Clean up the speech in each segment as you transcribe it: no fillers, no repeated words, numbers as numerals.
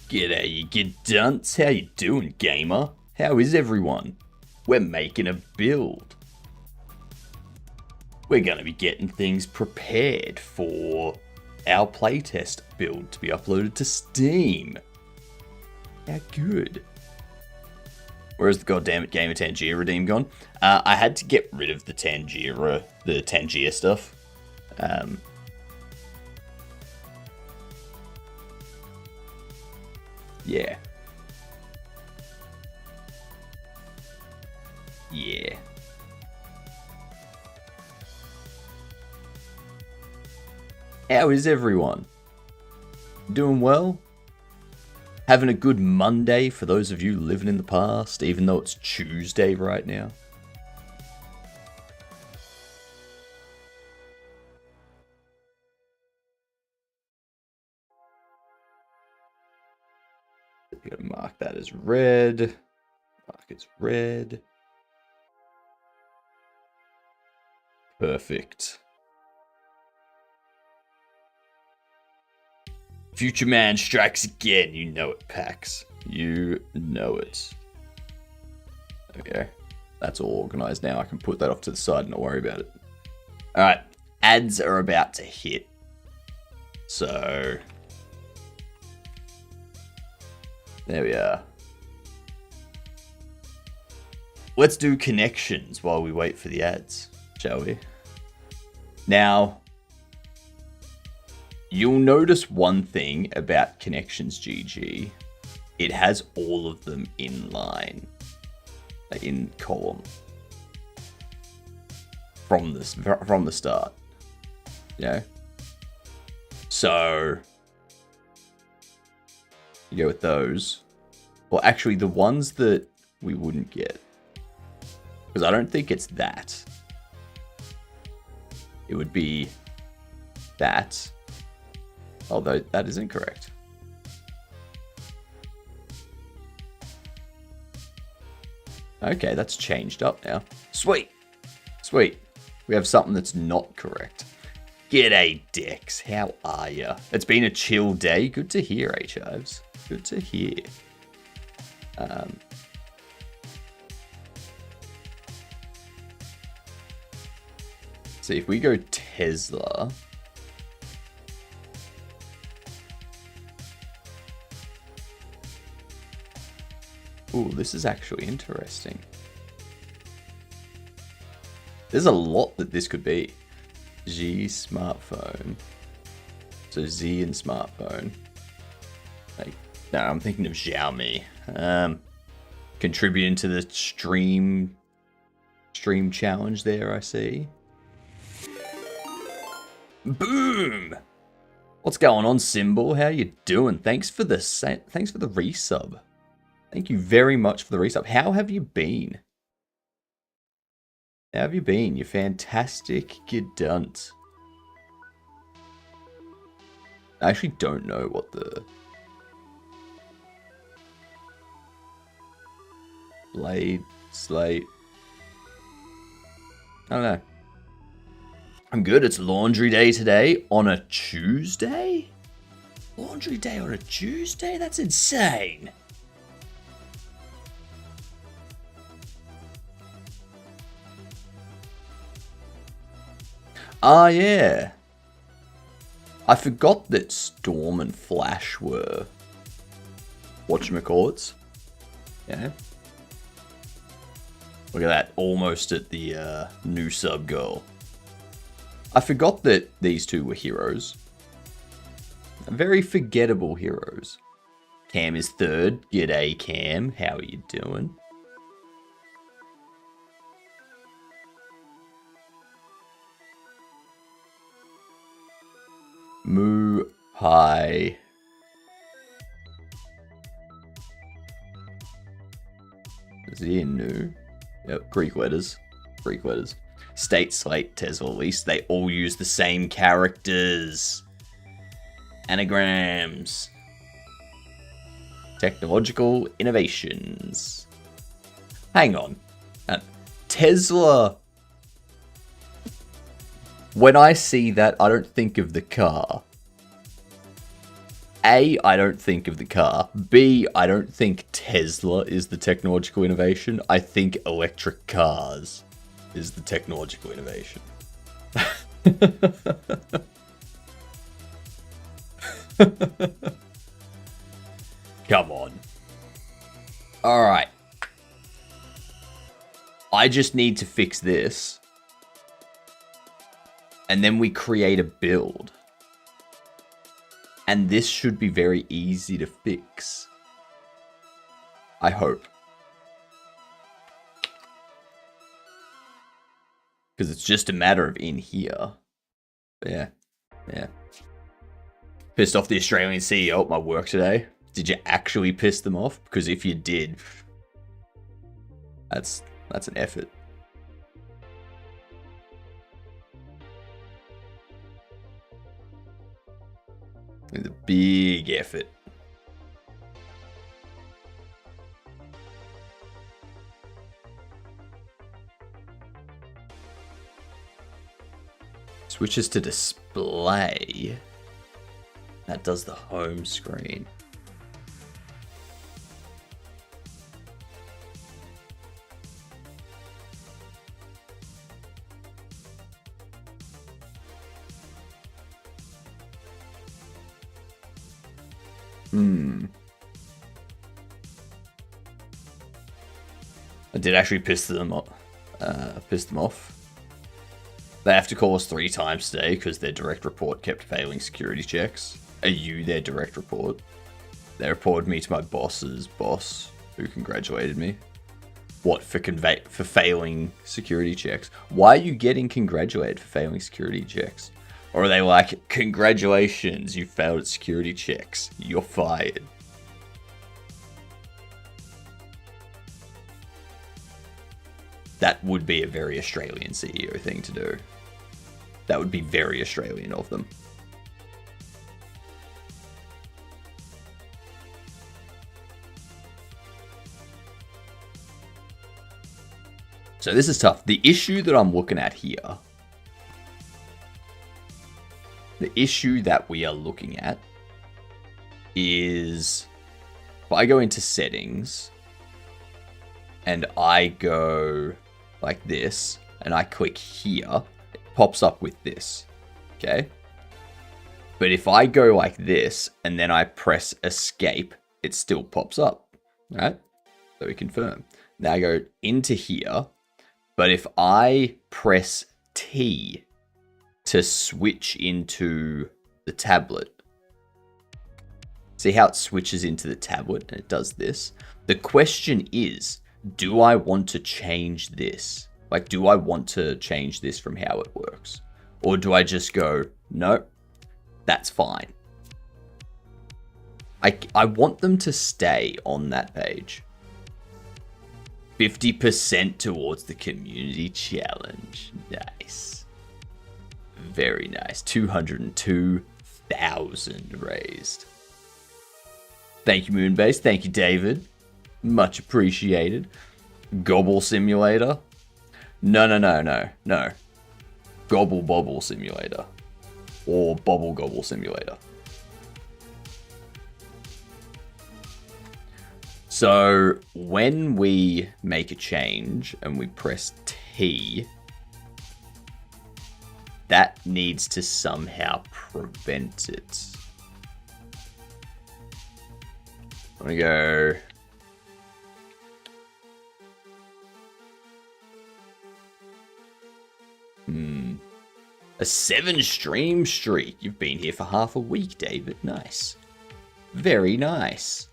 G'day, you good dunce. How you doing, gamer? How is everyone? We're making a build. We're going to be getting things prepared for our playtest build to be uploaded to Steam. How good. Where's the goddammit Gamer Tangier redeem gone? I had to get rid of the Tangier stuff. Yeah. Yeah. How is everyone? Doing well? Having a good Monday for those of you living in the past, even though it's Tuesday right now? You gotta mark that as red. Mark as red. Perfect. Future Man strikes again. You know it, Pax. You know it. Okay. That's all organized now. I can put that off to the side and not worry about it. Alright. Ads are about to hit. So... there we are. Let's do connections while we wait for the ads, shall we? Now, you'll notice one thing about Connections GG. It has all of them in line, in column, from the start. You know? So, you go with those. Well, actually, the ones that we wouldn't get. Because I don't think it's that. It would be that. Although, that is incorrect. Okay, that's changed up now. Sweet. Sweet. We have something that's not correct. G'day, Dex. How are ya? It's been a chill day. Good to hear, H-Ives. Good to hear. See, if we go Tesla... ooh, this is actually interesting. There's a lot that this could be. G smartphone. So Z and smartphone. Like, no, I'm thinking of Xiaomi. Contributing to the stream challenge there, I see. Boom! What's going on, Symbol? How you doing? Thanks for the resub. Thank you very much for the resub. How have you been? How have you been? You fantastic gedunt. I actually don't know what the... Blade, slate... I don't know. I'm good. It's laundry day today on a Tuesday? Laundry day on a Tuesday? That's insane. Ah, yeah. I forgot that Storm and Flash were whatchamacallits. Yeah. Look at that. Almost at the new sub goal. I forgot that these two were heroes. Very forgettable heroes. Cam is third. G'day, Cam. How are you doing? Moo Pai. Zinu. Yep, Greek letters. Greek letters. State, Slate, Tesla, at least they all use the same characters. Anagrams. Technological innovations. Hang on. Tesla. When I see that, I don't think of the car. A, I don't think of the car. B, I don't think Tesla is the technological innovation. I think electric cars is the technological innovation. Come on. Alright. I just need to fix this. And then we create a build. And this should be very easy to fix. I hope. Because it's just a matter of in here. Yeah. Yeah. Pissed off the Australian CEO at my work today. Did you actually piss them off? Because if you did, that's an effort. It's a big effort. Switches to display. That does the home screen. I did actually piss them off. They have to call us 3 times today because their direct report kept failing security checks. Are you their direct report? They reported me to my boss's boss, who congratulated me. What, for failing security checks? Why are you getting congratulated for failing security checks? Or are they like, congratulations, you failed at security checks. You're fired. That would be a very Australian CEO thing to do. That would be very Australian of them. So this is tough. The issue that I'm looking at here, the issue that we are looking at is if I go into settings and I go like this and I click here, it pops up with this, okay? But if I go like this and then I press escape, it still pops up, right? So we confirm. Now I go into here, but if I press T to switch into the tablet, see how it switches into the tablet and it does this? The question is, do I want to change this? Like, do I want to change this from how it works? Or do I just go, nope, that's fine. I want them to stay on that page. 50% towards the community challenge. Nice. Very nice. 202,000 raised. Thank you, Moonbase. Thank you, David. Much appreciated. Gobble Simulator. No. Gobble Bobble Simulator. Or Bobble Gobble Simulator. So when we make a change and we press T, that needs to somehow prevent it. I'm gonna go. A 7 stream streak. You've been here for half a week, David. Nice. Very nice.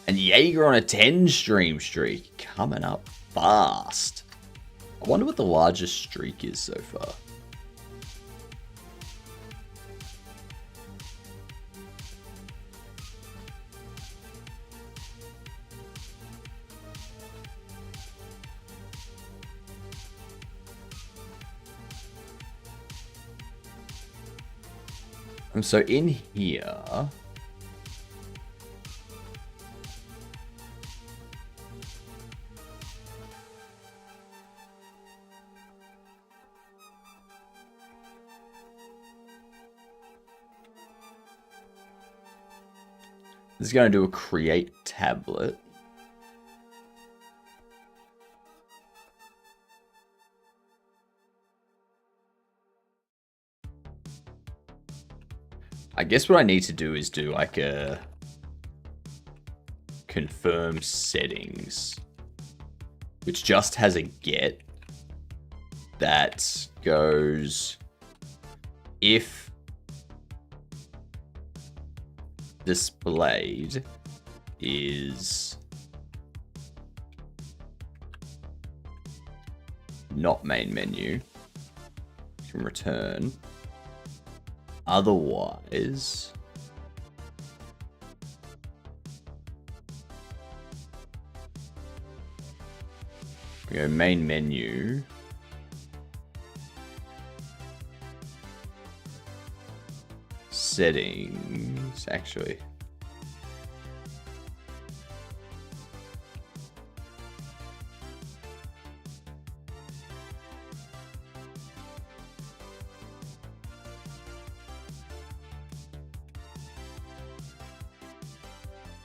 And Jaeger on a 10 stream streak. Coming up fast. I wonder what the largest streak is so far. And so in here, this is going to do a create tablet. I guess what I need to do is do like a confirm settings, which just has a get that goes if displayed is not main menu, you can return. Otherwise, we go main menu, settings, actually.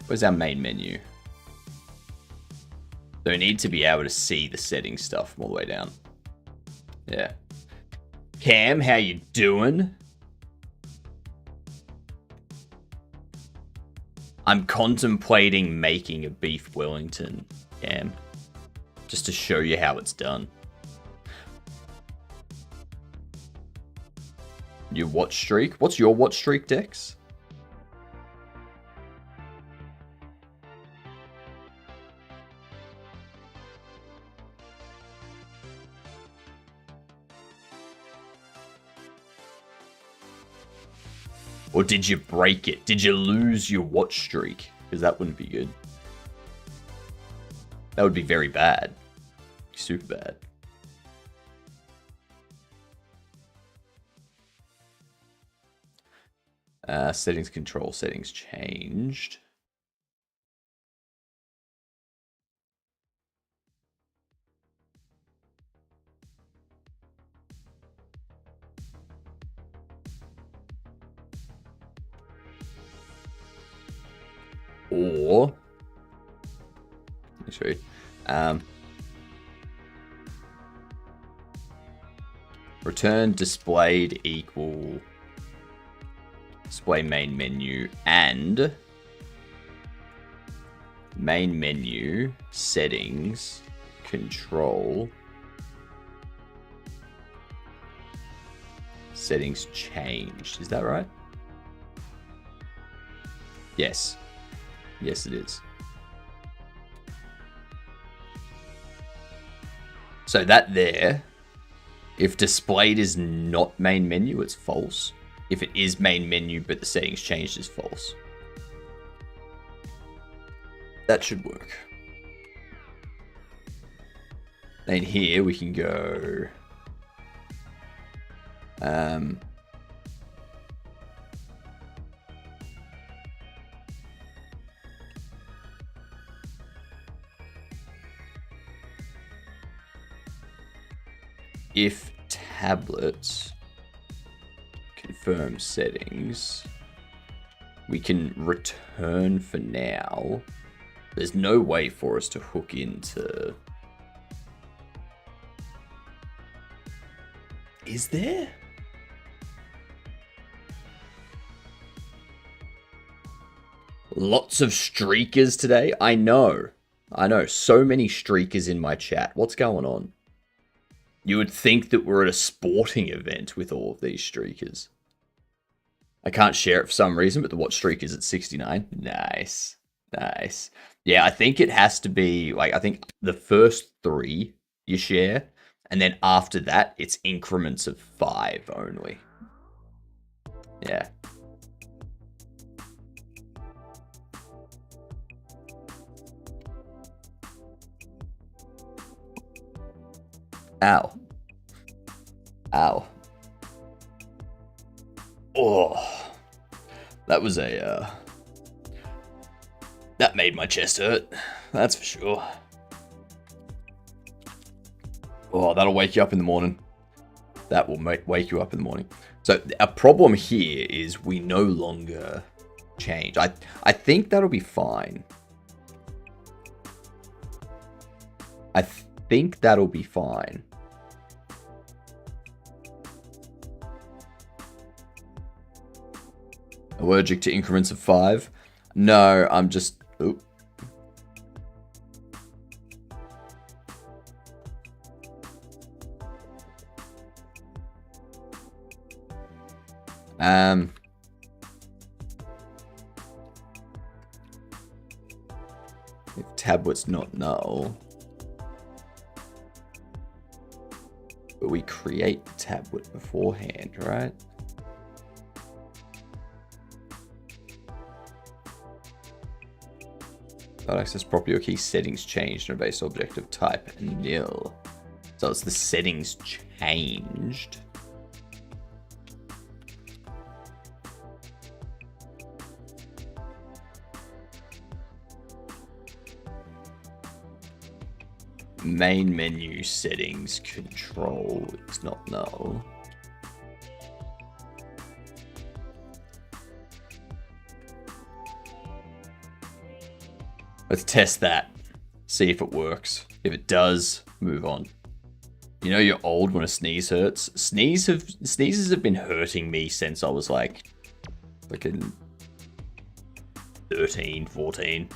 Where's our main menu? So we need to be able to see the settings stuff from all the way down. Yeah. Cam, how you doing? I'm contemplating making a beef Wellington, Cam. Just to show you how it's done. Your watch streak? What's your watch streak, Dex? Or did you break it? Did you lose your watch streak? Because that wouldn't be good. That would be very bad. Super bad. Settings control, settings changed. Or, let me show you. Return displayed equal display main menu and main menu settings control settings changed. Is that right? Yes. Yes, it is. So that there, if displayed is not main menu, it's false. If it is main menu, but the settings changed, is false. That should work. Then here we can go... if tablets confirm settings, we can return for now. There's no way for us to hook into... Is there? Lots of streakers today. I know. So many streakers in my chat. What's going on? You would think that we're at a sporting event with all of these streakers. I can't share it for some reason, but the watch streak is at 69. Nice. Nice. Yeah, I think it has to be, like, I think the first 3 you share, and then after that, it's increments of 5 only. Yeah. Ow. Ow. Oh. That was a, that made my chest hurt. That's for sure. Oh, that'll wake you up in the morning. That will wake you up in the morning. So a problem here is we no longer change. I think that'll be fine. I think that'll be fine. Allergic to increments of 5? No, I'm just... Ooh. If tablet's not null, but we create the tablet beforehand, right? Not access property or key settings changed in a base object of type nil. So it's the settings changed. Main menu settings control. It's not null. Let's test that. See if it works. If it does, move on. You know you're old when a sneeze hurts? Sneezes have been hurting me since I was like in 13, 14.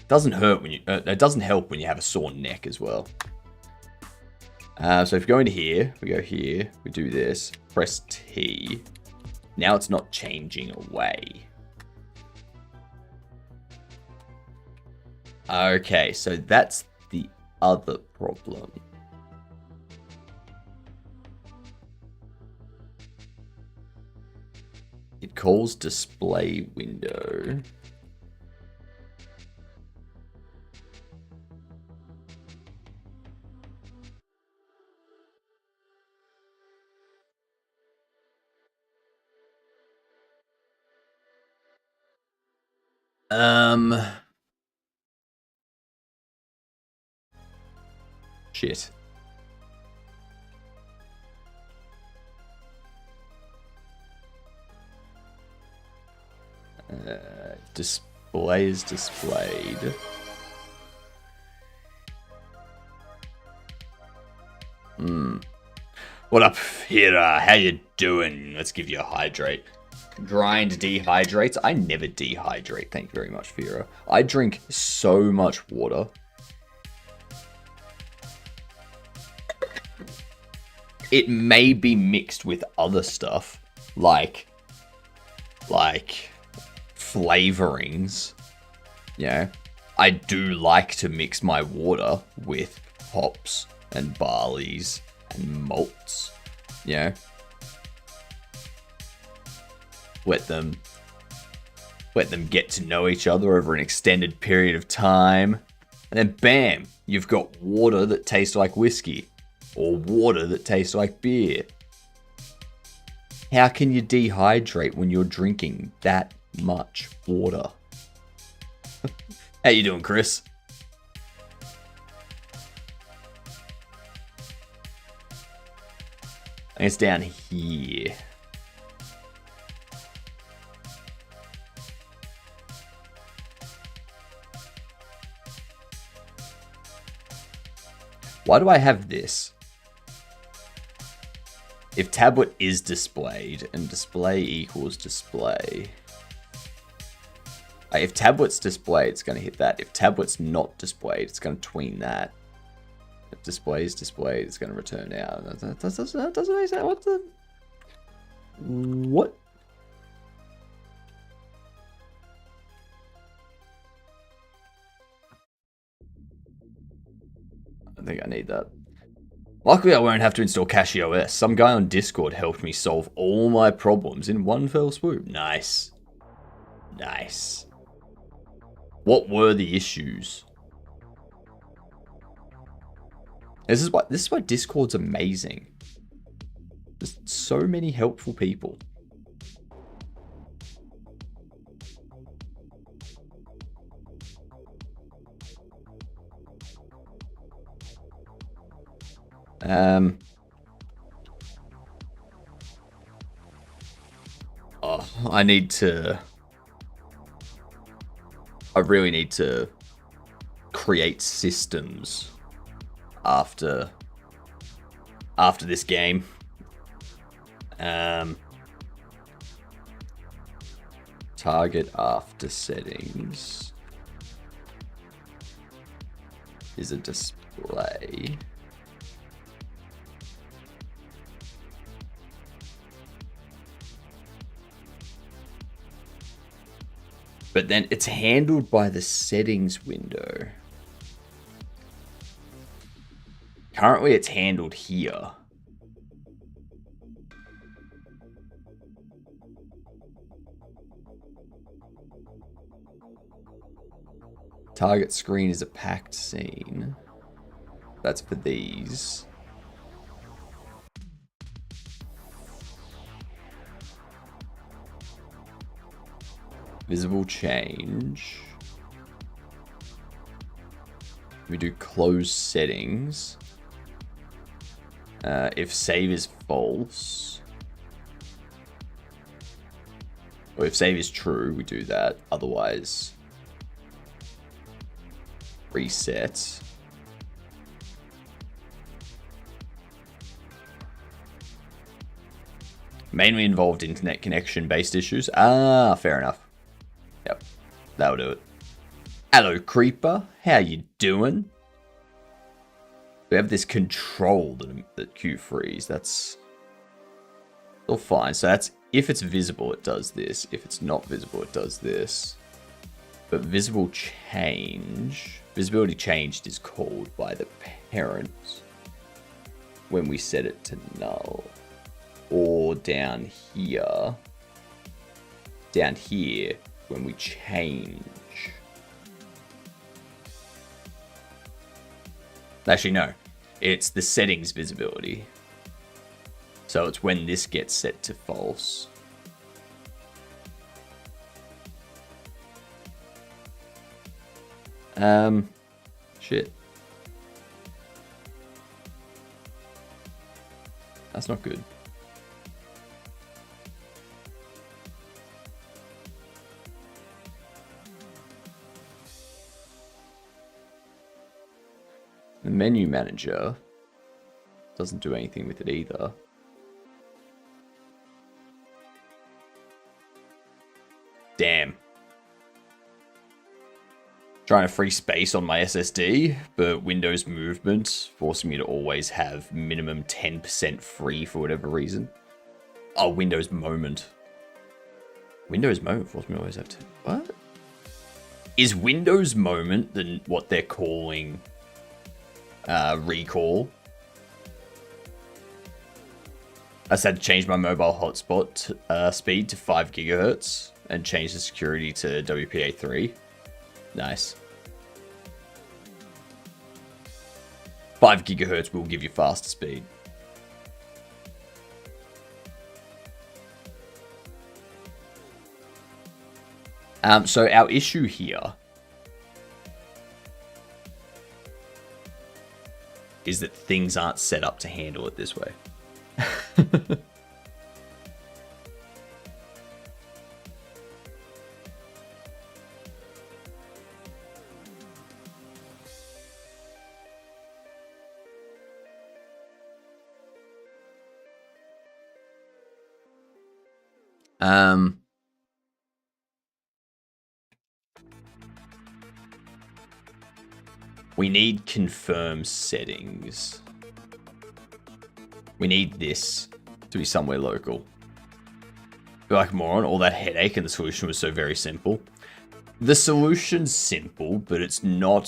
Doesn't hurt when you it doesn't help when you have a sore neck as well. So if we go into here, we go here, we do this, press T. Now it's not changing away. Okay, so that's the other problem. It calls display window. Shit. Display is displayed. What up, Hira? How you doing? Let's give you a hydrate. Grind dehydrates. I never dehydrate. Thank you very much, Hira. I drink so much water. It may be mixed with other stuff, like flavorings. Yeah, I do like to mix my water with hops and barleys and malts. Yeah, let them get to know each other over an extended period of time, and then bam, you've got water that tastes like whiskey. Or water that tastes like beer. How can you dehydrate when you're drinking that much water? How you doing, Chris? I think it's down here. Why do I have this? If tablet is displayed and display equals display. If tablet's displayed, it's going to hit that. If tablet's not displayed, it's going to tween that. If display is displayed, it's going to return out. That doesn't make sense. What the? What? I think I need that. Luckily, I won't have to install CachyOS. Some guy on Discord helped me solve all my problems in one fell swoop. Nice. Nice. What were the issues? This is why Discord's amazing. There's so many helpful people. Oh, I really need to create systems after this game. Target after settings is a display. But then it's handled by the settings window. Currently it's handled here. Target screen is a packed scene. That's for these. Visible change. We do close settings. If save is false, or if save is true, we do that. Otherwise, reset. Mainly involved internet connection based issues. Ah, fair enough. Yep, that'll do it. Hello, Creeper. How you doing? We have this control that Q frees. That's all fine. So that's if it's visible, it does this. If it's not visible, it does this. But visible change, visibility changed is called by the parent when we set it to null. Or down here when we change. Actually, no. It's the settings visibility. So it's when this gets set to false. Shit. That's not good. The menu manager doesn't do anything with it either. Damn. Trying to free space on my SSD, but Windows Movement forcing me to always have minimum 10% free for whatever reason. Oh, Windows Moment. Windows Moment forced me to always have to... What? Is Windows Moment what they're calling recall? I just had to change my mobile hotspot speed to 5 gigahertz and change the security to WPA3. Nice. 5 gigahertz will give you faster speed. So our issue here is that things aren't set up to handle it this way. We need confirm settings. We need this to be somewhere local. Like a moron, all that headache and the solution was so very simple. The solution's simple, but it's not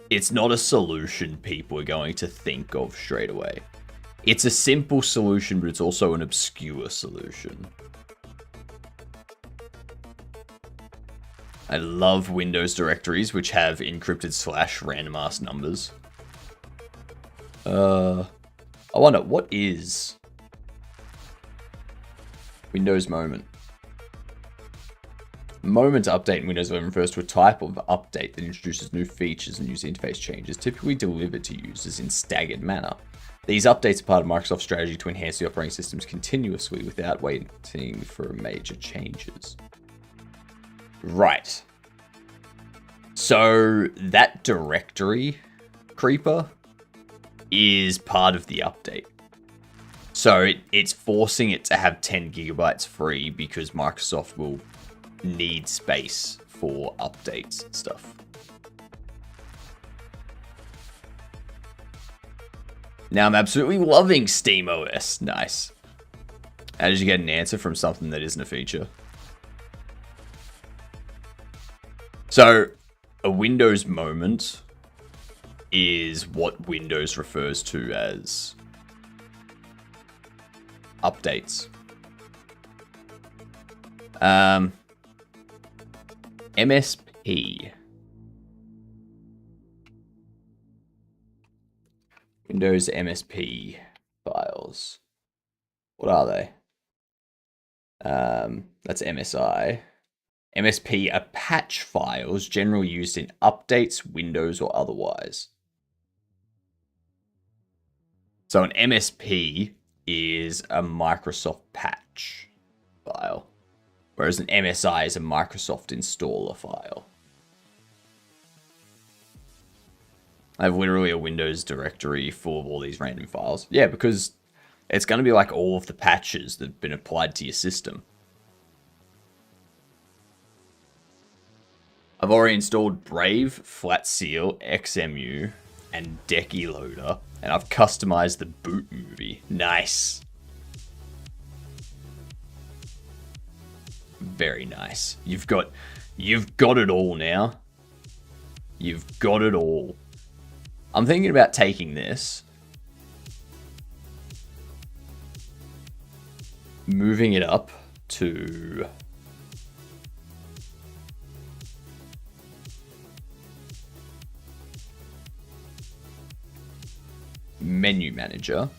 a solution people are going to think of straight away. It's a simple solution, but it's also an obscure solution. I love Windows directories which have encrypted / random ass numbers. I wonder, what is Windows Moment? Moment update in Windows 11 refers to a type of update that introduces new features and user interface changes, typically delivered to users in staggered manner. These updates are part of Microsoft's strategy to enhance the operating systems continuously without waiting for major changes. Right. So that directory creeper is part of the update. So it's forcing it to have 10 gigabytes free because Microsoft will need space for updates and stuff. Now I'm absolutely loving SteamOS. Nice. How did you get an answer from something that isn't a feature? So a Windows moment is what Windows refers to as updates. MSP. Windows MSP files. What are they? That's MSI. MSP are patch files generally used in updates, Windows, or otherwise. So an MSP is a Microsoft patch file, whereas an MSI is a Microsoft installer file. I have literally a Windows directory full of all these random files. Yeah, because it's going to be like all of the patches that have been applied to your system. I've already installed Brave, Flatseal, XMU, and Decky Loader, and I've customized the boot movie. Nice. Very nice. You've got it all now. You've got it all. I'm thinking about taking this, moving it up to menu manager.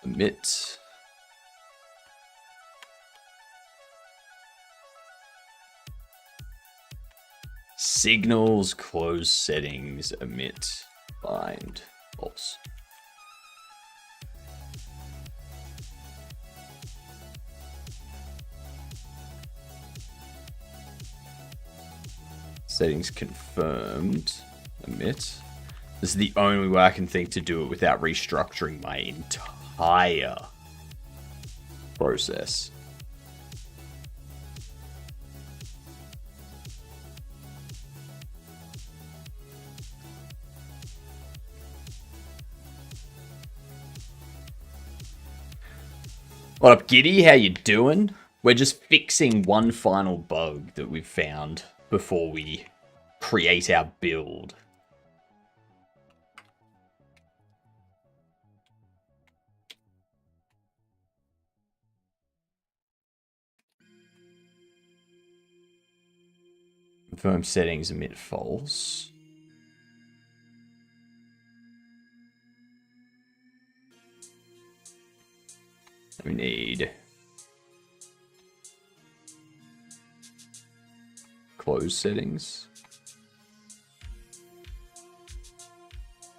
Emit. Signals, close settings, emit, bind, false. Settings confirmed, emit. This is the only way I can think to do it without restructuring my entire process. What up, Giddy? How you doing? We're just fixing one final bug that we've found before we create our build. Confirm settings, emit false. We need close settings.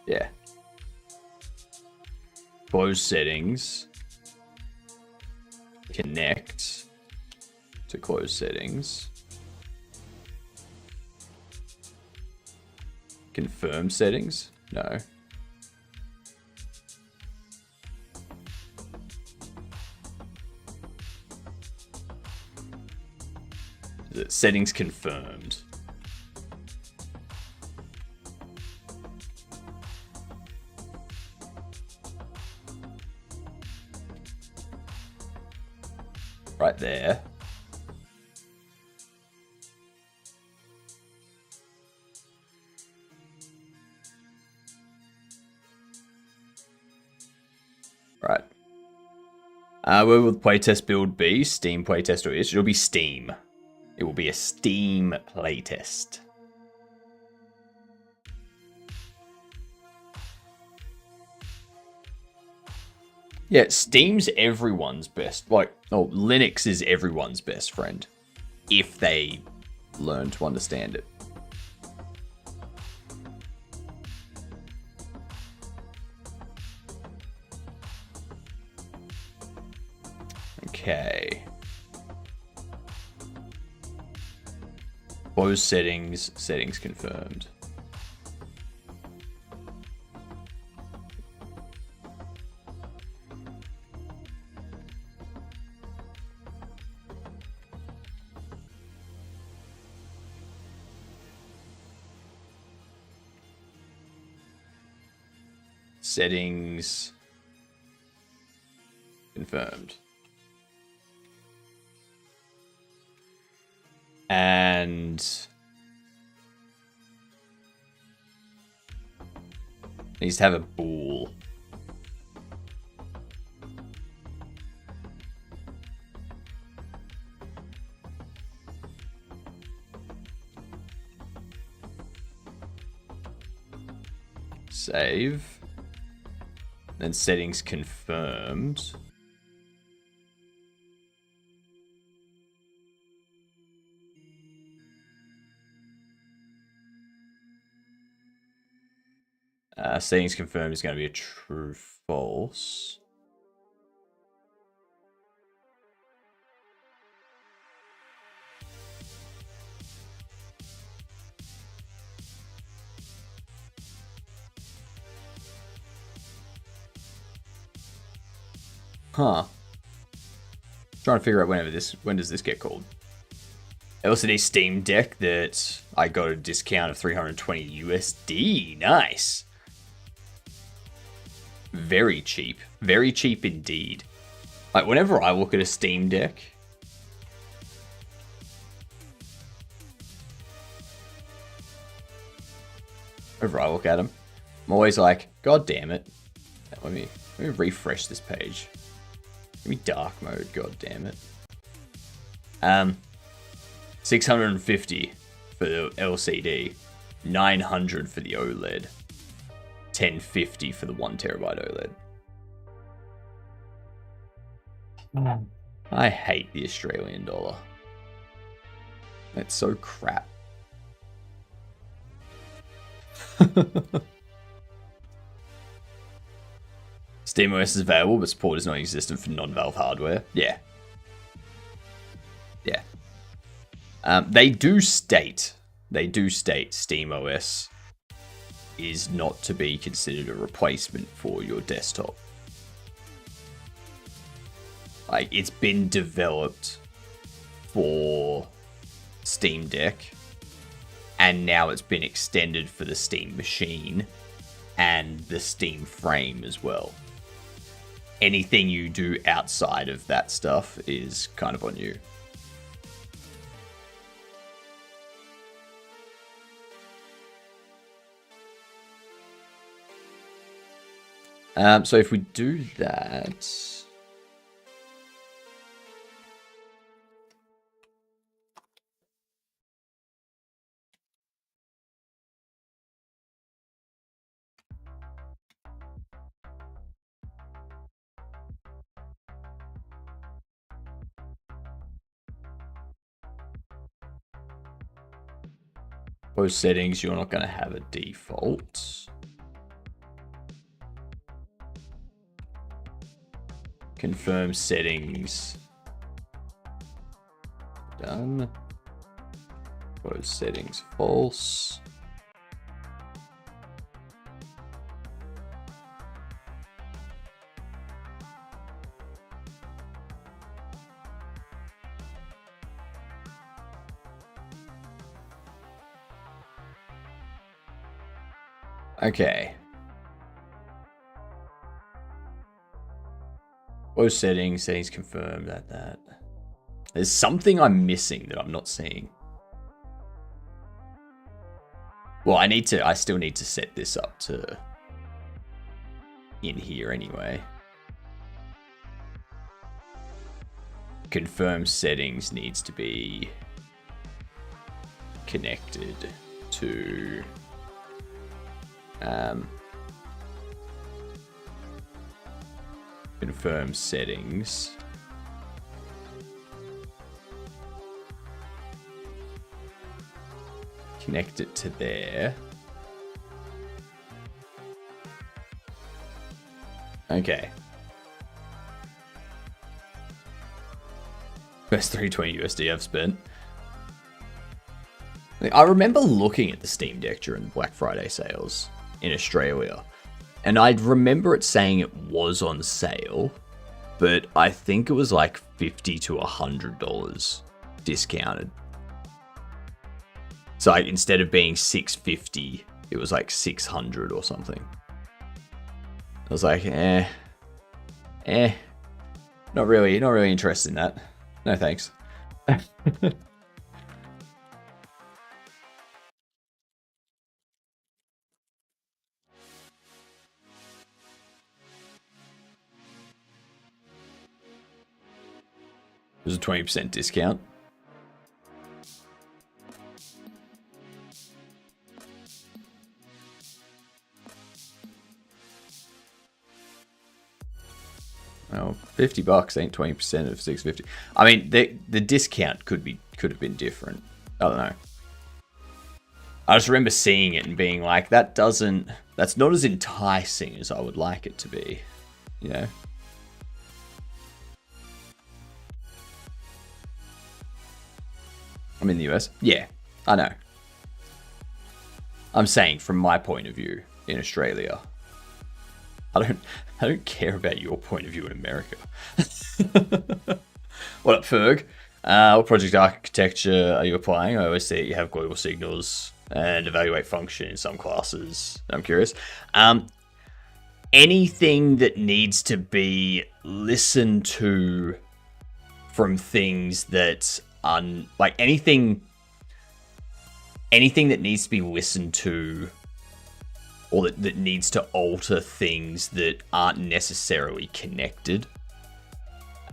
Yeah. Close settings. Connect to close settings. Confirm settings? No. Settings confirmed. Right there. Right. Where will the playtest build be? Steam playtest or is? It'll be Steam. It will be a Steam playtest. Yeah, Steam's everyone's best. Like, oh, Linux is everyone's best friend if they learn to understand it. Okay. Close settings. Settings confirmed. Settings confirmed. And needs to have a bool. Save. Then settings confirmed. Settings confirmed is going to be a true false. Huh. Trying to figure out when does this get called? LCD Steam Deck that I got a discount of 320 USD. Nice. Very cheap. Very cheap indeed. Like, whenever I look at a Steam Deck, whenever I look at them, I'm always like, God damn it. Let me refresh this page. Give me dark mode, god damn it. 650 for the LCD, 900 for the OLED, 1050 for the 1TB OLED. I hate the Australian dollar. That's so crap. SteamOS is available, but support is not existent for non-Valve hardware. Yeah. Yeah. They do state SteamOS is not to be considered a replacement for your desktop. Like, it's been developed for Steam Deck, and now it's been extended for the Steam Machine and the Steam Frame as well. Anything you do outside of that stuff is kind of on you. So if we do that, those settings, you're not going to have a default. Confirm settings. Done. Those settings false. Okay. Those settings confirmed that. There's something I'm missing that I'm not seeing. Well, I still need to set this up to in here anyway. Confirm settings needs to be connected to Confirm settings. Connect it to there. Okay. Best 320 USD I've spent. I remember looking at the Steam Deck during the Black Friday sales in Australia, and I remember it saying it was on sale, but I think it was like $50 to $100 discounted. So instead of being $650, it was like $600 or something. I was like, not really interested in that. No thanks. It was a 20% discount. Well, $50 ain't 20% of $650. I mean, the discount could have been different. I don't know. I just remember seeing it and being like, that's not as enticing as I would like it to be, you know? I'm in the US. Yeah, I know. I'm saying from my point of view in Australia. I don't care about your point of view in America. What up, Ferg? What project architecture are you applying? I always say you have global signals and evaluate function in some classes. I'm curious. Anything that needs to be listened to from things that are like anything that needs to be listened to or that needs to alter things that aren't necessarily connected.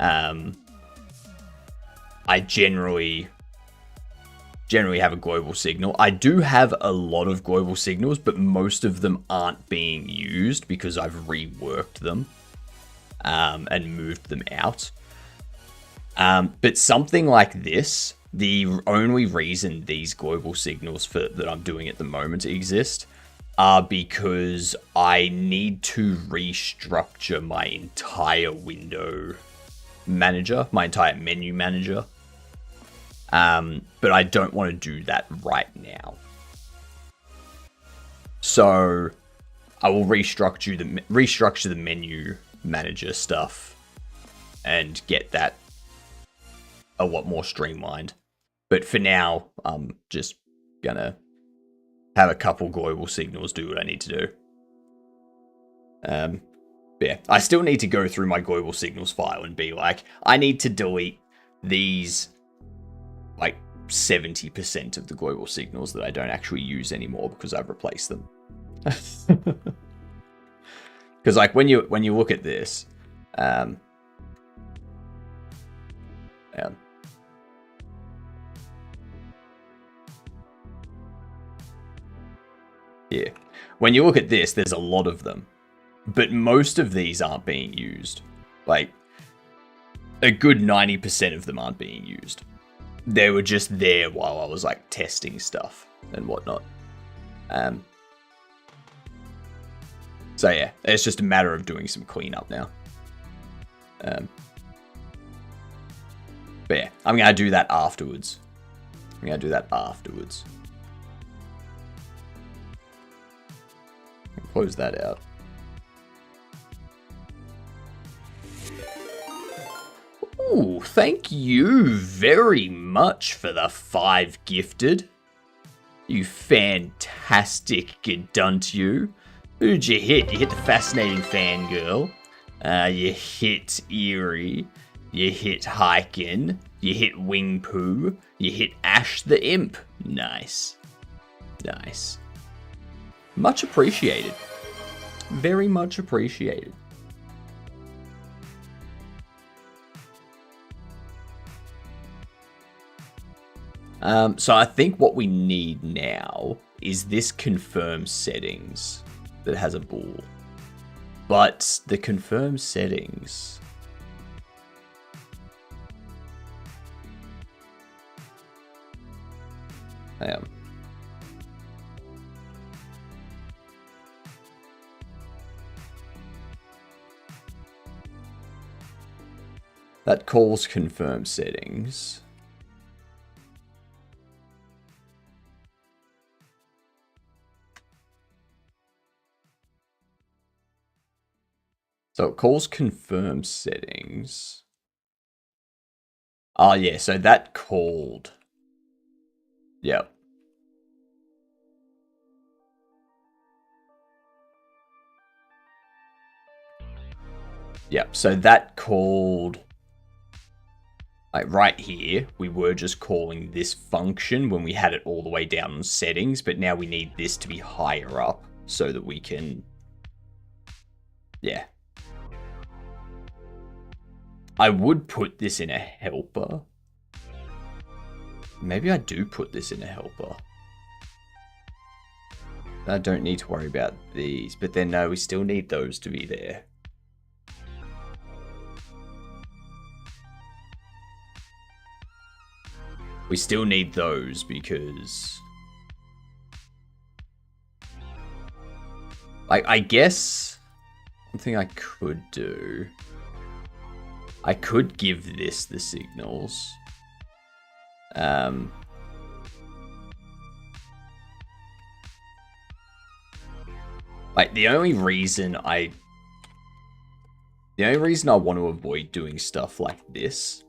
I generally have a global signal. I do have a lot of global signals, but most of them aren't being used because I've reworked them and moved them out. But something like this, the only reason these global signals that I'm doing at the moment exist are because I need to restructure my entire window manager, my entire menu manager. But I don't want to do that right now. So I will restructure the menu manager stuff and get that a lot more streamlined. But for now, I'm just gonna have a couple global signals do what I need to do. Yeah, I still need to go through my global signals file and be like, I need to delete these like 70% of the global signals that I don't actually use anymore because I've replaced them. Because like when you look at this, yeah. When you look at this, there's a lot of them. But most of these aren't being used. Like, a good 90% of them aren't being used. They were just there while I was, like, testing stuff and whatnot. So, yeah, it's just a matter of doing some cleanup now. But, yeah, I'm going to do that afterwards. Close that out. Ooh, thank you very much for the 5 gifted. You fantastic gedunt you. Who'd you hit? You hit the fascinating fangirl. You hit Eerie. You hit Hyken. You hit Wingpoo. You hit Ash the Imp. Nice. Nice. Much appreciated. Very much appreciated. So I think what we need now is this confirm settings that has a bool. But the confirm settings. Hang on. That calls confirm settings. So it calls confirm settings. Oh yeah, so that called. Yep. Yep, so that called, like right here, we were just calling this function when we had it all the way down in settings, but now we need this to be higher up so that we can, yeah. I would put this in a helper. Maybe I do put this in a helper. I don't need to worry about these, but then no, we still need those to be there. We still need those because, I guess one thing I could do, I could give this the signals. Like the only reason I want to avoid doing stuff like this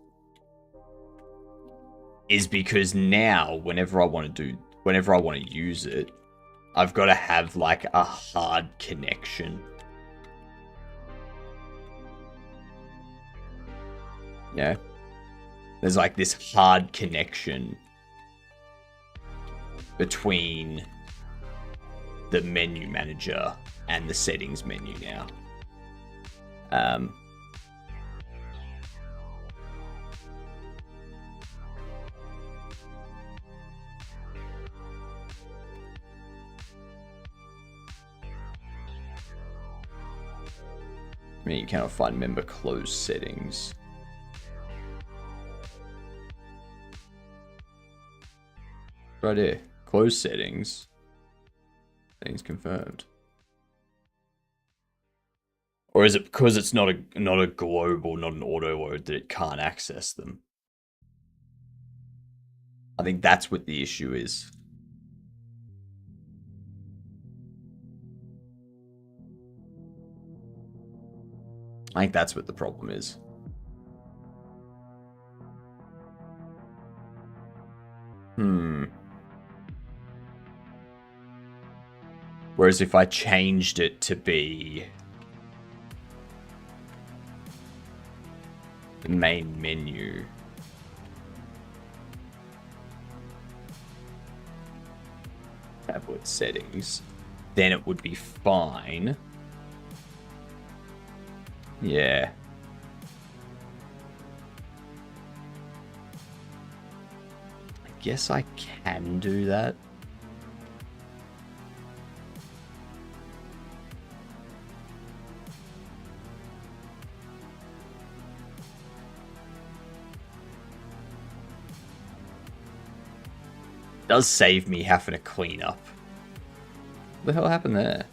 is because now whenever I want to use it, I've got to have like a hard connection. Yeah. There's like this hard connection between the menu manager and the settings menu now. I mean, you cannot find member close settings. Right here, close settings. Settings confirmed. Or is it because it's not a global, not an auto load that it can't access them? I think that's what the issue is. I think that's what the problem is. Whereas if I changed it to be the main menu, tablet settings, then it would be fine. Yeah. I guess I can do that. Does save me having to clean up. What the hell happened there?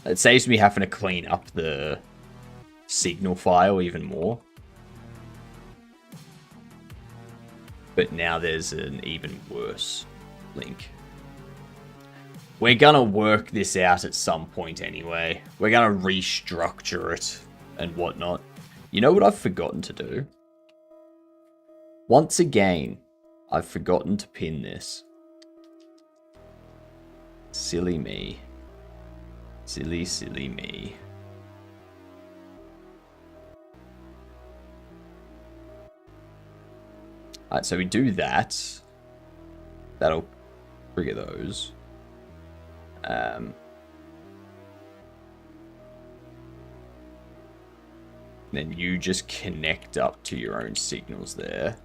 It saves me having to clean up the signal file even more. But now there's an even worse link. We're gonna work this out at some point anyway. We're gonna restructure it and whatnot. You know what I've forgotten to do? Once again, I've forgotten to pin this. Silly me. Silly, silly me. Alright, so we do that. That'll trigger those. Then you just connect up to your own signals there.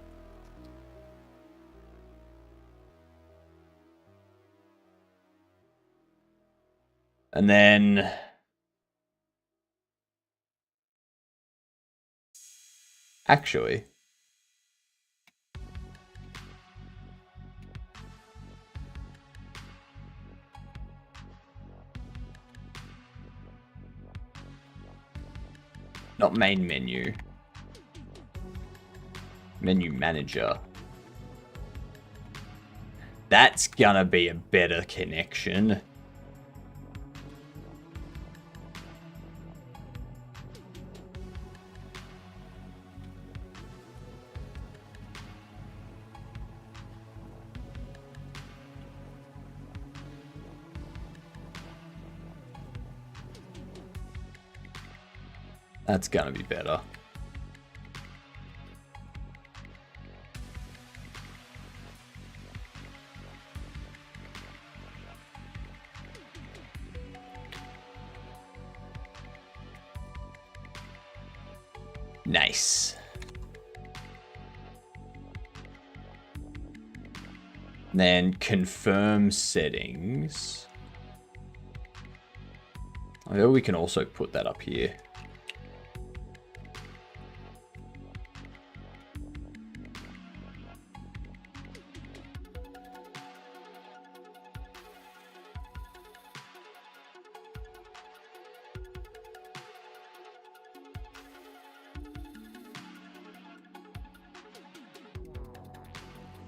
And then actually, not main menu. Menu manager. That's gonna be a better connection. That's gonna be better. Nice. Then confirm settings. I know we can also put that up here.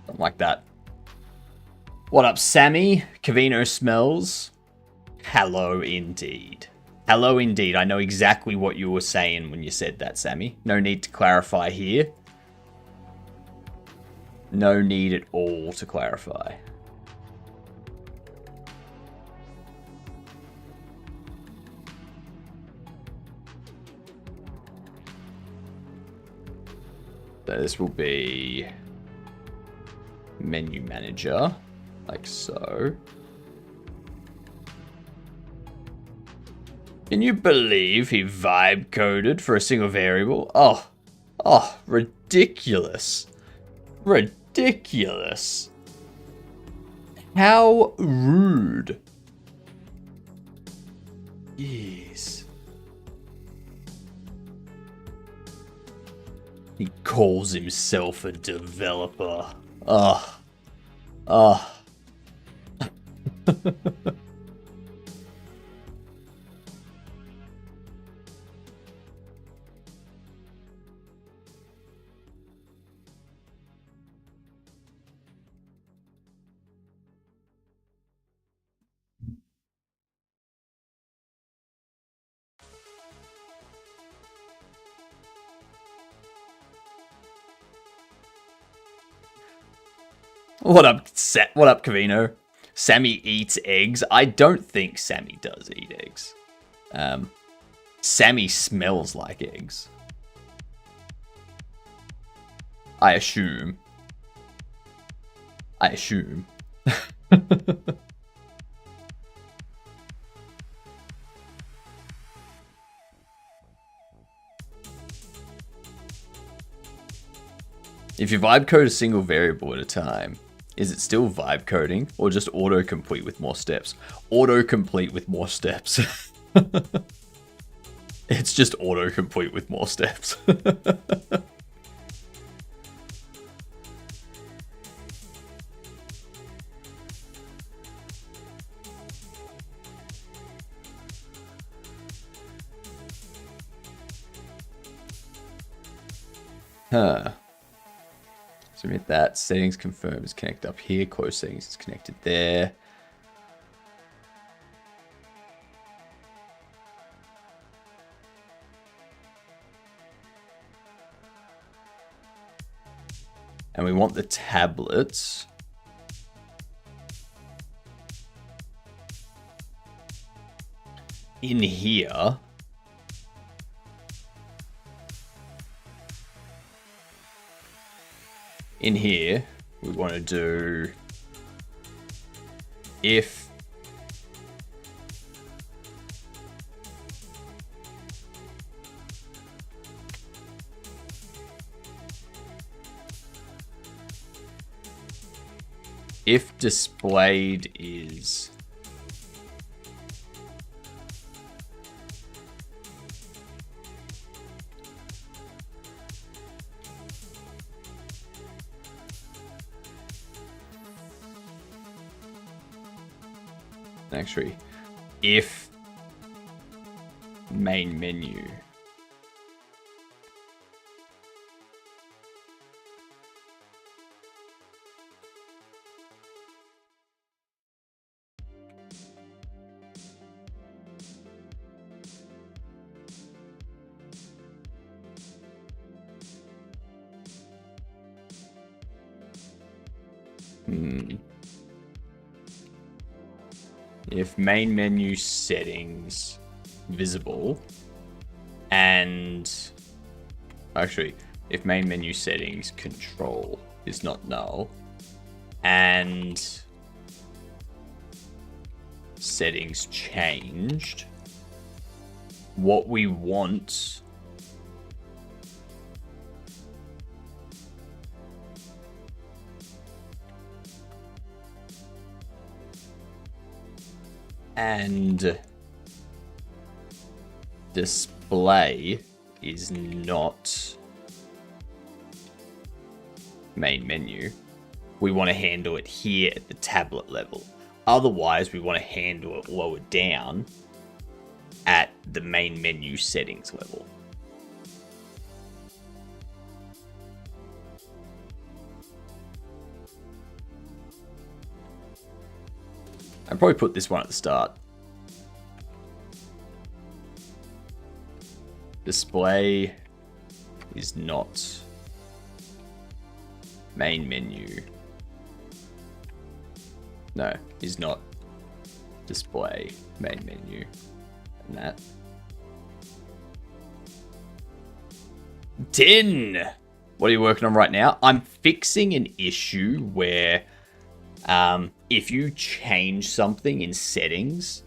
Something like that. What up, Sammy? Cavino smells. Hello indeed. Hello indeed. I know exactly what you were saying when you said that, Sammy. No need to clarify here. No need at all to clarify. So this will be menu manager, like so. Can you believe he vibe coded for a single variable? Oh, ridiculous. Ridiculous. How rude. Jeez. He calls himself a developer. Ugh. Ugh. What up, Cavino? Sammy eats eggs. I don't think Sammy does eat eggs. Sammy smells like eggs. I assume. If you vibe code a single variable at a time, is it still vibe coding or just autocomplete with more steps? Autocomplete with more steps. It's just autocomplete with more steps. Huh. Submit that. Settings confirmed is connected up here. Close settings is connected there. And we want the tablets. In here. In here, we want to do if If displayed is actually, if main menu if main menu settings visible and actually if main menu settings control is not null and settings changed, what we want and display is not main menu, we want to handle it here at the tablet level. Otherwise, we want to handle it lower down at the main menu settings level. I'd probably put this one at the start. Display is not main menu. No, is not display main menu. And that. 10! What are you working on right now? I'm fixing an issue where if you change something in settings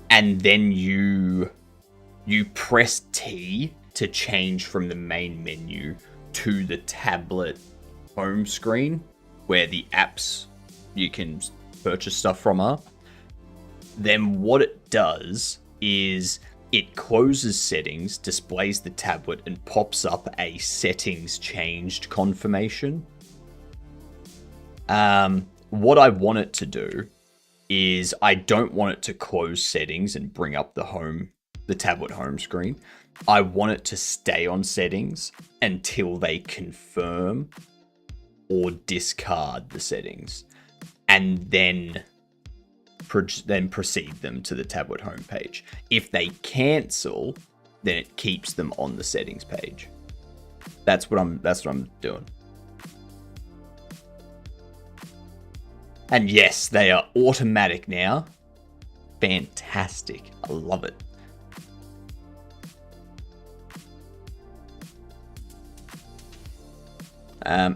and then you press T to change from the main menu to the tablet home screen where the apps you can purchase stuff from are, then what it does is it closes settings, displays the tablet, and pops up a settings changed confirmation. What I want it to do is I don't want it to close settings and bring up the tablet home screen. I want it to stay on settings until they confirm or discard the settings, and then proceed them to the tablet homepage. If they cancel, then it keeps them on the settings page. That's what I'm doing. And yes, they are automatic now. Fantastic. I love it.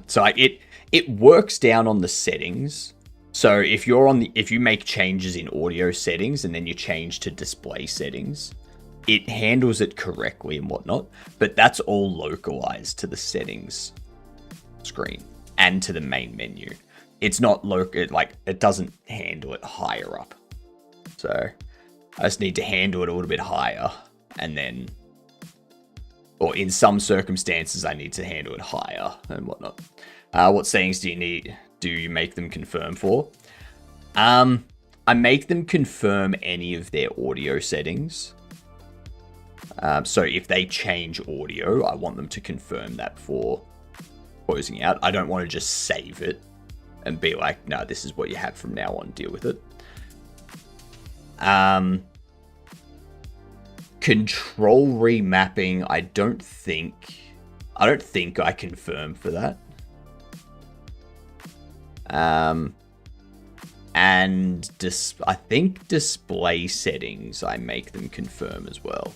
So it works down on the settings. So if you make changes in audio settings and then you change to display settings, it handles it correctly and whatnot. But that's all localized to the settings screen and to the main menu. It's not it doesn't handle it higher up. So I just need to handle it a little bit higher, and then, or in some circumstances, I need to handle it higher and whatnot. What settings do you make them confirm for? I make them confirm any of their audio settings. So if they change audio, I want them to confirm that before closing out. I don't want to just save it and be like, no, this is what you have from now on, deal with it. Control remapping, I don't think I confirm for that. And I think display settings, I make them confirm as well.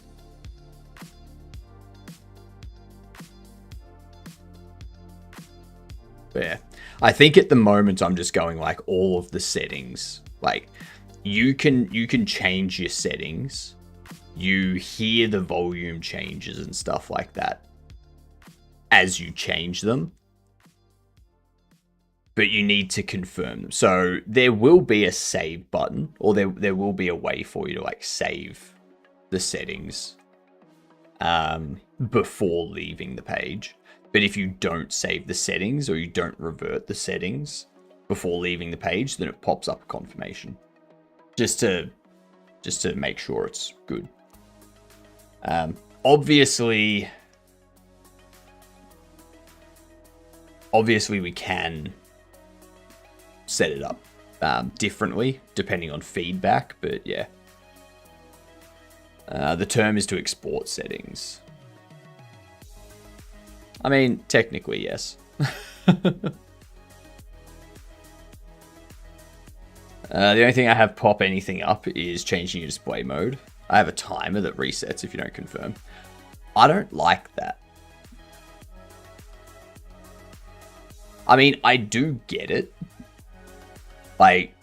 Yeah, I think at the moment I'm just going like all of the settings. Like you can change your settings. You hear the volume changes and stuff like that as you change them. but you need to confirm them. So there will be a save button, or there will be a way for you to like save the settings before leaving the page. But if you don't save the settings or you don't revert the settings before leaving the page, then it pops up a confirmation. Just to make sure it's good. Obviously we can set it up differently depending on feedback, but yeah. The term is to export settings. I mean, technically, yes. The only thing I have pop anything up is changing your display mode. I have a timer that resets if you don't confirm. I don't like that. I mean, I do get it. Like,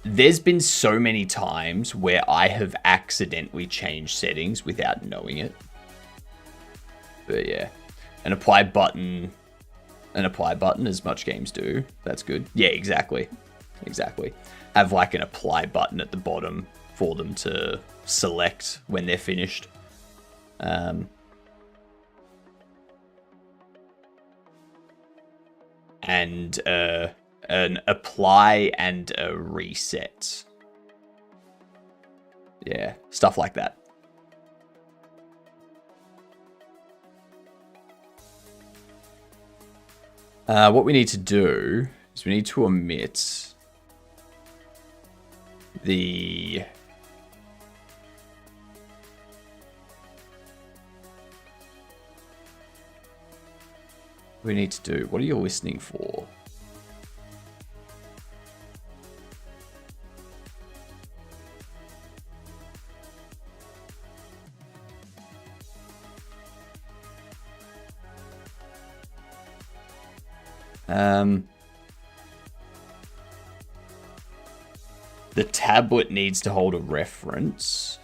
there's been so many times where I have accidentally changed settings without knowing it. But yeah, an apply button, as much games do. That's good. Yeah, exactly. Have like an apply button at the bottom for them to select when they're finished. And an apply and a reset. Yeah, stuff like that. What we need to do is we need to omit the what are you listening for? The tablet needs to hold a reference.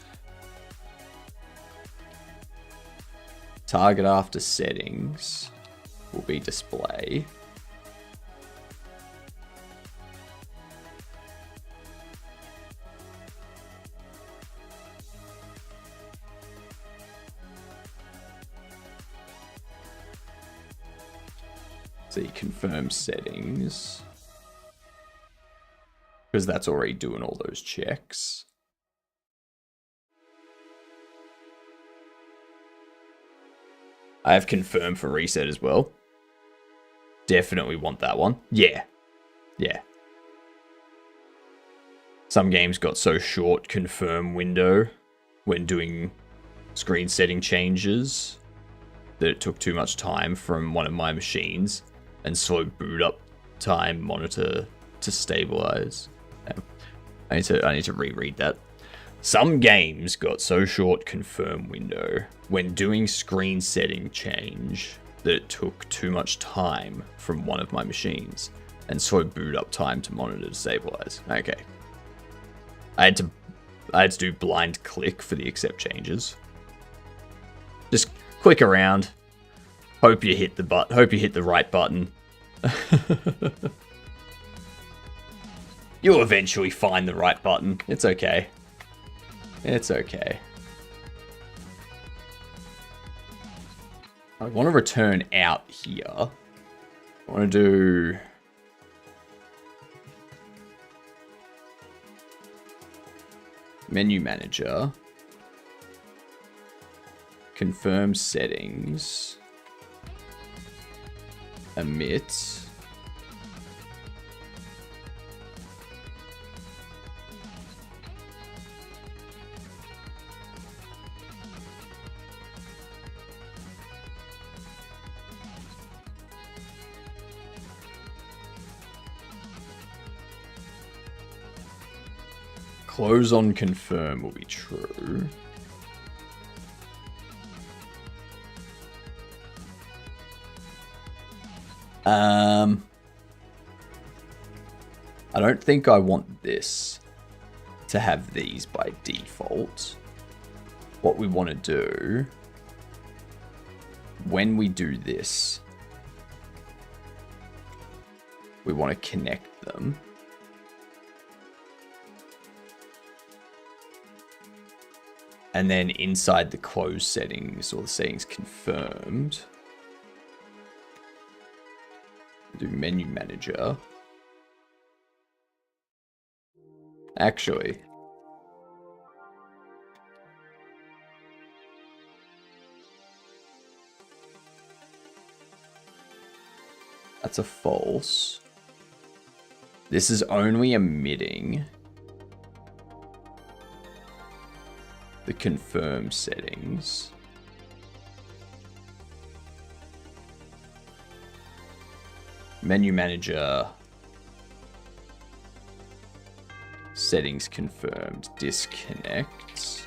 Target after settings will be display. So you confirm settings, because that's already doing all those checks. I have confirmed for reset as well. Definitely want that one. Yeah. Some games got so short confirm window when doing screen setting changes that it took too much time from one of my machines and slowed boot up time monitor to stabilize. I need to reread that. Some games got so short confirm window when doing screen setting change that it took too much time from one of my machines and slowed boot up time to monitor to stabilize. Okay. I had to do blind click for the accept changes. Just click around. Hope you hit the right button. You'll eventually find the right button. It's okay. It's okay. I want to return out here. I want to do... menu manager. Confirm settings. Omit. Close on confirm will be true. I don't think I want this to have these by default. What we want to do when we do this we want to connect them. And then inside the close settings, or the settings confirmed, do menu manager. Actually, that's a false. This is only emitting the confirm settings. Menu manager. Settings confirmed. Disconnect.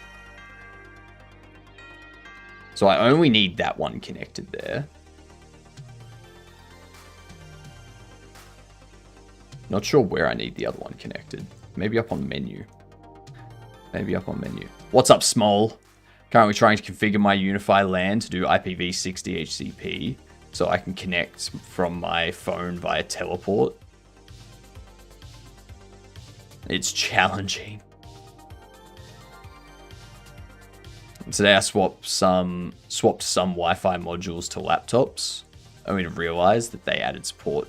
So I only need that one connected there. Not sure where I need the other one connected. Maybe up on menu. Maybe up on menu. What's up, Small? Currently trying to configure my Unify LAN to do IPv6 DHCP so I can connect from my phone via teleport. It's challenging. Today I swapped some Wi-Fi modules to laptops, only to realize that they added support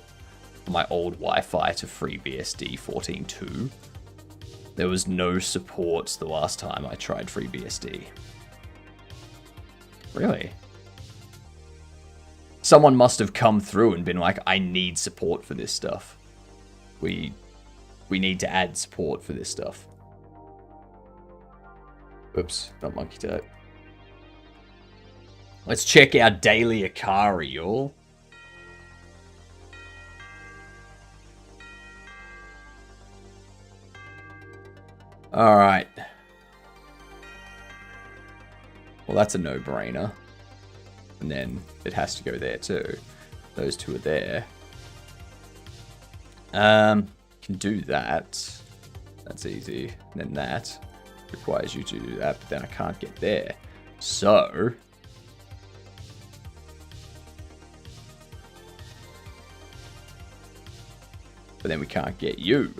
for my old Wi-Fi to FreeBSD 14.2. There was no support the last time I tried FreeBSD. Really? Someone must have come through and been like, I need support for this stuff. We need to add support for this stuff. Oops, not monkey tape. Let's check our daily Akari, y'all. Alright. Well, that's a no-brainer. And then it has to go there too. Those two are there. Can do that. That's easy. And then that requires you to do that, but then I can't get there. So but then we can't get you.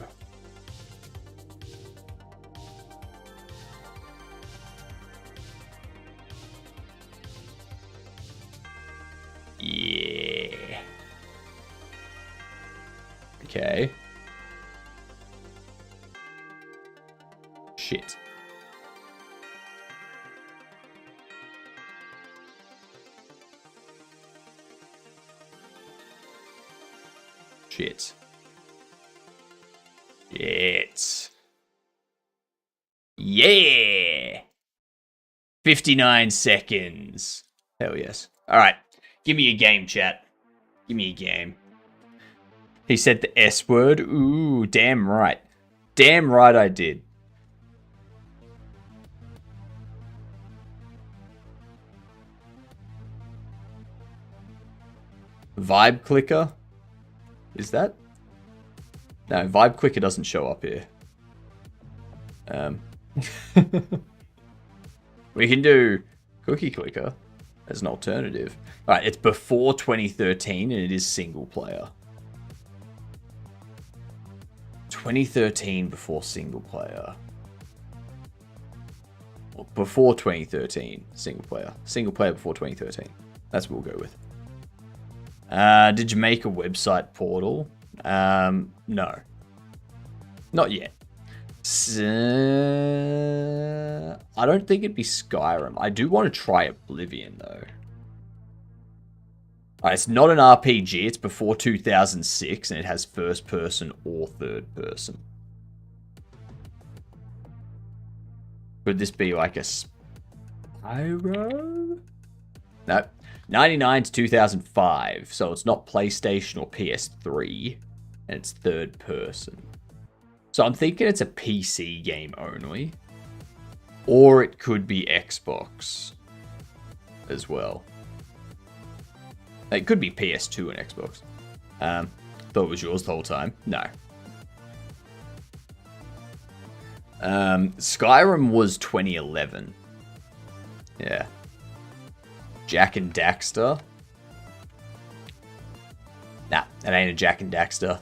Yeah. Okay. Shit. Shit. Shit. Yeah. 59 seconds. Hell yes. All right. Give me a game, chat. Give me a game. He said the S word. Ooh, damn right. Damn right I did. Vibe clicker? Is that? No, vibe clicker doesn't show up here. We can do cookie clicker as an alternative. Alright, it's before 2013 and it is single player. 2013 before single player. Well, before 2013, single player. Single player before 2013. That's what we'll go with. Did you make a website portal? No. Not yet. I don't think it'd be Skyrim. I do want to try Oblivion, though. Alright, it's not an RPG. It's before 2006, and it has first person or third person. Could this be like a Spyro? No. 99 to 2005, so it's not PlayStation or PS3, and it's third person. So I'm thinking it's a PC game only, or it could be Xbox as well. It could be PS2 and Xbox. Thought it was yours the whole time. No. Skyrim was 2011. Yeah. Jack and Daxter. Nah, that ain't a Jack and Daxter.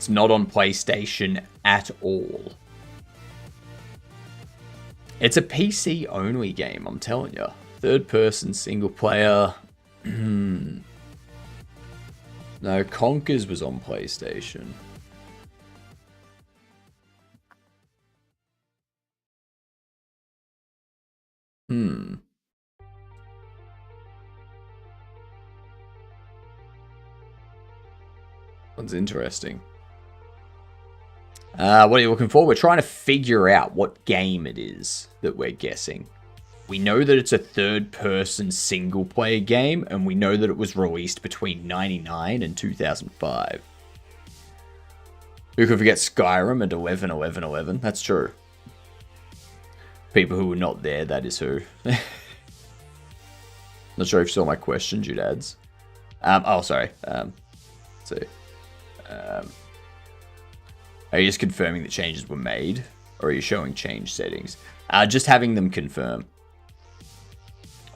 It's not on PlayStation at all. It's a PC only game, I'm telling you. Third person, single player. No, Conkers was on PlayStation. One's interesting. What are you looking for? We're trying to figure out what game it is that we're guessing. We know that it's a third-person single-player game, and we know that it was released between 99 and 2005. Who could forget Skyrim and 11-11-11? That's true. People who were not there, that is who. Not sure if you saw my question, Judads. Oh, sorry. Let's see. Are you just confirming that changes were made? Or are you showing change settings? Just having them confirm.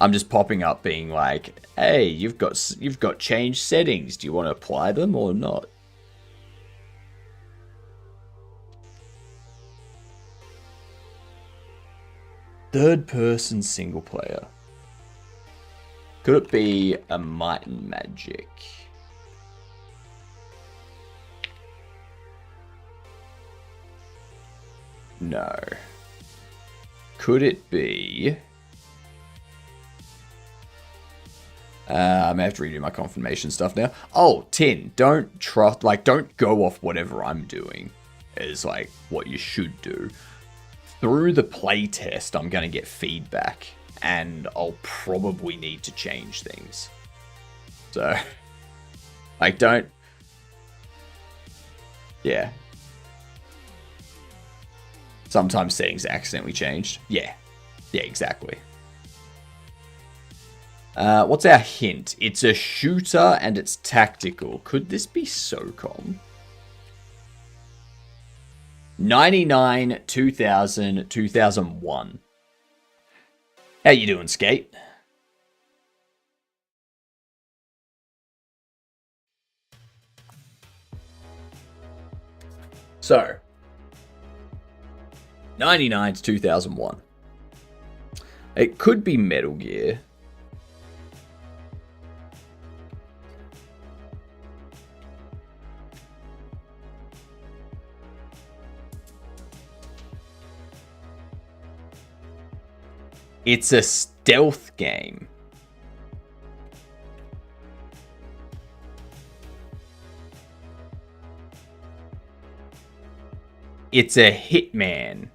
I'm just popping up being like, hey, you've got changed settings. Do you want to apply them or not? Third person single player. Could it be a Might and Magic? No. Could it be... I may have to redo my confirmation stuff now. Oh, Tin, don't go off whatever I'm doing as like what you should do. Through the playtest, I'm going to get feedback and I'll probably need to change things. So, like, don't... Yeah. Sometimes settings accidentally changed. Yeah. Yeah, exactly. What's our hint? It's a shooter and it's tactical. Could this be SOCOM? 99, 2000, 2001. How you doing, Skate? So, 99 to 2001. It could be Metal Gear. It's a stealth game. It's a Hitman.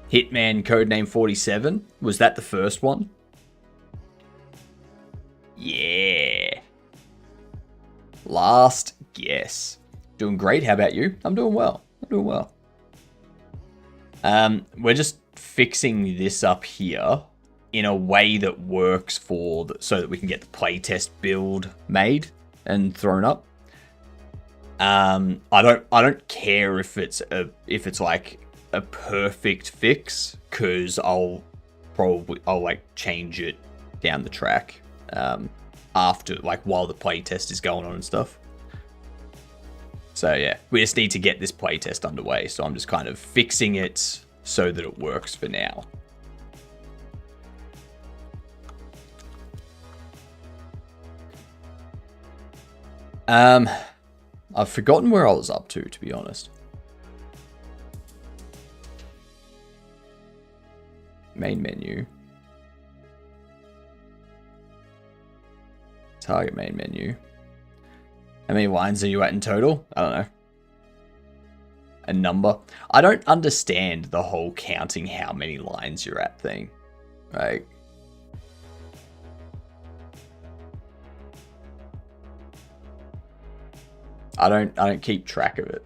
Hitman Codename 47. Was that the first one? Yeah. Last guess. Doing great. How about you? I'm doing well. We're just fixing this up here in a way that works so that we can get the playtest build made and thrown up. I don't care if it's like a perfect fix, because I'll like change it down the track after, like, while the playtest is going on and stuff. So yeah, we just need to get this playtest underway, so I'm just kind of fixing it so that it works for now. I've forgotten where I was up to be honest. Main menu. Target main menu. How many lines are you at in total? I don't know. A number. I don't understand the whole counting how many lines you're at thing. Like, I don't keep track of it.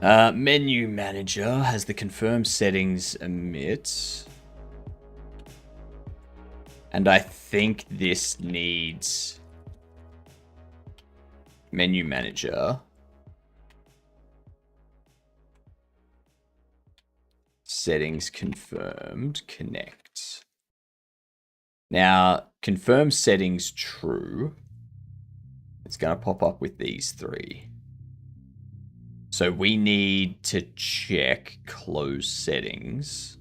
Menu manager has the confirmed settings emit. And I think this needs menu manager. Settings confirmed. Connect. Now, confirm settings true. it's going to pop up with these 3. So we need to check close settings.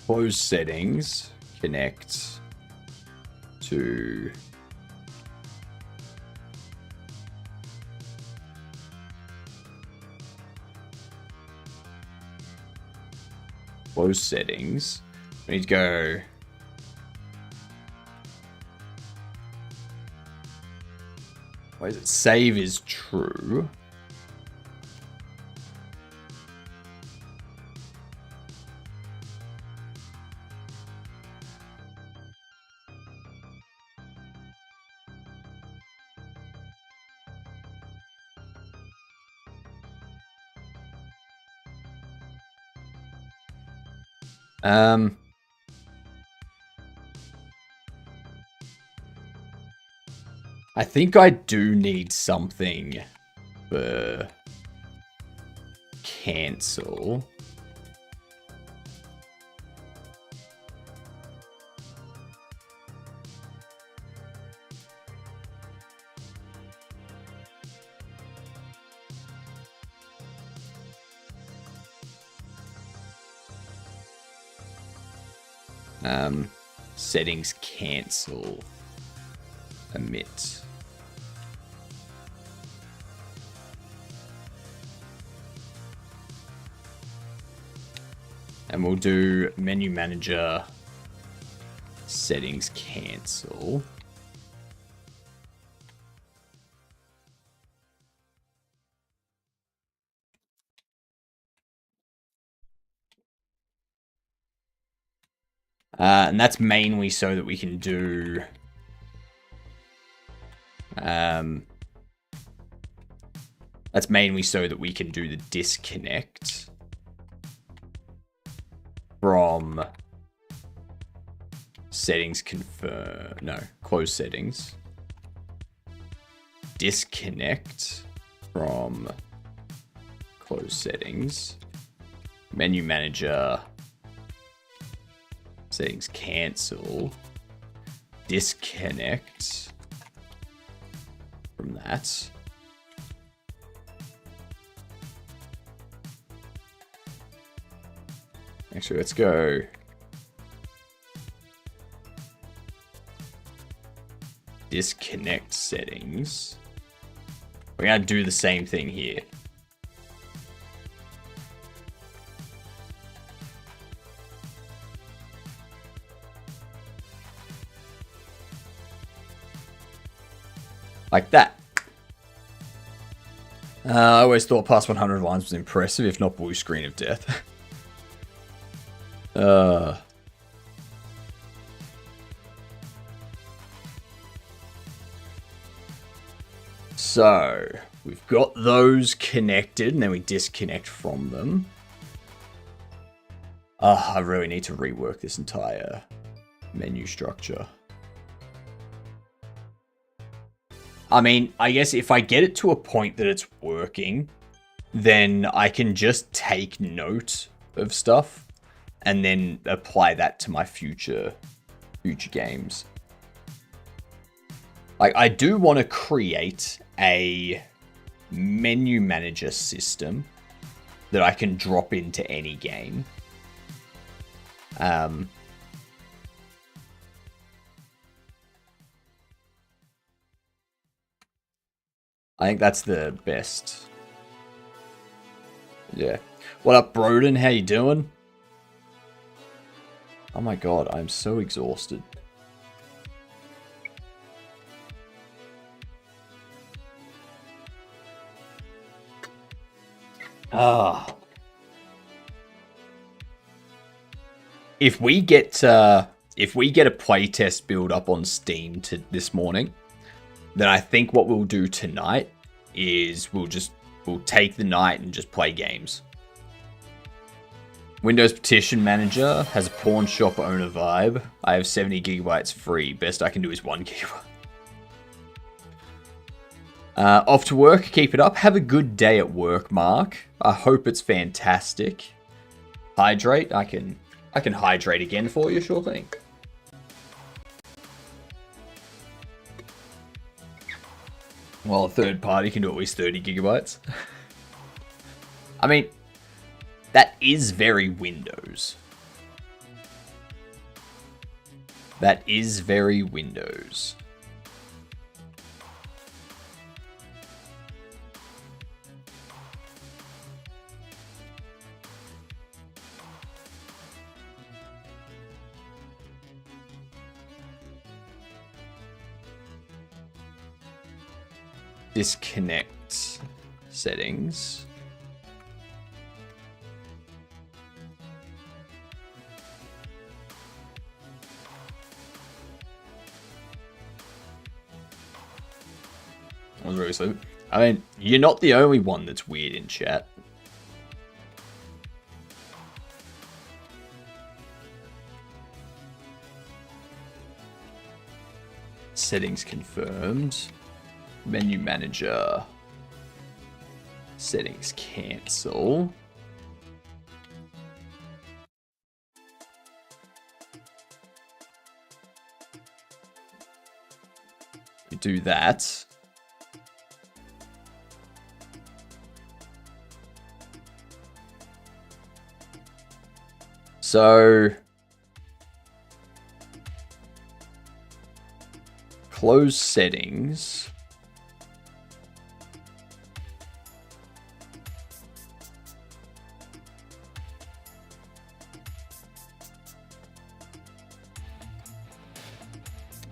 Close settings, connect to close settings. We need to go what is it? Save is true. I think I do need something for cancel. Settings cancel. Omit. And we'll do menu manager settings cancel. And that's mainly so that we can do the disconnect from settings confirm. No, close settings. Disconnect from close settings. Menu manager settings cancel. Disconnect from that. Actually, let's go disconnect settings. We're going to do the same thing here. Like that. I always thought past 100 lines was impressive, if not blue screen of death. So, we've got those connected, and then we disconnect from them. I really need to rework this entire menu structure. I mean, I guess if I get it to a point that it's working, then I can just take note of stuff and then apply that to my future games. Like, I do want to create a menu manager system that I can drop into any game. I think that's the best. Yeah. What up, Broden? How you doing? Oh my god, I'm so exhausted. If we get a playtest build up on Steam to this morning, then I think what we'll do tonight is we'll take the night and just play games. Windows Petition Manager has a pawn shop owner vibe. I have 70 gigabytes free. Best I can do is 1 gigabyte. Off to work. Keep it up. Have a good day at work, Mark. I hope it's fantastic. Hydrate. I can hydrate again for you, sure thing. Well, a third party can do at least 30 gigabytes. I mean, that is very Windows. That is very Windows. Disconnect settings. I was really sleepy. I mean, you're not the only one that's weird in chat. Settings confirmed. Menu manager. Settings cancel. We do that. So close settings.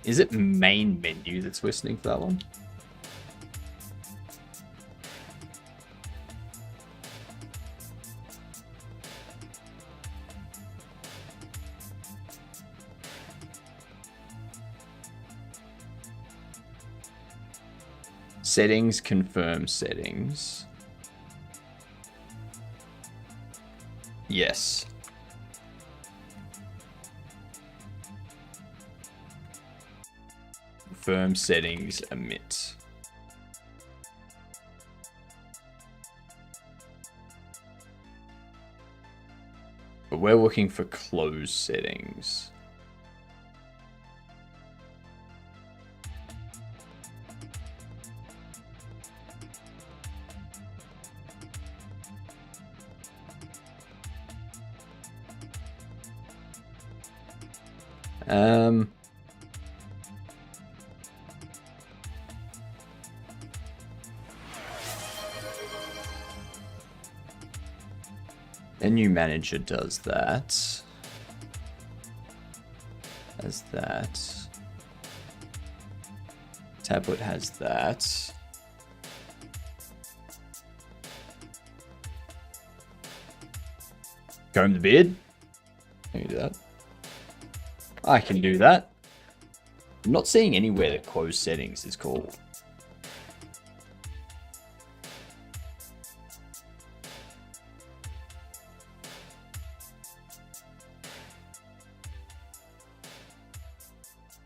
Is it main menu that's listening for that one? Settings, confirm settings. Yes. Confirm settings, emit. But we're looking for close settings. Menu manager does that. Has that. Tablet has that. Comb the beard. Can you do that? I can do that. I'm not seeing anywhere that close settings is called.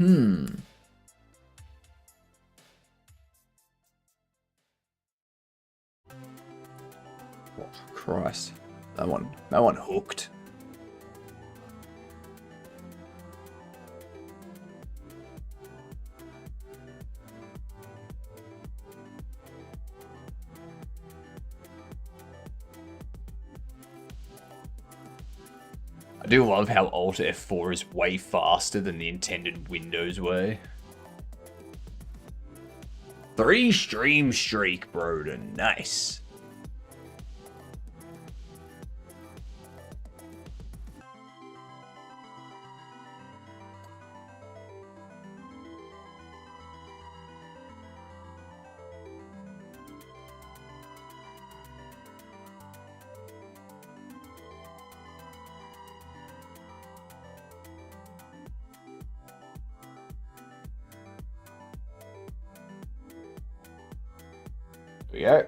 Oh, Christ. That one hooked. I do love how Alt F4 is way faster than the intended Windows way. 3 stream streak, Broden. Nice. We go.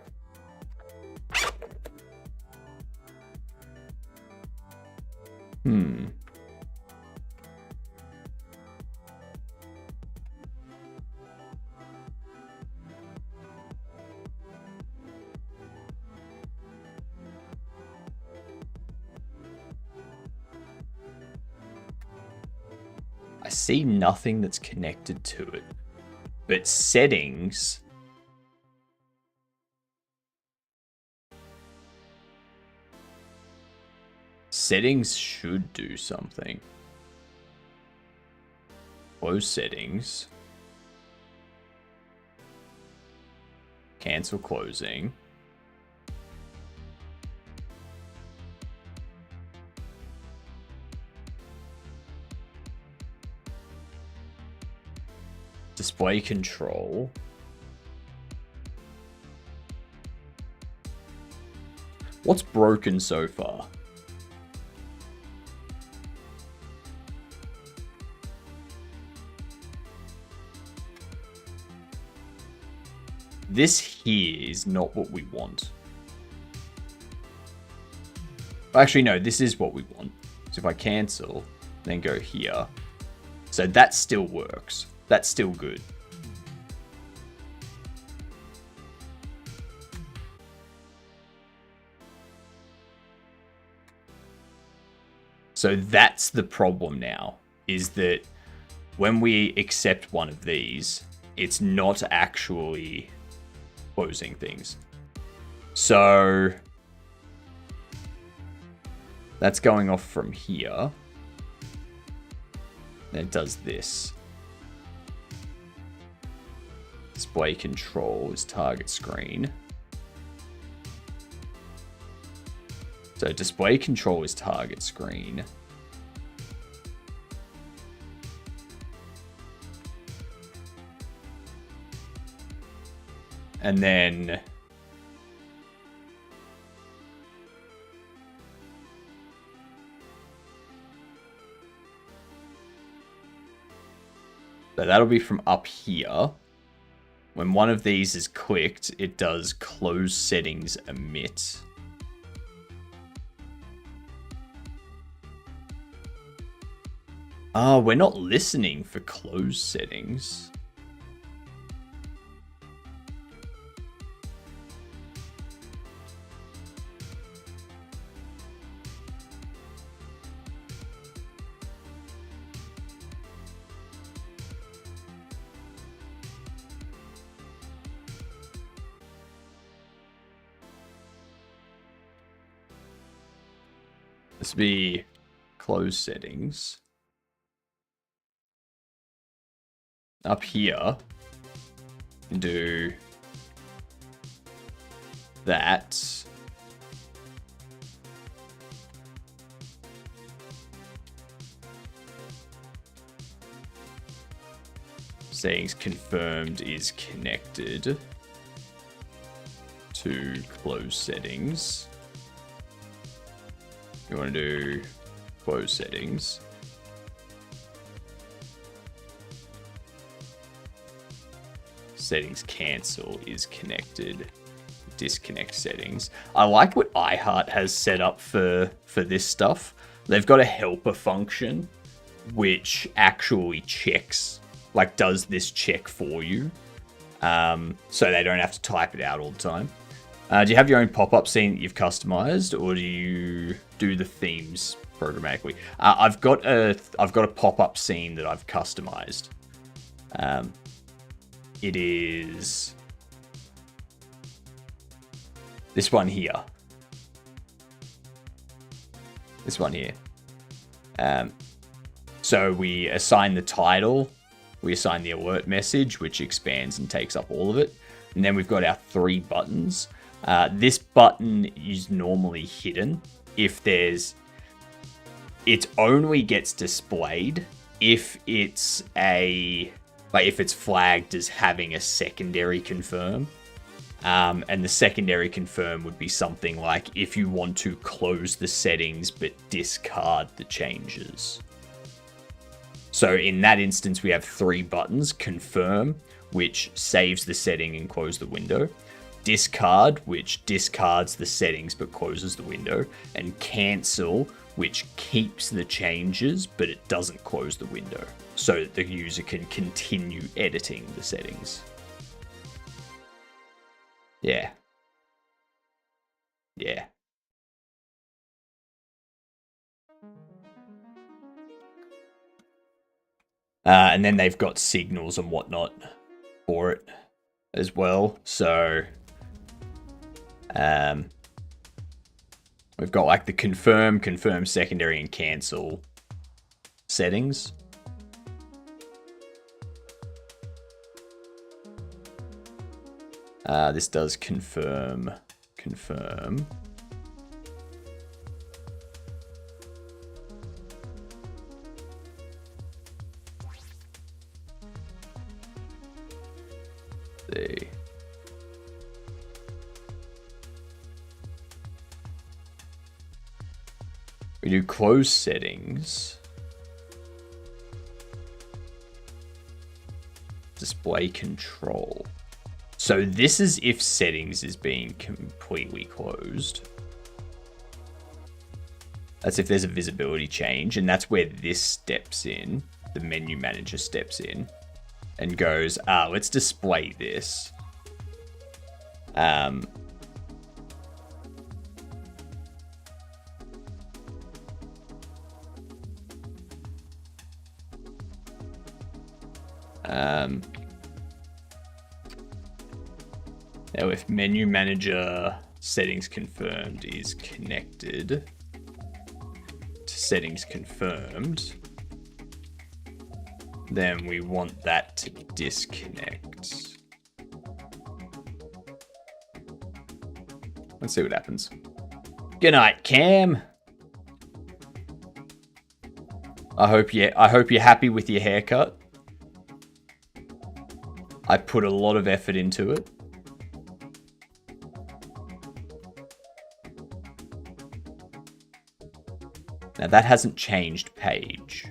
I see nothing that's connected to it. But settings... Settings should do something. Close settings. Cancel closing. Display control. What's broken so far? This here is not what we want. Actually, no, this is what we want. So if I cancel, then go here. So that still works. That's still good. So that's the problem now, is that when we accept one of these, it's not actually closing things. So that's going off from here. And it does this. Display control is target screen. So display control is target screen. And then so that'll be from up here. When one of these is clicked, it does close settings emit. We're not listening for close settings. This would be close settings. Up here, do that. Settings confirmed is connected to close settings. You want to do close settings. Settings cancel is connected. Disconnect settings. I like what iHeart has set up for this stuff. They've got a helper function which actually checks, like does this check for you. So they don't have to type it out all the time. Do you have your own pop-up scene that you've customized, or do you do the themes programmatically? I've got a pop-up scene that I've customized. It is this one here. This one here. So we assign the title, we assign the alert message, which expands and takes up all of it. And then we've got our 3 buttons. This button is normally hidden if there's... It only gets displayed if it's a... Like if it's flagged as having a secondary confirm. And the secondary confirm would be something like if you want to close the settings but discard the changes. So in that instance, we have 3 buttons: confirm, which saves the setting and closes the window; discard, which discards the settings but closes the window; and cancel, which keeps the changes but it doesn't close the window, so that the user can continue editing the settings. Yeah. Yeah. And then they've got signals and whatnot for it as well. So we've got like the confirm secondary, and cancel settings. This does confirm. See. We do close settings. Display control. So this is if settings is being completely closed. That's if there's a visibility change, and that's where this steps in. The menu manager steps in and goes, let's display this. Now, if menu manager settings confirmed is connected to settings confirmed, then we want that to disconnect. Let's see what happens. Good night, Cam. I hope you're happy with your haircut. I put a lot of effort into it. Now that hasn't changed page.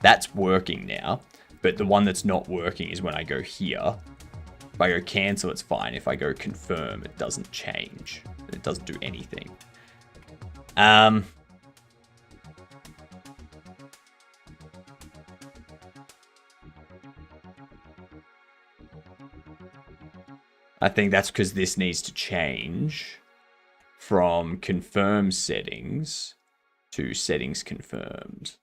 That's working now, but the one that's not working is when I go here. If I go cancel, it's fine. If I go confirm, it doesn't change. It doesn't do anything. I think that's because this needs to change from confirm settings to settings confirmed.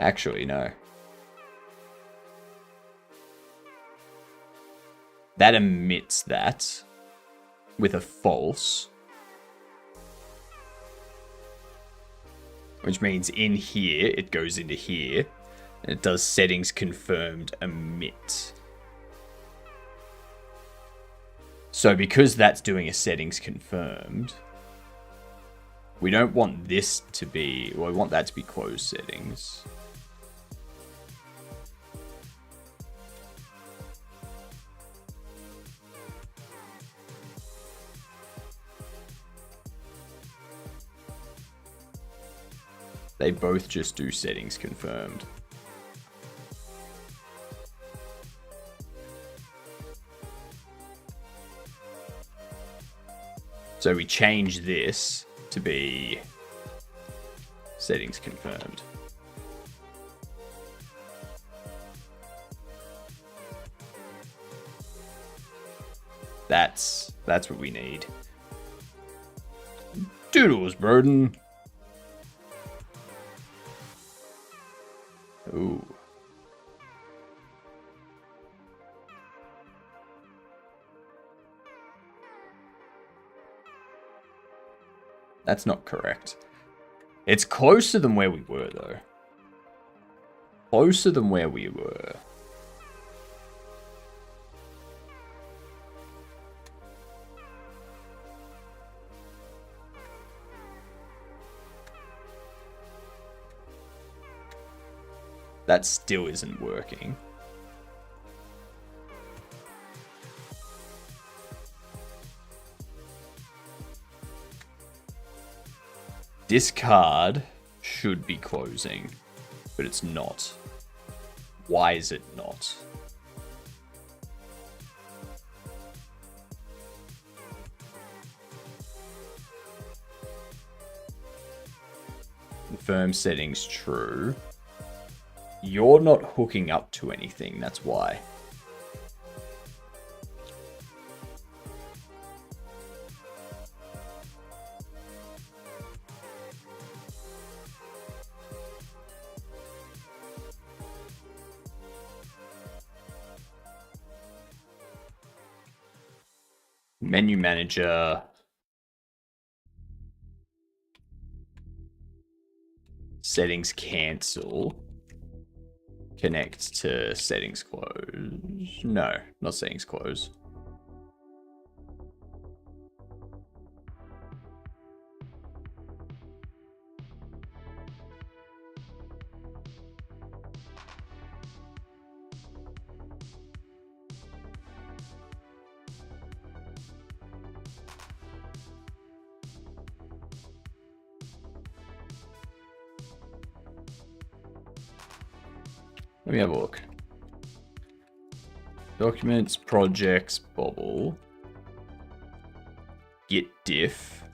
Actually, no. That emits that with a false. Which means in here, it goes into here. And it does settings confirmed emit. So because that's doing a settings confirmed, we don't want this to be, well, we want that to be closed settings. They both just do settings confirmed. So we change this to be settings confirmed. That's what we need. Doodles, burden. Ooh. That's not correct. It's closer than where we were, though. Closer than where we were. That still isn't working. Discard should be closing, but it's not. Why is it not? confirm settings true. You're not hooking up to anything, that's why. Menu manager. Settings cancel. Connect to settings close. No, not settings close. Let me have a look. Documents, projects, Bobble. Git diff.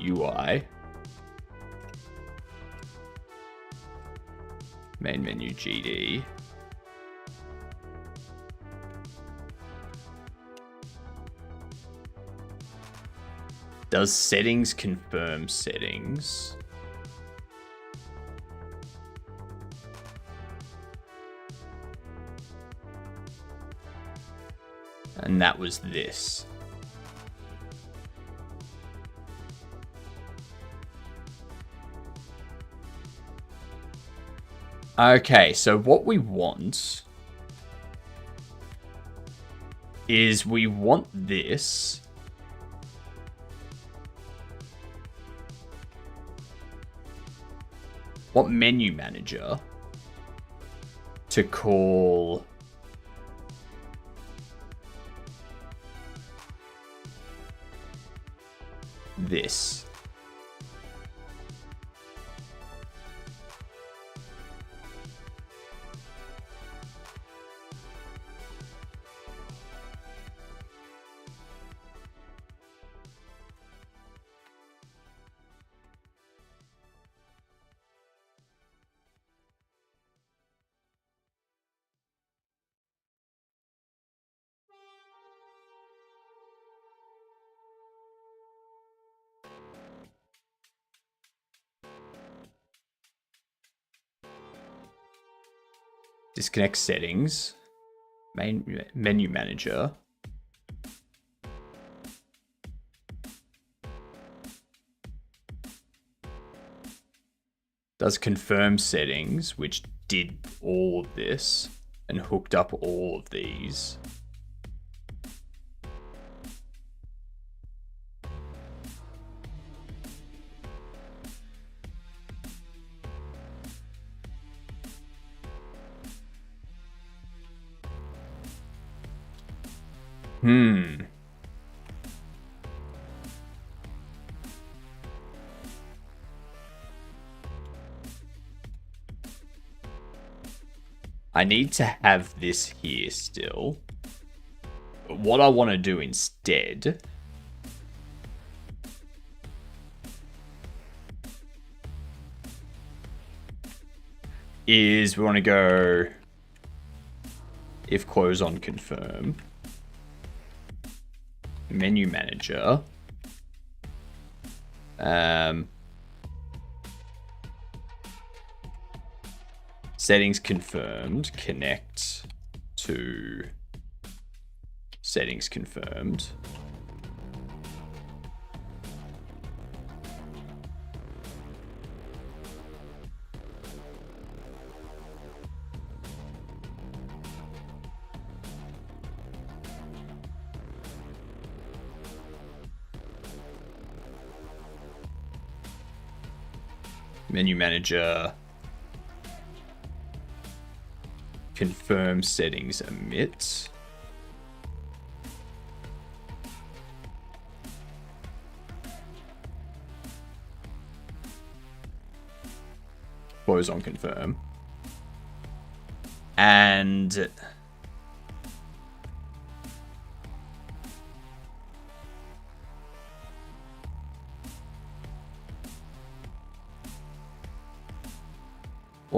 UI. Main menu GD. Does settings confirm settings? And that was this. Okay, so what we want is we want this. What menu manager to call this. Disconnect settings. Main menu manager. Does confirm settings, which did all of this and hooked up all of these. I need to have this here still. But what I want to do instead is we want to go if close on confirm. Menu manager. Settings confirmed. Connect to settings confirmed. Menu manager. Confirm settings emit. Close on confirm. And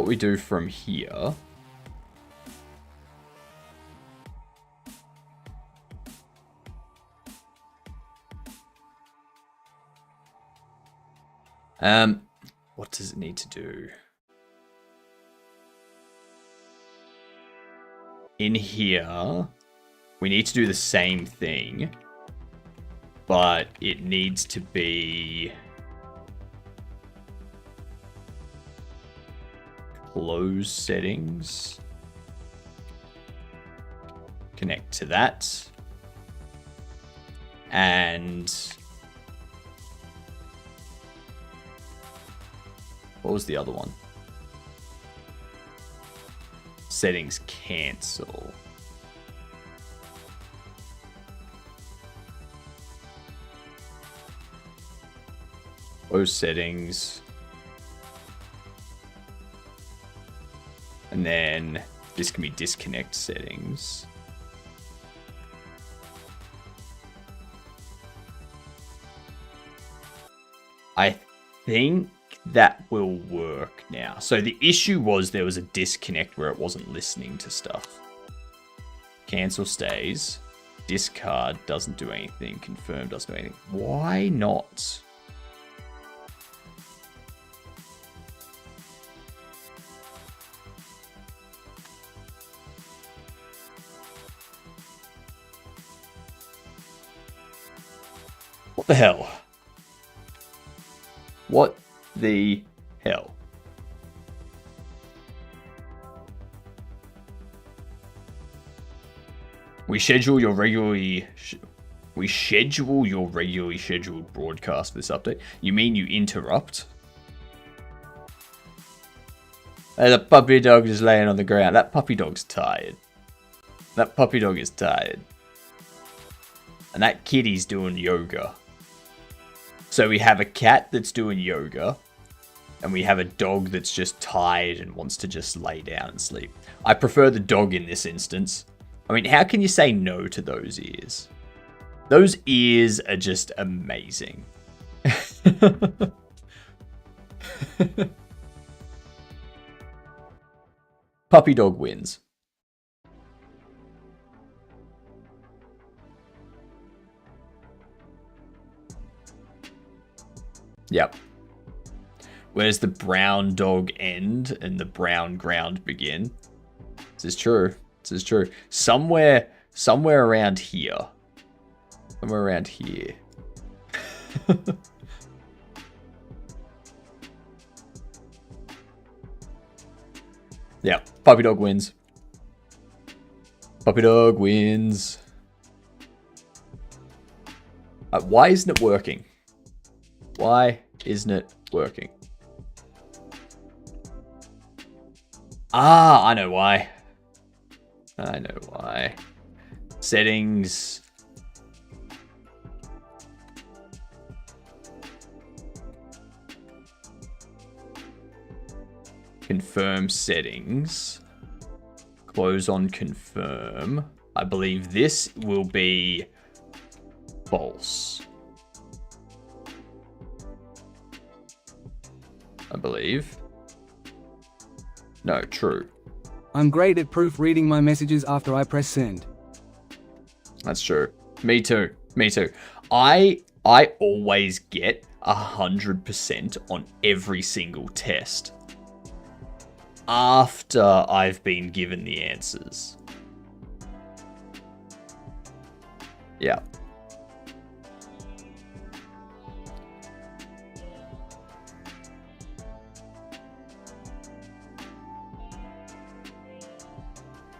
what we do from here. What does it need to do? In here, we need to do the same thing, but it needs to be close settings. Connect to that. And what was the other one? Settings cancel. Close settings. And then this can be disconnect settings. I think that will work now. So the issue was there was a disconnect where it wasn't listening to stuff. Cancel stays. Discard doesn't do anything. Confirm doesn't do anything. Why not? What the hell? What the hell? We schedule your regularly scheduled broadcast for this update. You mean you interrupt? The puppy dog is laying on the ground. That puppy dog's tired. That puppy dog is tired. And that kitty's doing yoga. So we have a cat that's doing yoga, and we have a dog that's just tired and wants to just lay down and sleep. I prefer the dog in this instance. I mean, how can you say no to those ears? Those ears are just amazing. Puppy dog wins. Yep. Where's the brown dog end and the brown ground begin? This is true. This is true. Somewhere around here. Somewhere around here. Yeah, puppy dog wins. Puppy dog wins. Why isn't it working? Why isn't it working? Ah, I know why. I know why. Settings. Confirm settings. Close on confirm. I believe this will be false. I believe. No, true. I'm great at proofreading my messages after I press send. That's true. Me too. Me too. I always get 100% on every single test after I've been given the answers. Yeah.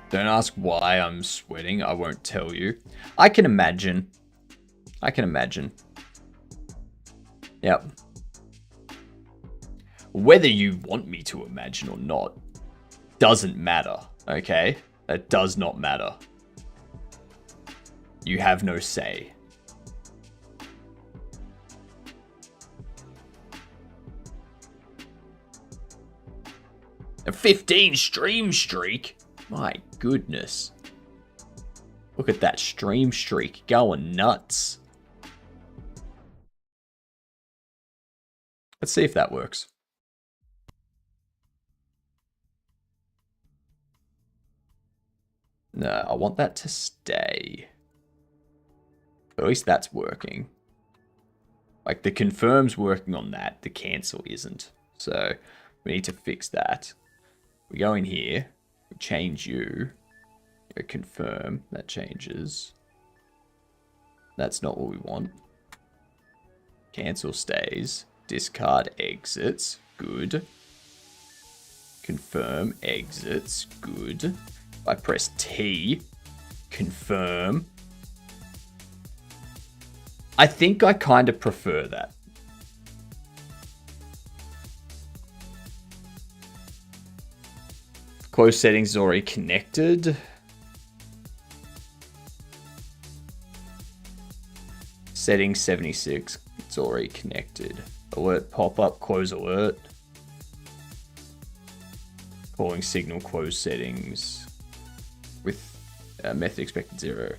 Don't ask why I'm sweating. I won't tell you. I can imagine. I can imagine. Yep. Whether you want me to imagine or not doesn't matter, okay? That does not matter. You have no say. A 15 stream streak? My goodness. Look at that stream streak going nuts. Let's see if that works. No, I want that to stay. At least that's working. Like, the confirm's working on that. The cancel isn't. So, we need to fix that. We go in here. We change you. Go confirm. That changes. That's not what we want. Cancel stays. Discard exits. Good. Confirm exits. Good. If I press T. Confirm. I think I kind of prefer that. Close settings is already connected. Settings 76. It's already connected. Alert pop-up, close alert. Calling signal, close settings. With method expected 0.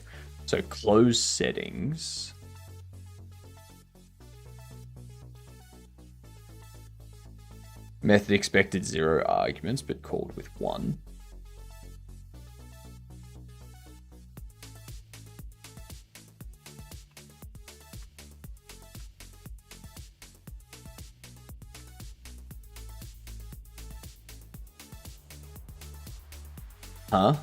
So close settings. Method expected 0 arguments, but called with 1. Huh?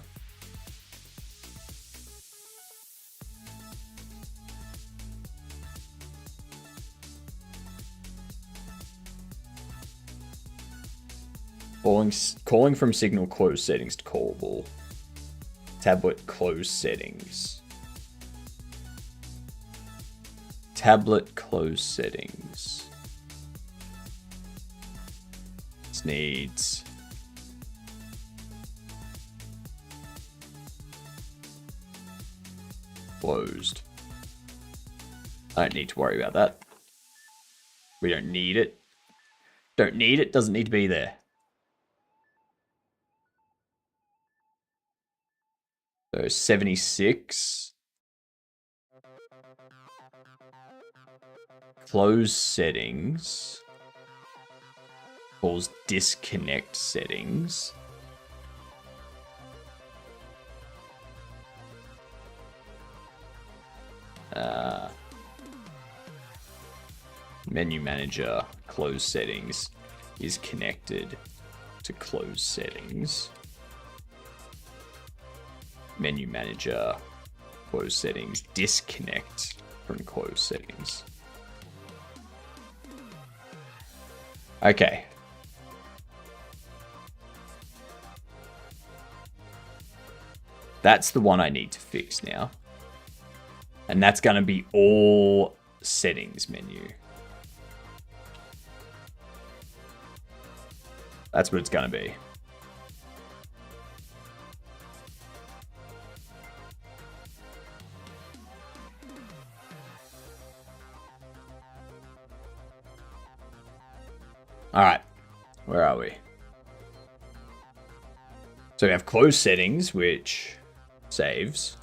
Calling from signal close settings to callable. Tablet close settings. Tablet close settings. This needs closed. I don't need to worry about that. We don't need it. Don't need it. Doesn't need to be there. So 76. Close settings. Calls disconnect settings. Menu manager, close settings is connected to close settings. Menu manager, close settings, disconnect from close settings. Okay. That's the one I need to fix now. And that's going to be all settings menu. That's what it's going to be. All right, where are we? So we have close settings, which saves.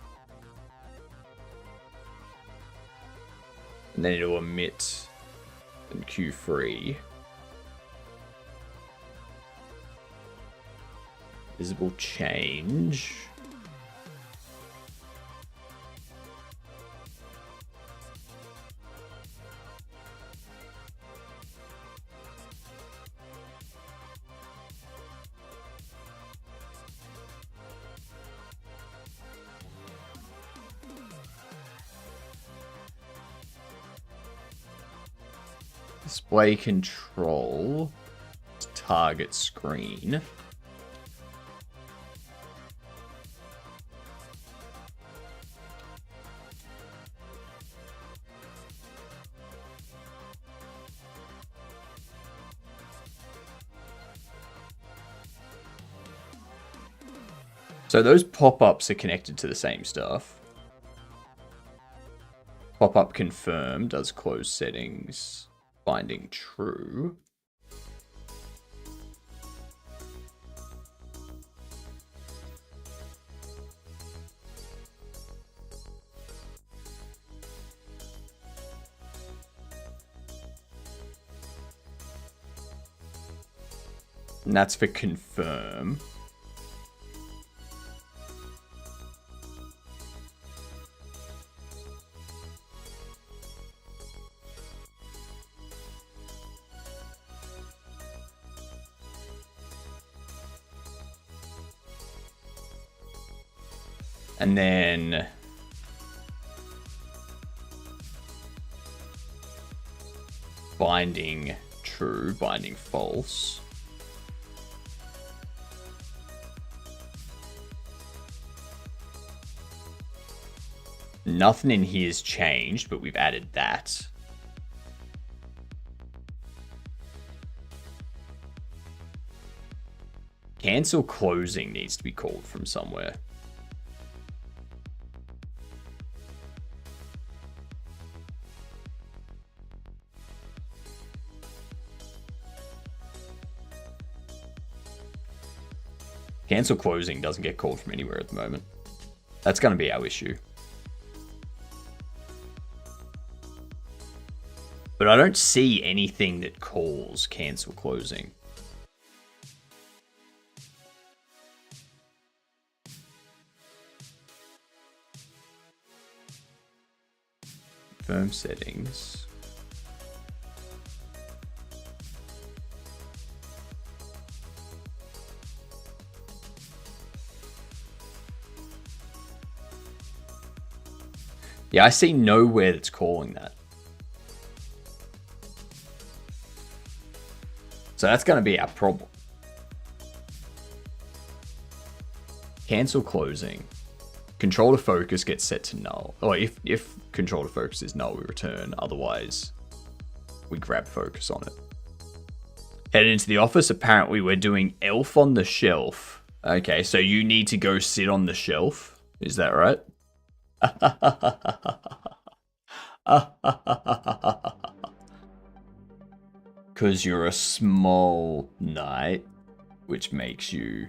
And then it'll omit and queue free. Visible change. Display control. Target screen. So those pop-ups are connected to the same stuff. Pop-up confirm does close settings. Finding true. And that's for confirm. And then binding true, binding false. Nothing in here has changed, but we've added that. Cancel closing needs to be called from somewhere. Cancel closing doesn't get called from anywhere at the moment. That's going to be our issue. But I don't see anything that calls cancel closing. Confirm settings. Yeah, I see nowhere that's calling that. So that's going to be our problem. Cancel closing. Control to focus gets set to null. Or if control to focus is null, we return. Otherwise, we grab focus on it. Headed into the office. Apparently, we're doing elf on the shelf. Okay, so you need to go sit on the shelf. Is that right? Because you're a small knight, which makes you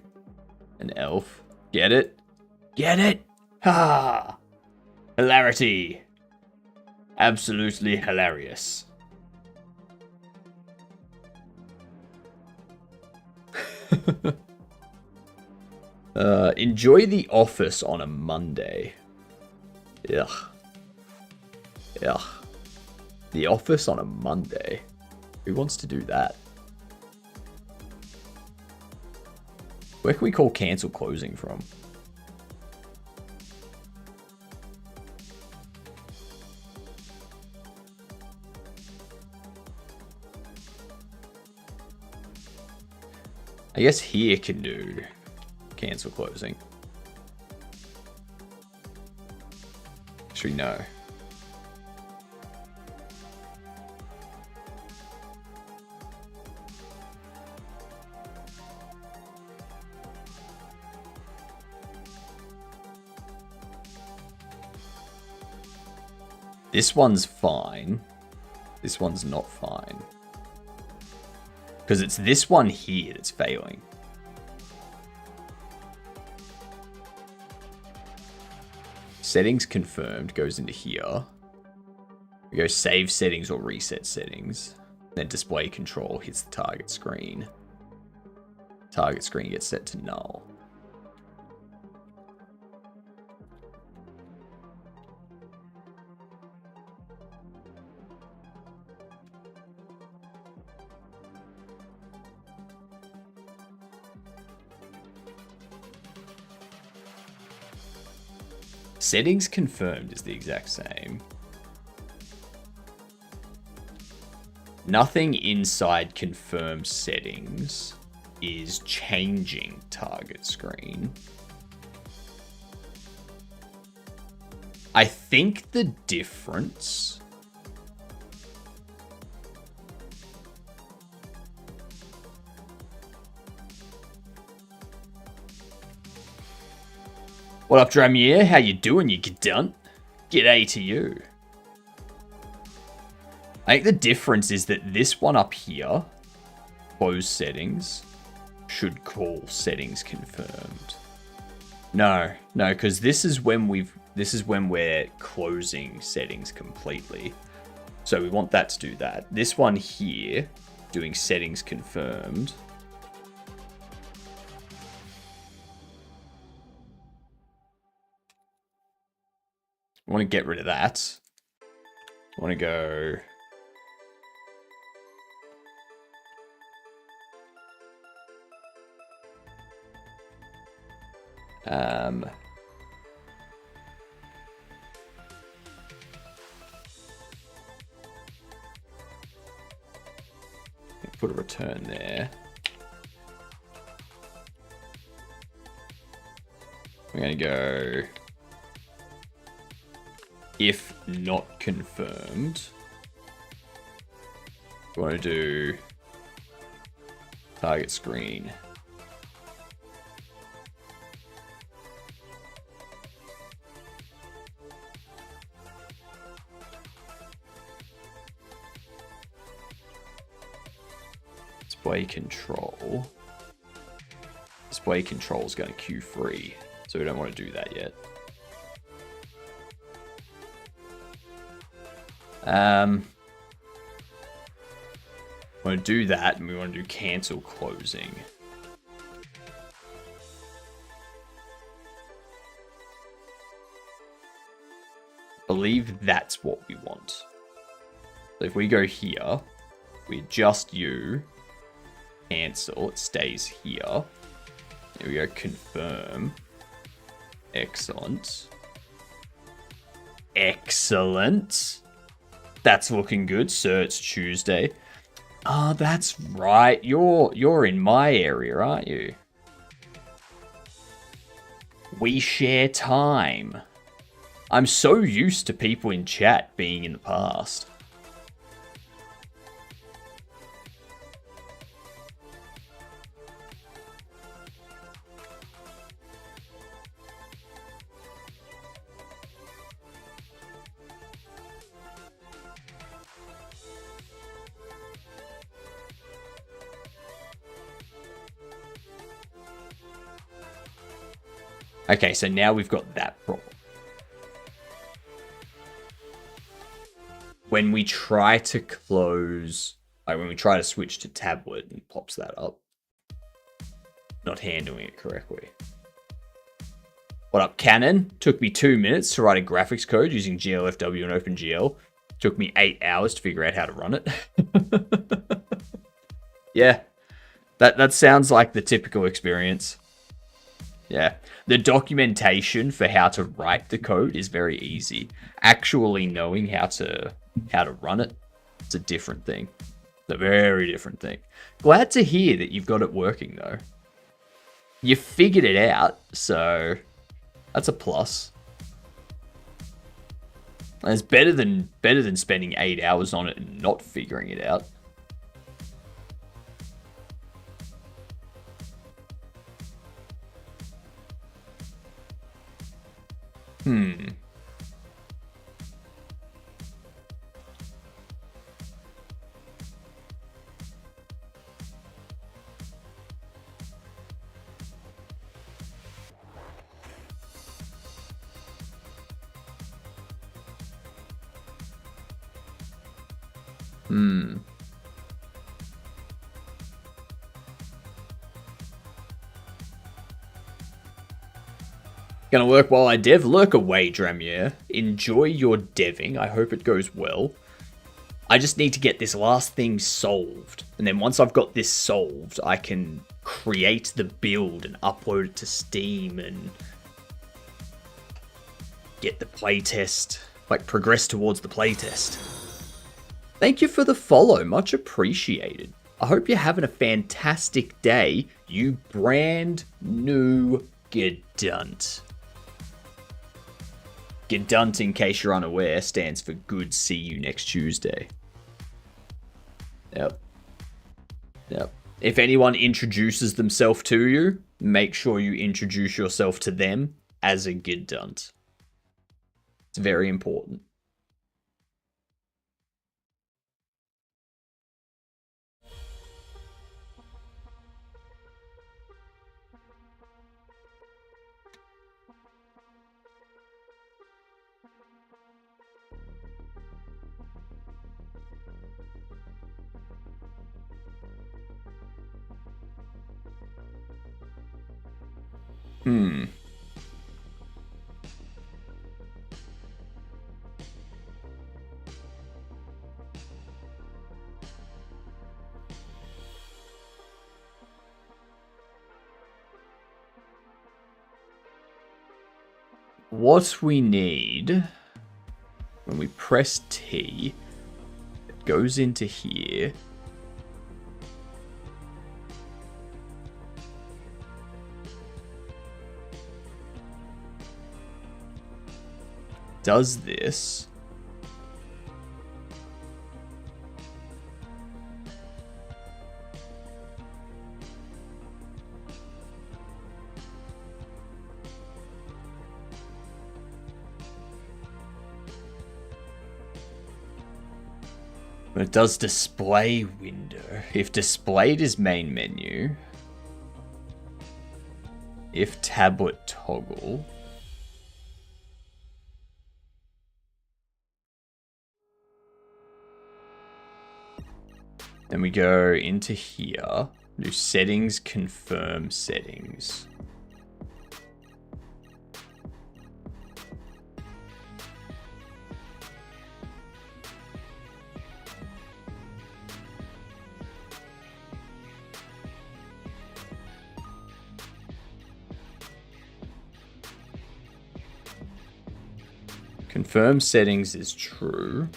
an elf. Get it? Get it? Ha! Hilarity. Absolutely hilarious. Enjoy the office on a Monday. Ugh. Ugh. The office on a Monday. Who wants to do that? Where can we call cancel closing from? I guess here can do cancel closing. Actually, no. This one's fine. This one's not fine. Because it's this one here that's failing. Settings confirmed goes into here. We go save settings or reset settings. Then display control hits the target screen. Target screen gets set to null. Settings confirmed is the exact same. Nothing inside confirmed settings is changing target screen. I think the difference What up, Dramier? How you doing, you gedunt? G'day to you. I think the difference is that this one up here, close settings, should call settings confirmed. No, because this is when we're closing settings completely. So we want that to do that. This one here, doing settings confirmed. I want to get rid of that. I want to go... put a return there. We're going to go if not confirmed. We want to do target screen. Display control. Display control is going to queue free, so we don't want to do that yet. We want to do that, and we want to do cancel closing. I believe that's what we want. So if we go here, we adjust you, cancel, it stays here. Here we go, confirm. Excellent. Excellent. That's looking good. Sir, it's Tuesday. Ah, that's right. You're in my area, aren't you? We share time. I'm so used to people in chat being in the past. Okay, so now we've got that problem. When we try to close, like when we try to switch to tablet, and pops that up. Not handling it correctly. What up, Canon? Took me 2 minutes to write a graphics code using GLFW and OpenGL. Took me 8 hours to figure out how to run it. Yeah, that sounds like the typical experience. Yeah, the documentation for how to write the code is very easy. Actually knowing how to run it, it's a different thing. It's a very different thing. Glad to hear that you've got it working though. You figured it out, so that's a plus. And it's better than spending 8 hours on it and not figuring it out. Gonna work while I dev? Lurk away, Dramier. Enjoy your deving. I hope it goes well. I just need to get this last thing solved. And then once I've got this solved, I can create the build and upload it to Steam and get the playtest, like progress towards the playtest. Thank you for the follow. Much appreciated. I hope you're having a fantastic day, you brand new Gedunt. Gedunt, in case you're unaware, stands for good see you next Tuesday. Yep. If anyone introduces themselves to you, make sure you introduce yourself to them as a Gedunt. It's very important. What we need, when we press T, it goes into here. does this. But it does display window. If displayed is main menu. If tablet toggle. Then we go into here. Do settings, confirm settings. Confirm settings is true.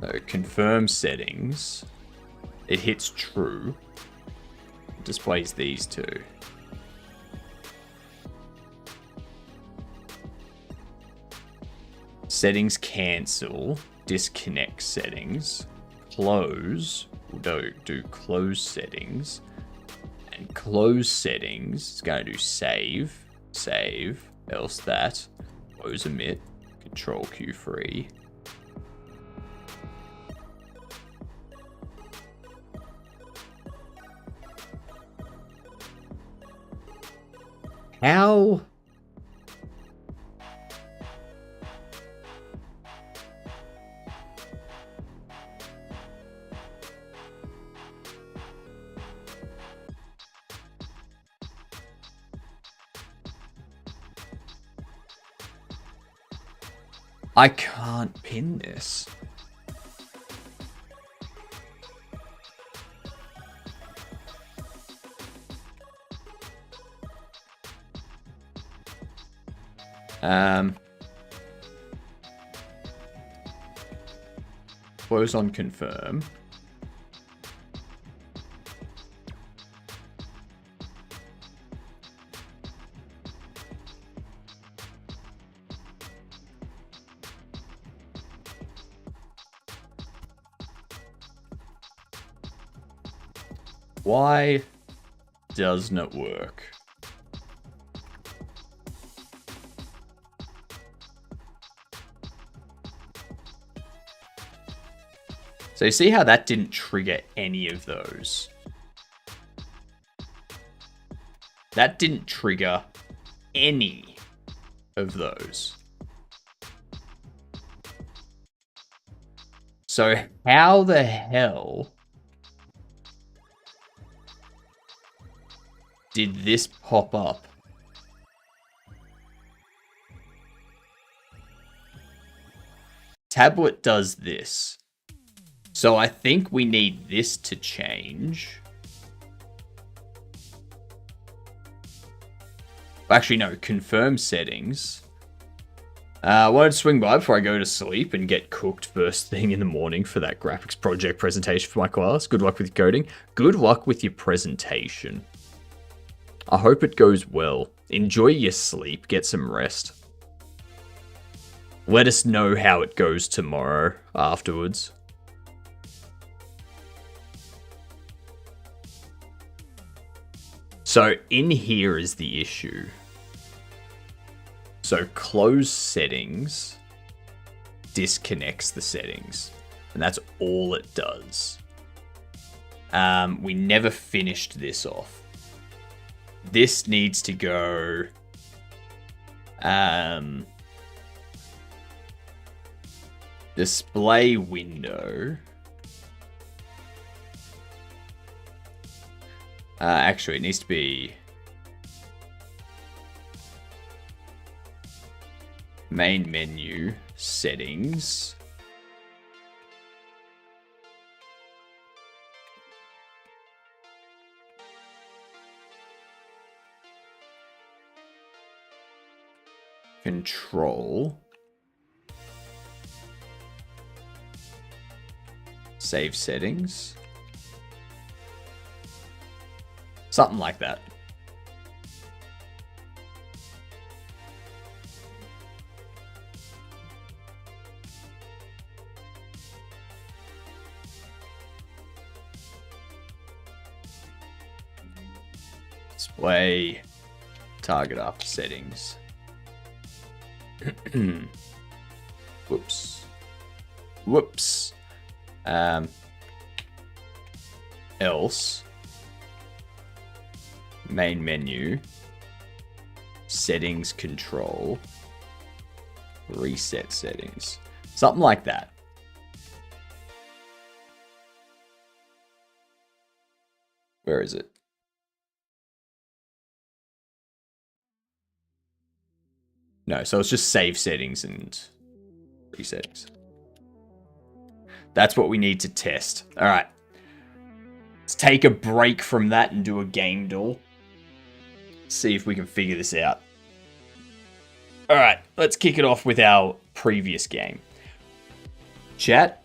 So confirm settings. It hits true. It displays these two. Settings cancel. Disconnect settings. Close. We'll do close settings. And close settings. It's going to do save. Save. Else that. Close omit. Control Q3. How? I can't pin this. Close on confirm. Why does not work? So you see how that didn't trigger any of those? That didn't trigger any of those. So how the hell did this pop up? Tablet does this. So I think we need this to change. Actually, no. Confirm settings. I wanted to swing by before I go to sleep and get cooked first thing in the morning for that graphics project presentation for my class. Good luck with coding. Good luck with your presentation. I hope it goes well. Enjoy your sleep. Get some rest. Let us know how it goes tomorrow afterwards. So in here is the issue. So close settings disconnects the settings. And that's all it does. We never finished this off. This needs to go... display window. Actually, it needs to be main menu, settings. Control. Save settings. Something like that. Display target after settings. Whoops. Else. Main menu. Settings control. Reset settings. Something like that. Where is it? No, so it's just save settings and resettings. That's what we need to test. All right. Let's take a break from that and do a game duel. See if we can figure this out. All right, let's kick it off with our previous game. Chat,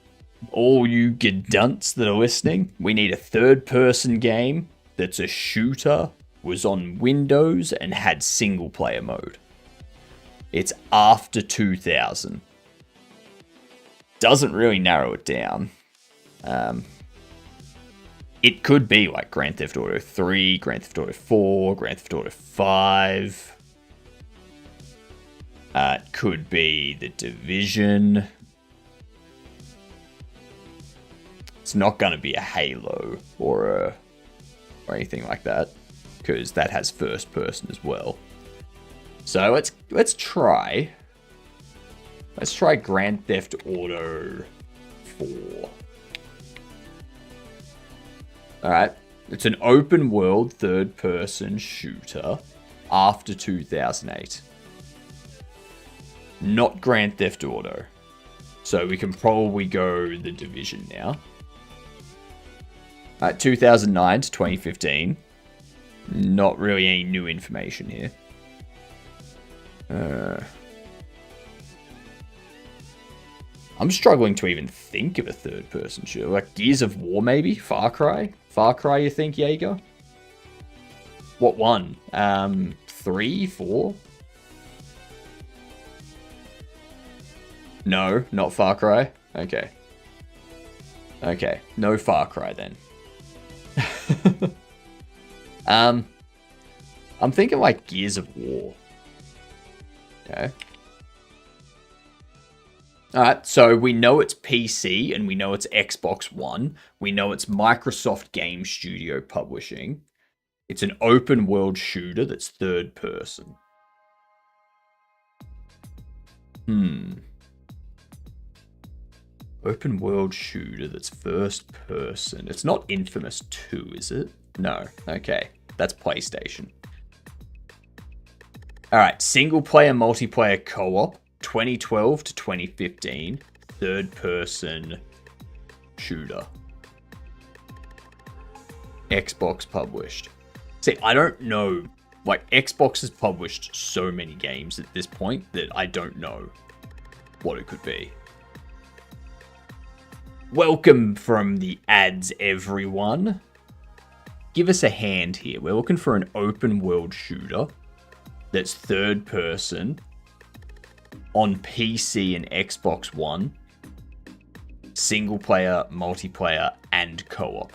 all you gedunts that are listening, we need a third-person game that's a shooter, was on Windows, and had single-player mode. It's after 2000. Doesn't really narrow it down. It could be like Grand Theft Auto 3, Grand Theft Auto 4, Grand Theft Auto 5. It could be The Division. It's not going to be a Halo or anything like that, because that has first person as well. So let's try. Let's try Grand Theft Auto 4. Alright. It's an open world third person shooter after 2008. Not Grand Theft Auto. So we can probably go The Division now. 2009 to 2015. Not really any new information here. I'm struggling to even think of a third-person shooter. Like Gears of War, maybe? Far Cry? Far Cry, you think, Jaeger? What one? 3? 4? No, not Far Cry? Okay. Okay, no Far Cry then. I'm thinking like Gears of War. Okay. Alright, so we know it's PC and we know it's Xbox One. We know it's Microsoft Game Studio Publishing. It's an open world shooter that's third person. Open world shooter that's first person. It's not Infamous 2, is it? No. Okay. That's PlayStation. Alright, single player, multiplayer co-op. 2012 to 2015, third person shooter. Xbox published. See, I don't know. Like, Xbox has published so many games at this point that I don't know what it could be. Welcome from the ads, everyone. Give us a hand here. We're looking for an open world shooter that's third person on PC and Xbox One, single player, multiplayer, and co-op.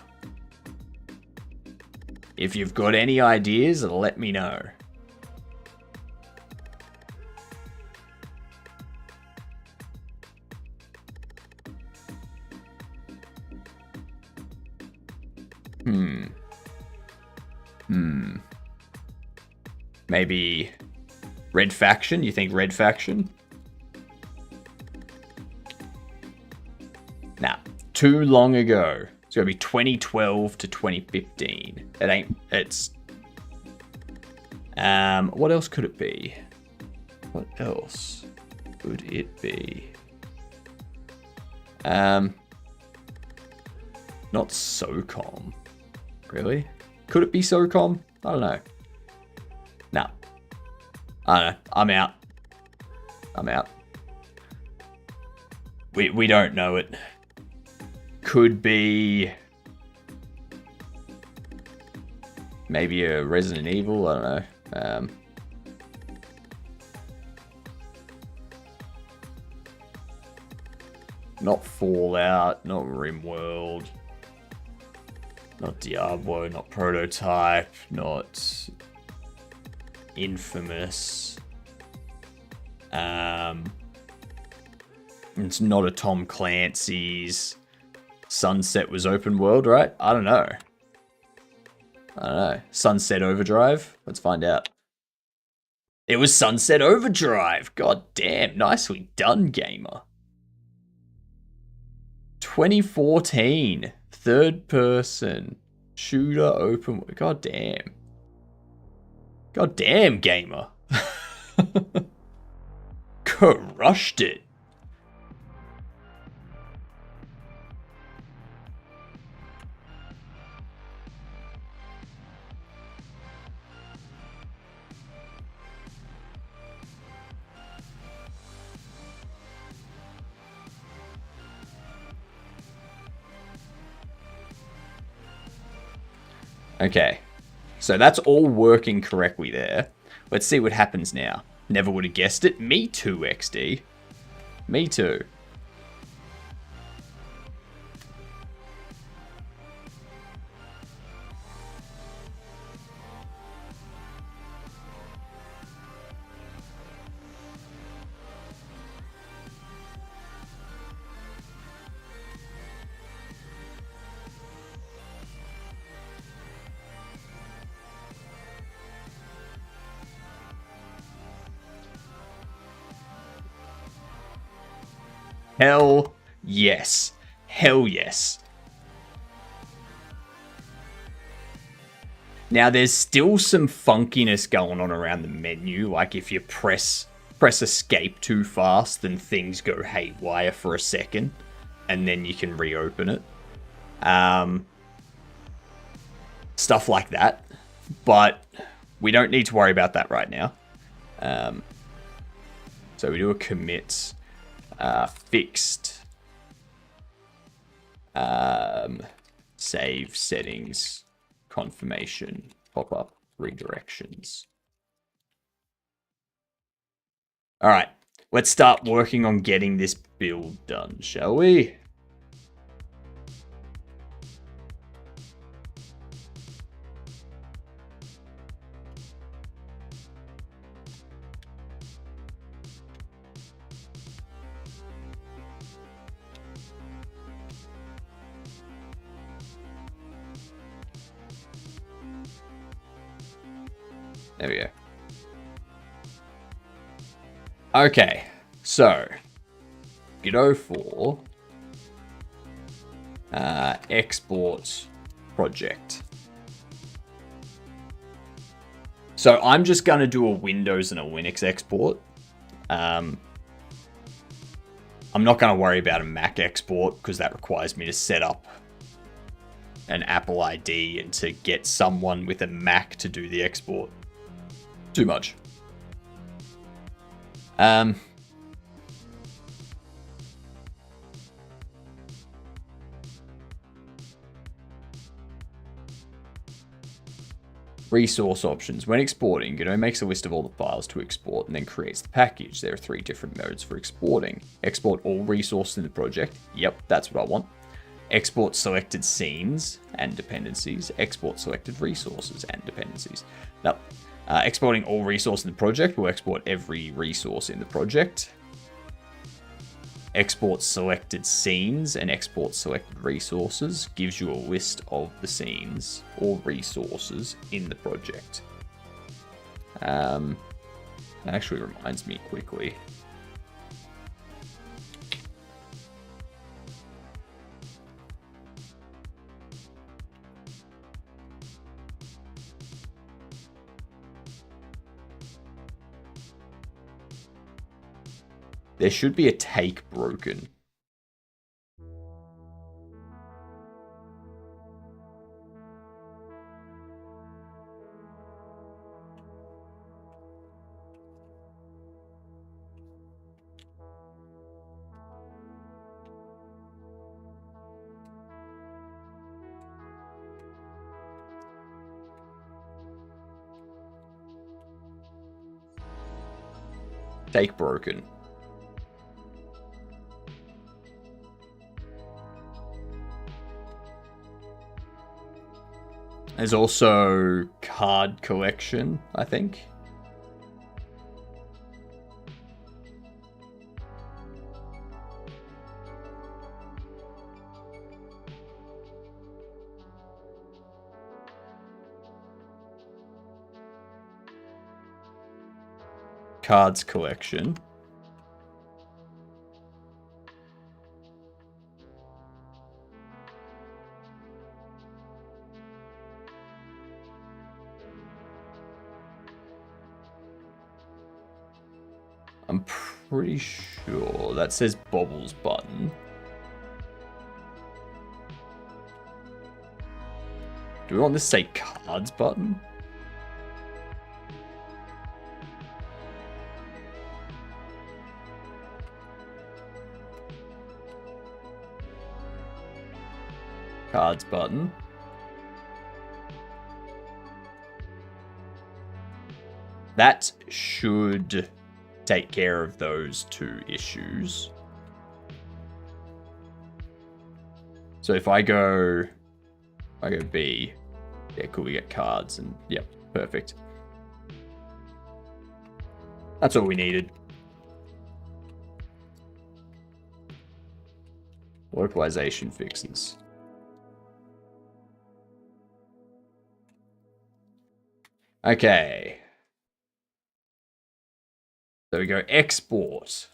If you've got any ideas, let me know. Maybe Red Faction? You think Red Faction? Nah, too long ago. It's gonna be 2012 to 2015. It's... what else could it be? What else could it be? Not SOCOM. Really? Could it be SOCOM? I don't know. No. I don't know. I'm out. I'm out. We don't know it. Could be... Maybe a Resident Evil, I don't know. Not Fallout, not RimWorld, not Diablo, not Prototype, not Infamous. It's not a Tom Clancy's. Sunset was open world, right? I don't know. Sunset Overdrive? Let's find out. It was Sunset Overdrive. God damn, nicely done, gamer. 2014. Third person. Shooter open. God damn. God damn, gamer. Crushed it. Okay, so that's all working correctly there. Let's see what happens now. Never would have guessed it. Me too, XD. Me too. Hell yes. Hell yes. Now, there's still some funkiness going on around the menu. Like, if you press escape too fast, then things go haywire for a second. And then you can reopen it. Stuff like that. But we don't need to worry about that right now. So we do a commit. Fixed save settings confirmation pop-up redirections. All right, let's start working on getting this build done, shall we? There we go. Okay, so go for export project. So I'm just going to do a Windows and a Linux export. I'm not going to worry about a Mac export because that requires me to set up an Apple ID and to get someone with a Mac to do the export. Too much. Resource options. When exporting, Godot makes a list of all the files to export and then creates the package. There are 3 different modes for exporting. Export all resources in the project. Yep, that's what I want. Export selected scenes and dependencies. Export selected resources and dependencies. Now, exporting all resources in the project will export every resource in the project. Export selected scenes and export selected resources gives you a list of the scenes or resources in the project. That actually reminds me quickly. There should be a take broken. Take broken. There's also card collection, I think. Cards collection. I'm pretty sure that says Bobble's button. Do we want this to say cards button? Cards button. That should take care of those two issues. So if I go B, yeah, cool, we get cards and yep, perfect. That's all we needed. Localization fixes. Okay. So we go export.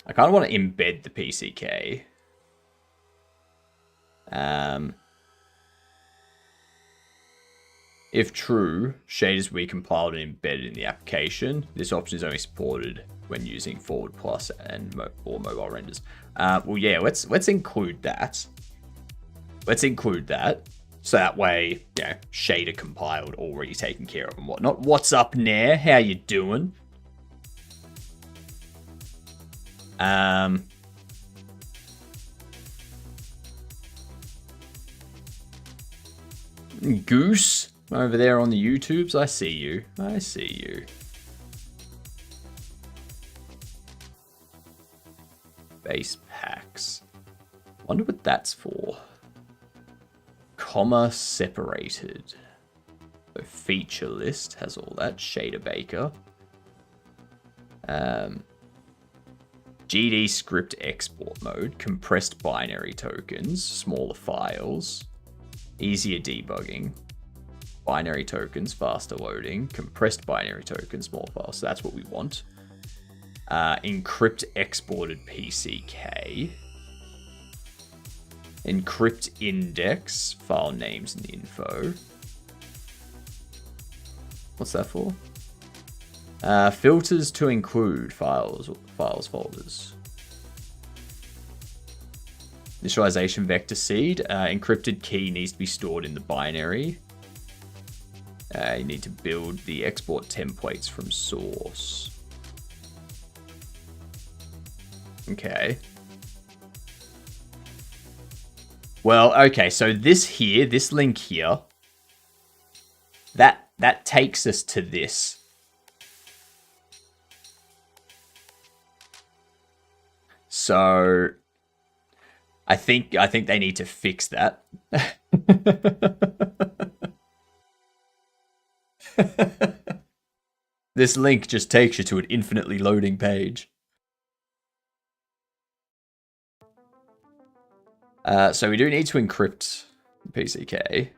I kind of want to embed the PCK. If true, shaders we compiled and embedded in the application. This option is only supported when using Forward Plus and or mobile renders. Well, yeah, let's include that. Let's include that. So that way, you know, shader compiled, already taken care of and whatnot. What's up, Nair? How you doing? Goose over there on the YouTubes. I see you. I see you. Base packs. Wonder what that's for. Comma separated. So feature list has all that. Shader Baker. GD script export mode. Compressed binary tokens. Smaller files. Easier debugging. Binary tokens. Faster loading. Compressed binary tokens. Smaller files. So that's what we want. Encrypt exported PCK. Encrypt index, file names and info. What's that for? Filters to include files folders. Initialization vector seed. Encrypted key needs to be stored in the binary. You need to build the export templates from source. Okay. Well, okay, so this link here, that takes us to this. So I think they need to fix that. This link just takes you to an infinitely loading page. So we do need to encrypt the PCK.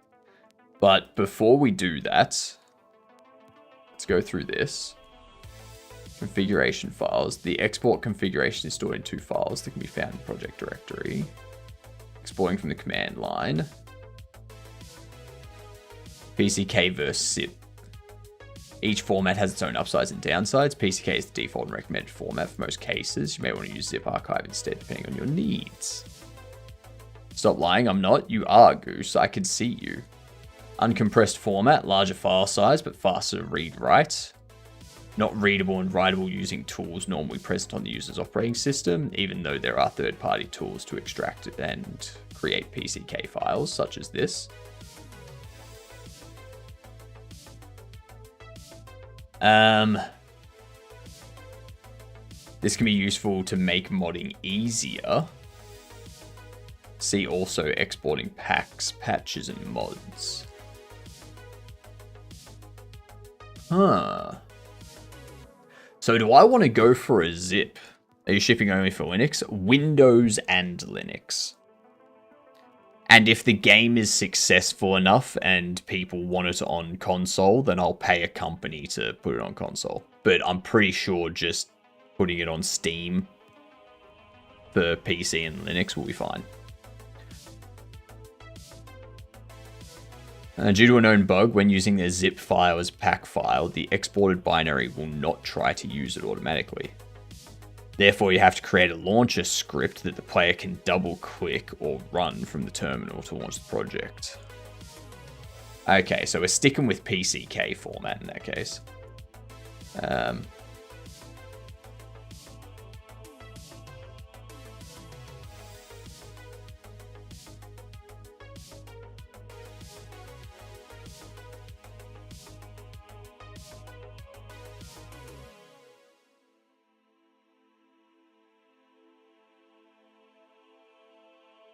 But before we do that, let's go through this. Configuration files. The export configuration is stored in 2 files that can be found in the project directory. Exporting from the command line. PCK versus zip. Each format has its own upsides and downsides. PCK is the default and recommended format for most cases. You may want to use zip archive instead, depending on your needs. Stop lying, I'm not. You are, Goose. I can see you. Uncompressed format, larger file size, but faster to read-write. Not readable and writable using tools normally present on the user's operating system, even though there are third-party tools to extract and create PCK files, such as this. This can be useful to make modding easier. See also exporting packs, patches, and mods. Huh. So do I want to go for a zip? Are you shipping only for Linux? Windows and Linux. And if the game is successful enough and people want it on console, then I'll pay a company to put it on console. But I'm pretty sure just putting it on Steam for PC and Linux will be fine. Due to a known bug, when using the zip file as pack file, the exported binary will not try to use it automatically. Therefore, you have to create a launcher script that the player can double-click or run from the terminal to launch the project. Okay, so we're sticking with PCK format in that case.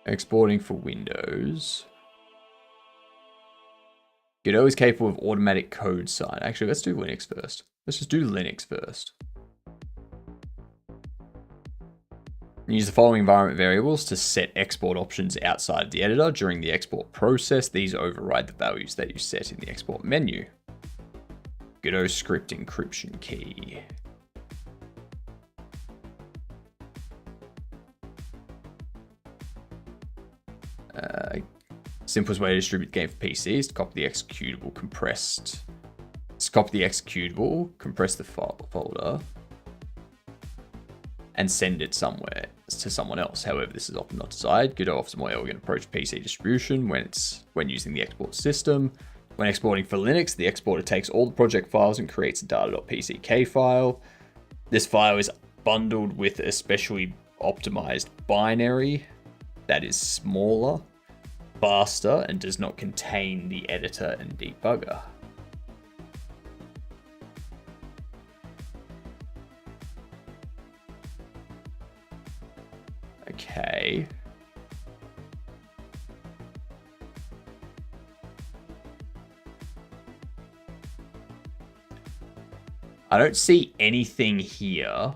Exporting for Windows. Godot is capable of automatic code sign. Actually, let's do Linux first. Let's just do Linux first. Use the following environment variables to set export options outside of the editor. During the export process, these override the values that you set in the export menu. Godot script encryption key. Simplest way to distribute the game for PC is to copy the executable, compress the folder, and send it somewhere to someone else. However, this is often not desired. Godot offers a more elegant approach to PC distribution when using the export system. When exporting for Linux, the exporter takes all the project files and creates a data.pck file. This file is bundled with a specially optimized binary that is smaller, faster, and does not contain the editor and debugger. Okay. I don't see anything here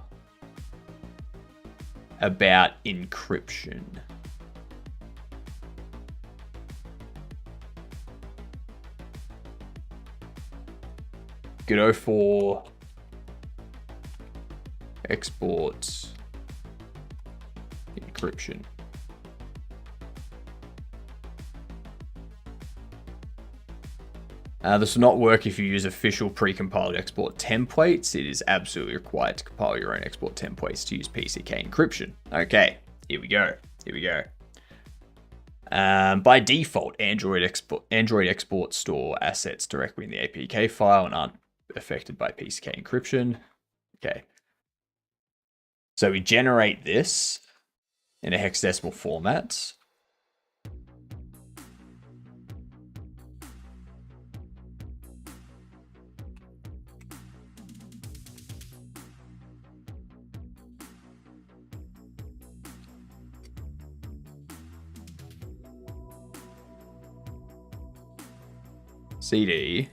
about encryption. Godot for export encryption. This will not work if you use official pre-compiled export templates. It is absolutely required to compile your own export templates to use PCK encryption. Okay, here we go. By default, Android exports store assets directly in the APK file and aren't affected by PCK encryption. Okay. So we generate this in a hexadecimal format. CD.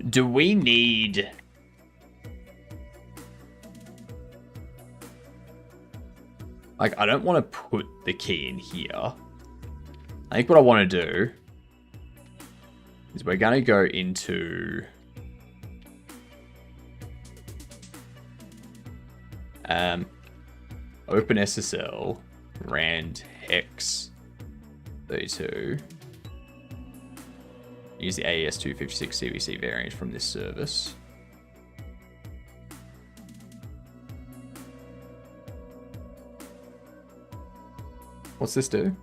Do we need... Like, I don't want to put the key in here. I think what I want to do is we're going to go into... OpenSSL rand hex 32. Use the AES256 CVC variant from this service. What's this do?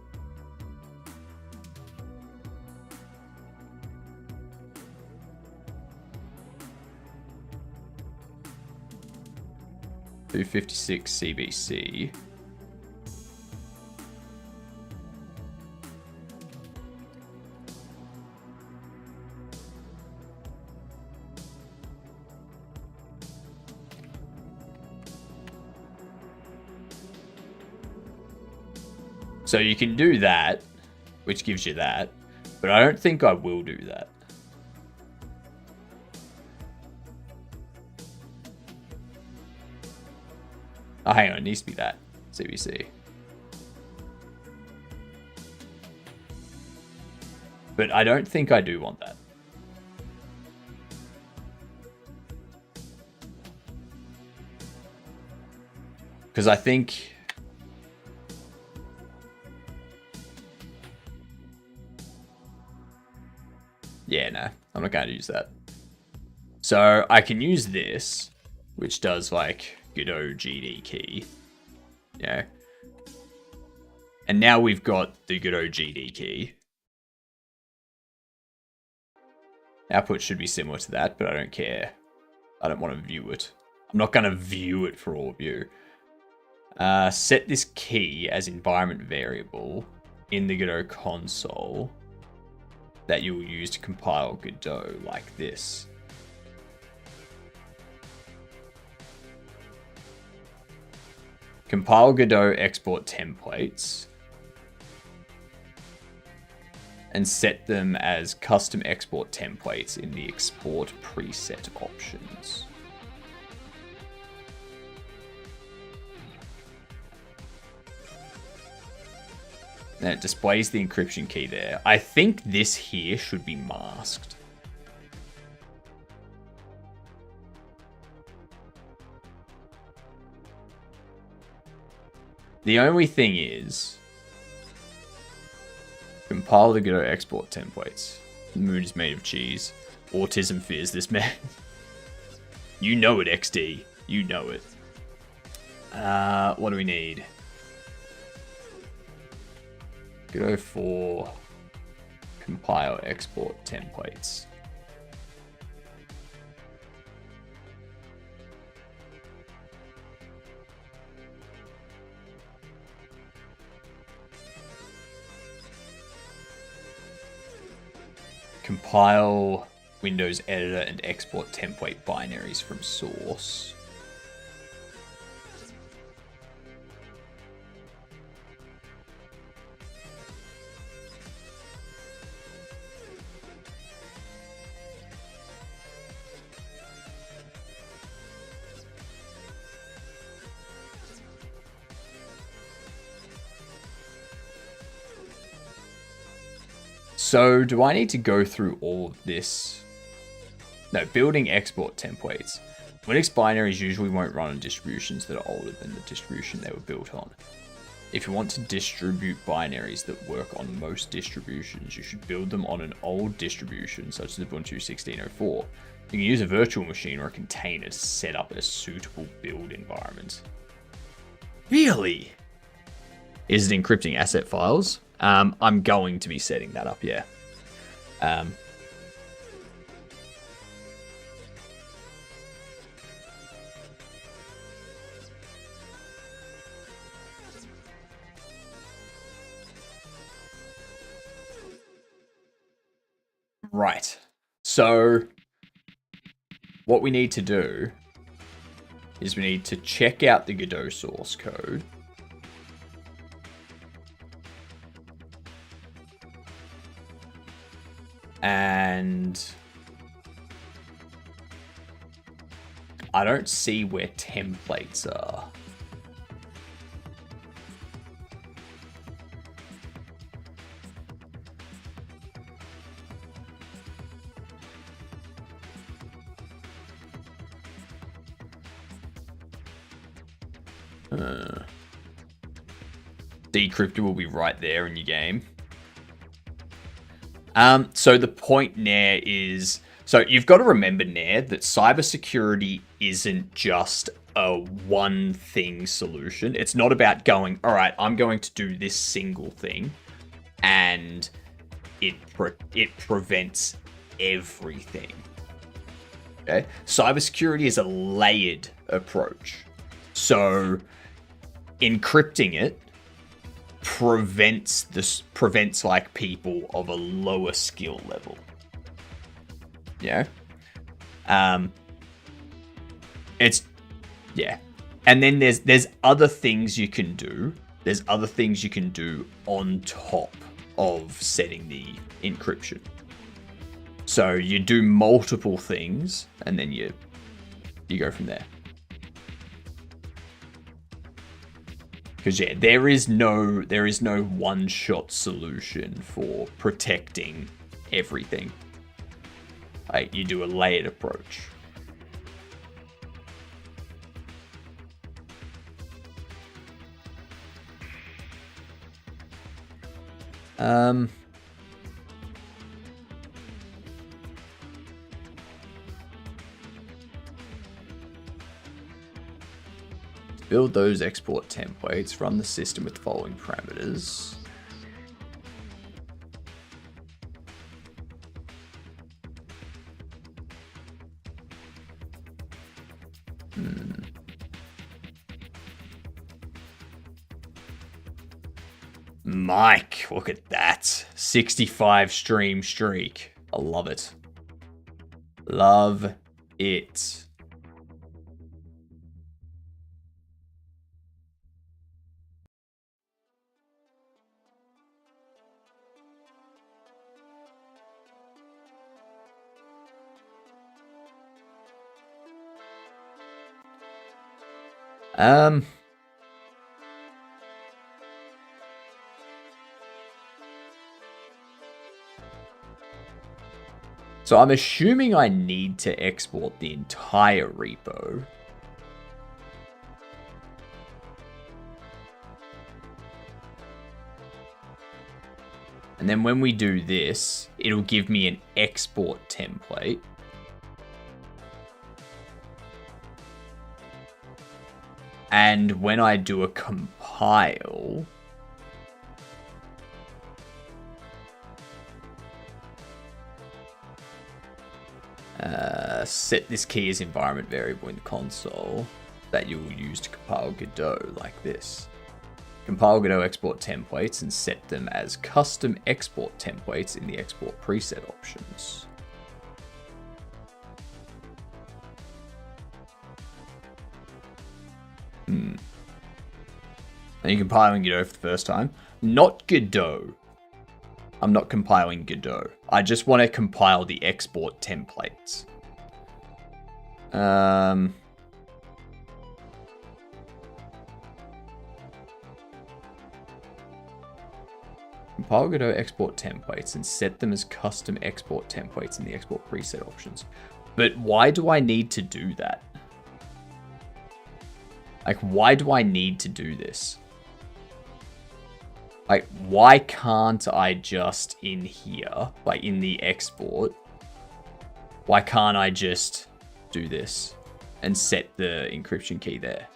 256 CBC. So you can do that, which gives you that, but I don't think I will do that. Oh, hang on, it needs to be that, CBC. But I don't think I do want that. Because I think... Yeah, no, I'm not going to use that. So I can use this, which does like Godot GD key. Yeah. And now we've got the Godot GD key. Output should be similar to that, but I don't care. I don't want to view it. I'm not going to view it for all of you. Set this key as environment variable in the Godot console that you will use to compile Godot like this. Compile Godot export templates and set them as custom export templates in the export preset options. And it displays the encryption key there. I think this here should be masked. The only thing is, compile the Godot export templates. The moon is made of cheese. Autism fears this man. You know it, XD. You know it. What do we need? Godot 4 compile export templates. Compile Windows Editor and export template binaries from source. So, do I need to go through all of this? No, building export templates. Linux binaries usually won't run on distributions that are older than the distribution they were built on. If you want to distribute binaries that work on most distributions, you should build them on an old distribution, such as Ubuntu 16.04. You can use a virtual machine or a container to set up a suitable build environment. Really? Is it encrypting asset files? I'm going to be setting that up, yeah. Right. So, what we need to do is we need to check out the Godot source code. And I don't see where templates are. Decryptor will be right there in your game. So the point, Nair, is... So you've got to remember, Nair, that cybersecurity isn't just a one-thing solution. It's not about going, all right, I'm going to do this single thing, and it prevents everything. Okay? Cybersecurity is a layered approach. So encrypting it prevents like people of a lower skill level. Yeah. It's yeah. And then there's other things you can do. There's other things you can do on top of setting the encryption. So you do multiple things and then you go from there. Because yeah, there is no one-shot solution for protecting everything. Like, you do a layered approach. Build those export templates, run the system with the following parameters. Mike, look at that. 65 stream streak. I love it. Love it. So I'm assuming I need to export the entire repo. And then when we do this, it'll give me an export template. And when I do a compile, set this key as environment variable in the console that you will use to compile Godot like this. Compile Godot export templates and set them as custom export templates in the export preset options. Are you compiling Godot for the first time? Not Godot. I'm not compiling Godot. I just want to compile the export templates. Compile Godot export templates and set them as custom export templates in the export preset options. But why do I need to do that? Like, why do I need to do this? Like, why can't I just in here, like in the export, why can't I just do this and set the encryption key there?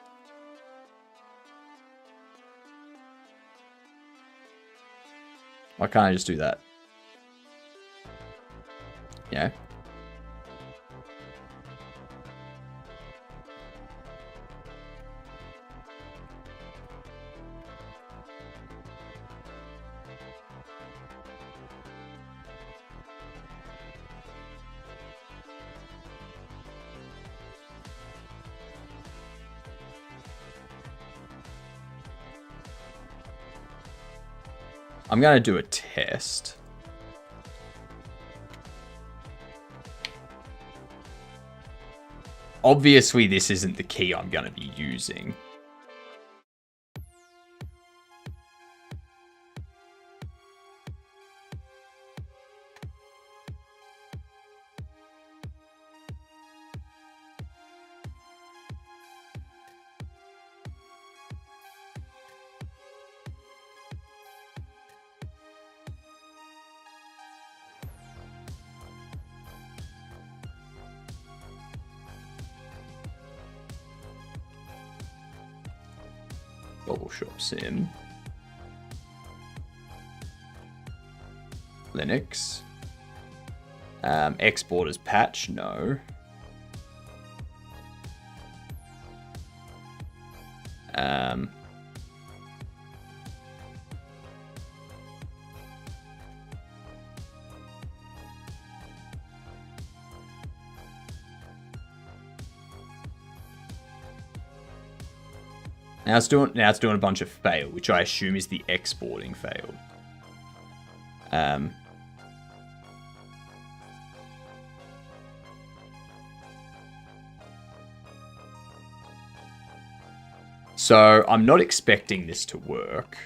Why can't I just do that? Yeah. I'm going to do a test. Obviously, this isn't the key I'm going to be using. Bobble Shop Sim. Linux. Export as patch, no. Um, Now it's doing a bunch of fail, which I assume is the exporting failed. So I'm not expecting this to work.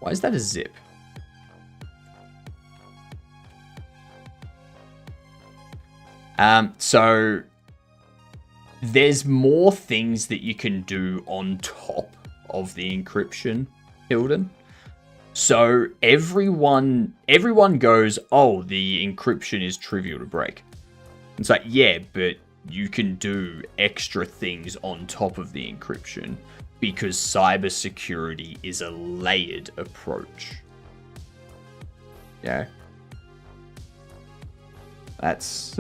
Why is that a zip? So there's more things that you can do on top of the encryption, Hilden. So everyone goes, oh, the encryption is trivial to break. It's like, yeah, but you can do extra things on top of the encryption because cybersecurity is a layered approach. Yeah. That's...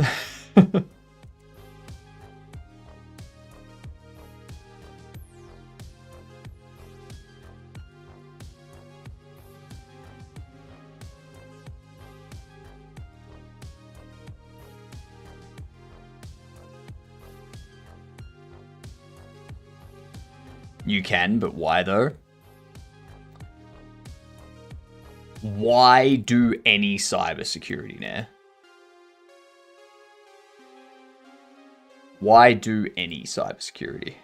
You can, but why though? Why do any cybersecurity now? Why do any cybersecurity?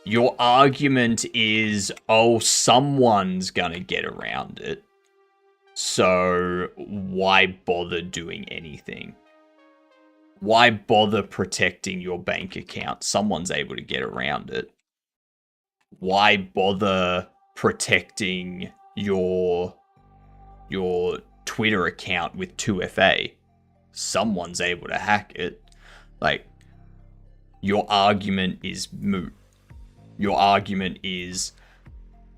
Your argument is, oh, someone's gonna get around it. So why bother doing anything? Why bother protecting your bank account? Someone's able to get around it. Why bother protecting your Twitter account with 2FA? Someone's able to hack it. Like, your argument is moot. Your argument is,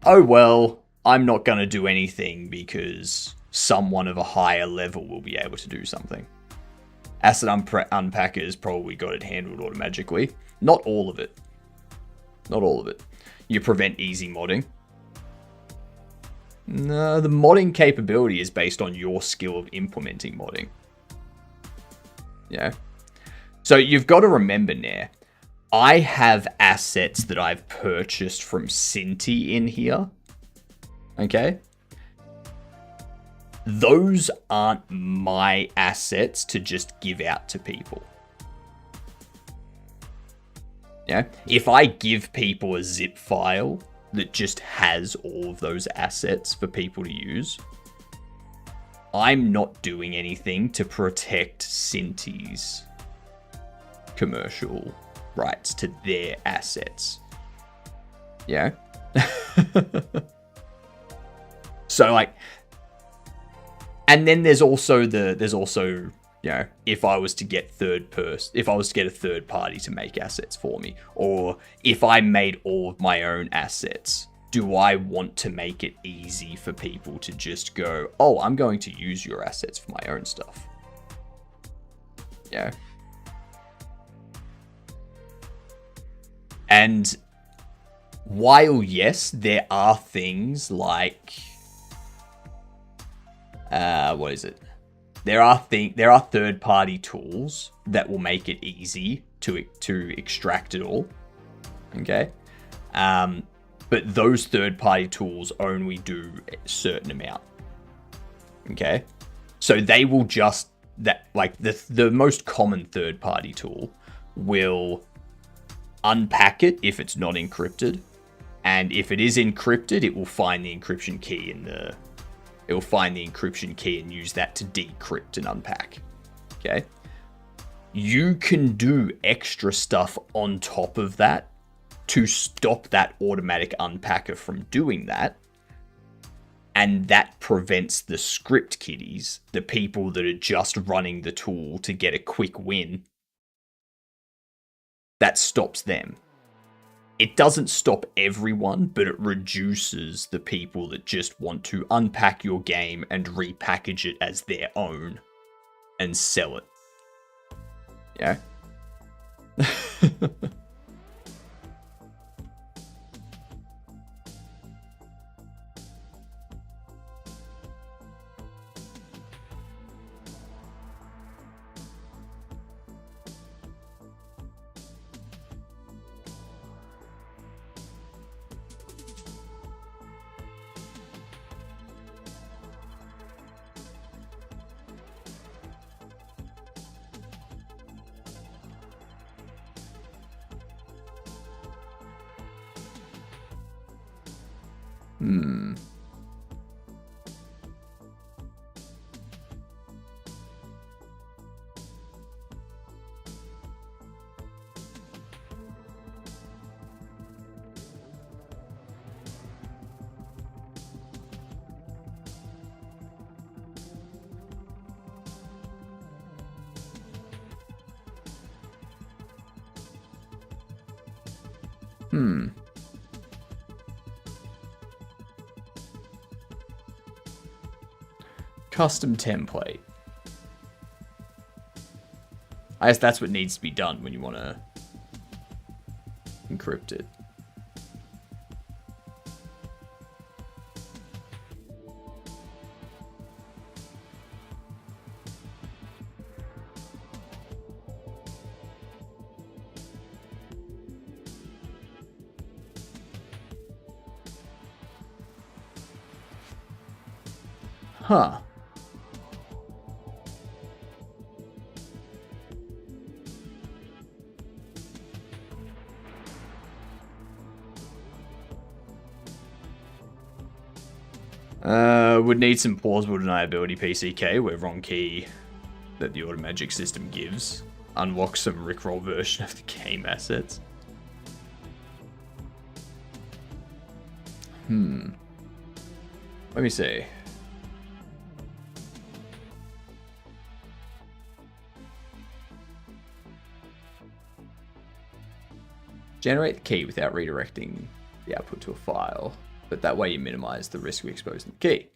oh well, I'm not going to do anything because someone of a higher level will be able to do something. Asset unpackers probably got it handled automatically. Not all of it. Not all of it. You prevent easy modding. No, the modding capability is based on your skill of implementing modding. Yeah. So you've got to remember now, I have assets that I've purchased from Cinti in here. Okay? Those aren't my assets to just give out to people. Yeah? If I give people a zip file that just has all of those assets for people to use, I'm not doing anything to protect Cinti's commercial rights to their assets. Yeah? So like, and then there's also you know, if I was to get a third party to make assets for me, or if I made all of my own assets, do I want to make it easy for people to just go, oh, I'm going to use your assets for my own stuff? Yeah. And while, yes, there are things like, what is it? There are third-party tools that will make it easy to extract it all. Okay, but those third-party tools only do a certain amount. Okay, so they will just the most common third-party tool will unpack it if it's not encrypted, and if it is encrypted, it will find the encryption key it will find the encryption key and use that to decrypt and unpack. Okay. You can do extra stuff on top of that to stop that automatic unpacker from doing that. And that prevents the script kiddies, the people that are just running the tool to get a quick win. That stops them. It doesn't stop everyone, but it reduces the people that just want to unpack your game and repackage it as their own and sell it. Yeah. Custom template. I guess that's what needs to be done when you want to encrypt it. Huh. Would need some plausible deniability PCK where wrong key that the automagic system gives unlocks some Rickroll version of the game assets. Let me see. Generate the key without redirecting the output to a file, but that way you minimize the risk of exposing the key.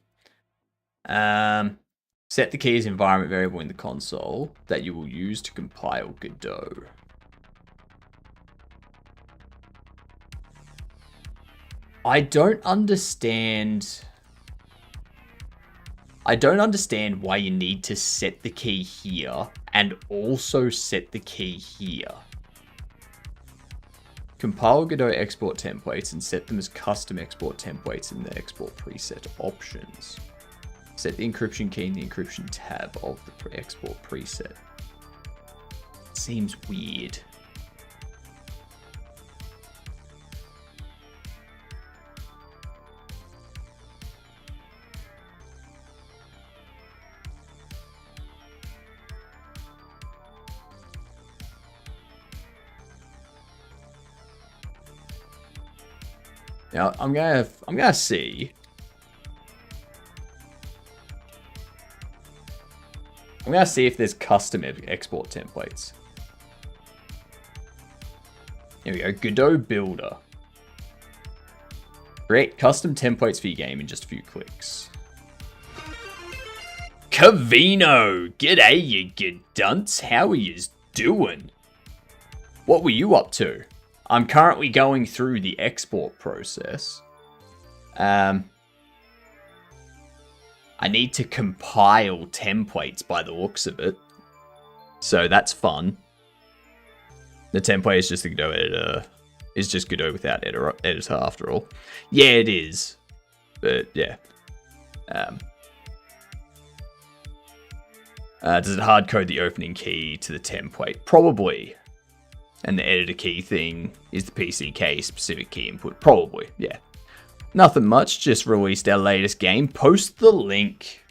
Set the key as environment variable in the console that you will use to compile Godot. I don't understand why you need to set the key here and also set the key here. Compile Godot export templates and set them as custom export templates in the export preset options. Set the encryption key in the encryption tab of the export preset. Seems weird. Now I'm gonna see. I'm gonna see if there's custom export templates. Here we go, Godot Builder. Create custom templates for your game in just a few clicks. Cavino! G'day, you good dunce. How are yous doing? What were you up to? I'm currently going through the export process. I need to compile templates by the looks of it. So that's fun. The template is just the Godot editor. It's just Godot without editor after all. Yeah, it is. But yeah. Does it hard code the opening key to the template? Probably. And the editor key thing is the PCK specific key input. Probably, yeah. Nothing much, just released our latest game. Post the link.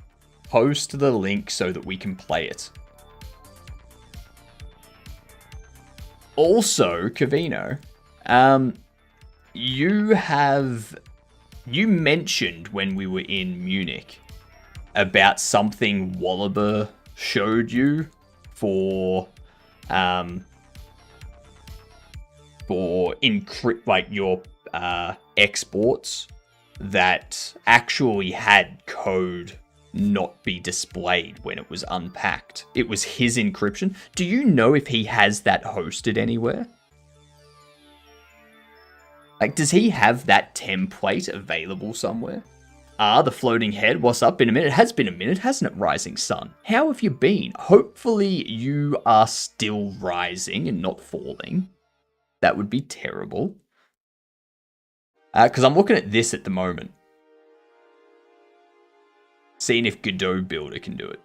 Post the link so that we can play it. Also, Cavino, you mentioned when we were in Munich about something Wallaber showed you for encrypt, like your exports that actually had code not be displayed when it was unpacked. It was his encryption. Do you know if he has that hosted anywhere? Like, does he have that template available somewhere? The floating head, what's up? Been a minute? It has been a minute, hasn't it, Rising Sun? How have you been? Hopefully you are still rising and not falling. That would be terrible. Because I'm looking at this at the moment. Seeing if Godot Builder can do it.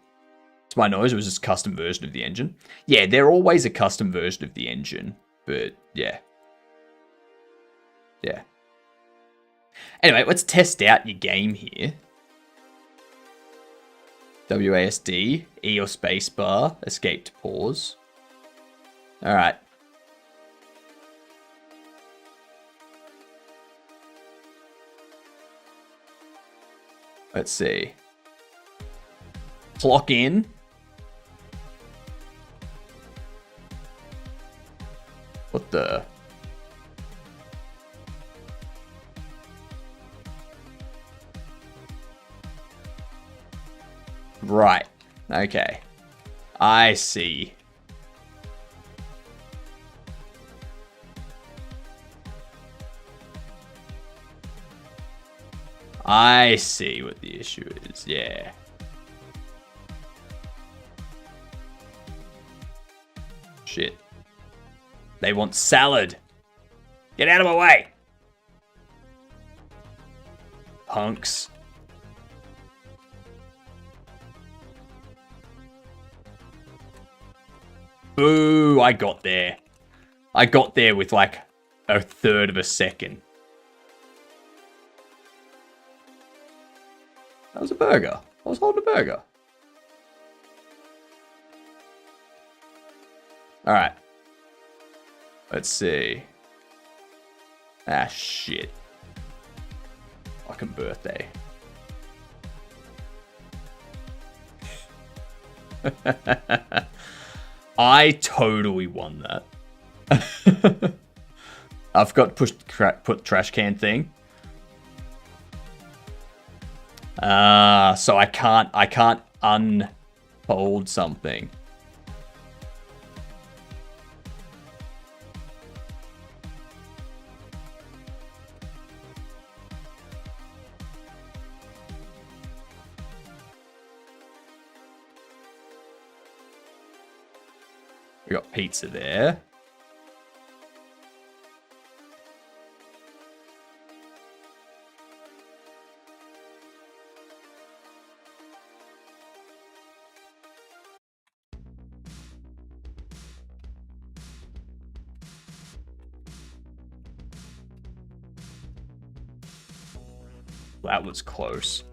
To my knowledge, it was just a custom version of the engine. Yeah, they're always a custom version of the engine. But, yeah. Yeah. Anyway, let's test out your game here. WASD, E or spacebar, escape to pause. Alright. Let's see. Clock in. What the... Right. Okay. I see. I see what the issue is. Yeah. Shit. They want salad. Get out of my way. Punks. Boo, I got there. I got there with like a third of a second. That was a burger. I was holding a burger. Alright. Let's see. Ah, shit. Fucking birthday. I totally won that. I've got to put trash can thing. So I can't unfold something. We got pizza there. That was close.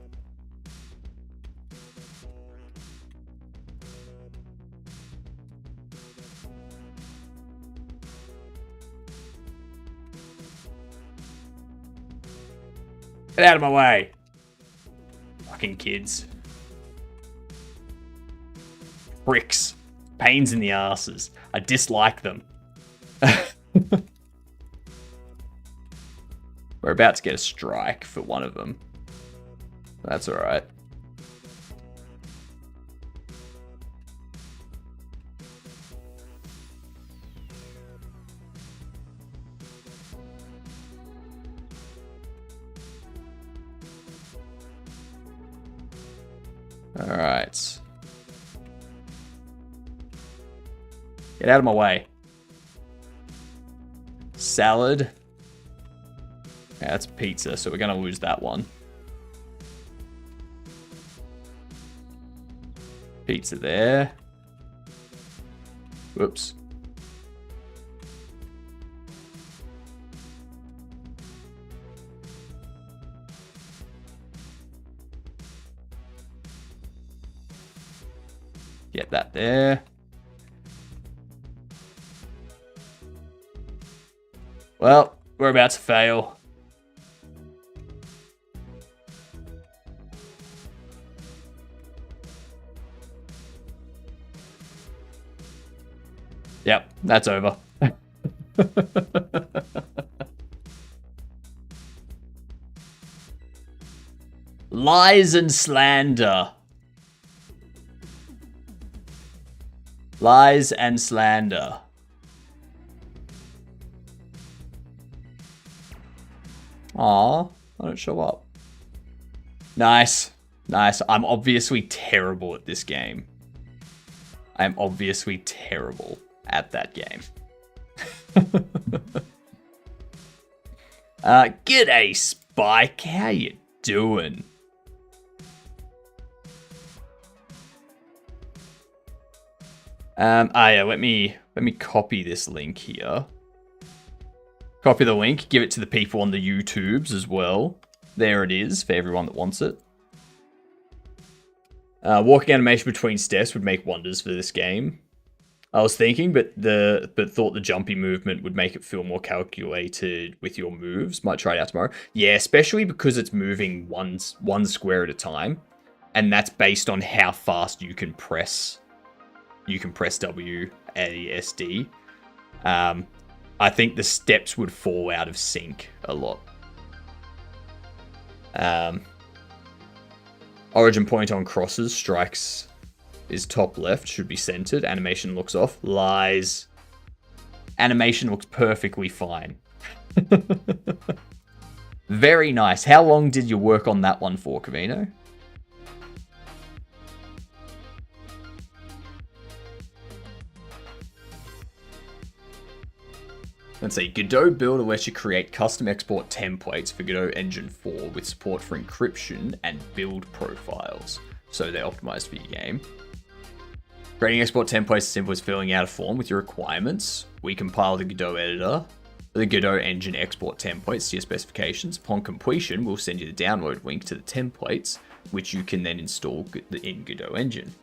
Get out of my way. Fucking kids. Bricks. Pains in the asses. I dislike them. We're about to get a strike for one of them. That's alright. Alright. Get out of my way. Salad. Yeah, that's pizza, so we're going to lose that one. Pizza there. Whoops. Get that there. Well, we're about to fail. Yep, that's over. Lies and slander. Lies and slander. Aw, I don't show up. Nice. Nice. I'm obviously terrible at this game. I'm obviously terrible at that game. G'day, Spike. How you doing? Yeah, let me copy this link here. Copy the link, give it to the people on the YouTubes as well. There it is for everyone that wants it. Walking animation between steps would make wonders for this game. I was thinking, but thought the jumpy movement would make it feel more calculated with your moves. Might try it out tomorrow. Yeah, especially because it's moving one square at a time, and that's based on how fast you can press. You can press W, A, S, D. I think the steps would fall out of sync a lot. Origin point on crosses, strikes is top left, should be centered. Animation looks off. Lies. Animation looks perfectly fine. Very nice. How long did you work on that one for, Cavino? Let's see, Godot Builder lets you create custom export templates for Godot Engine 4 with support for encryption and build profiles. So they're optimized for your game. Creating export templates is simple as filling out a form with your requirements. We compile the Godot editor, the Godot Engine export templates to your specifications. Upon completion, we'll send you the download link to the templates, which you can then install in Godot Engine.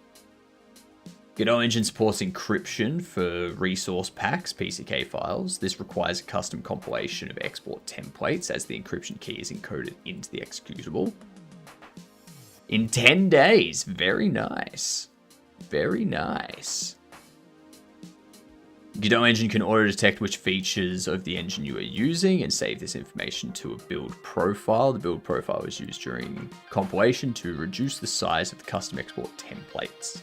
Godot Engine supports encryption for resource packs, PCK files. This requires a custom compilation of export templates as the encryption key is encoded into the executable. In 10 days. Very nice. Very nice. Godot Engine can auto-detect which features of the engine you are using and save this information to a build profile. The build profile is used during compilation to reduce the size of the custom export templates.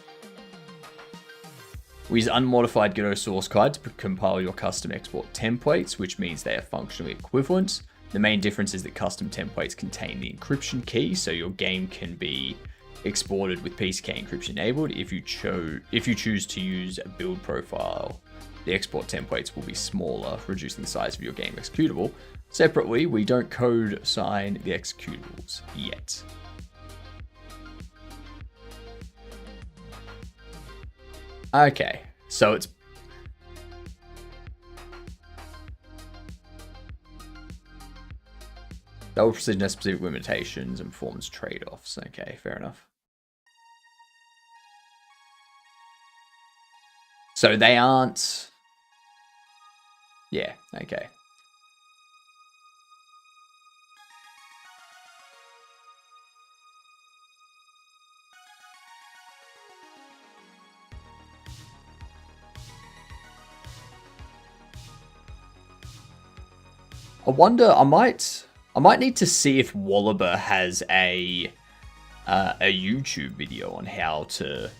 We use unmodified Godot source code to compile your custom export templates, which means they are functionally equivalent. The main difference is that custom templates contain the encryption key, so your game can be exported with PCK encryption enabled. If you choose to use a build profile, the export templates will be smaller, reducing the size of your game executable. Separately, we don't code assign the executables yet. Okay, so it's... Double precision has specific limitations and performance trade-offs. Okay, fair enough. So they aren't... Yeah, okay. I wonder, I might need to see if Wallaber has a YouTube video on how to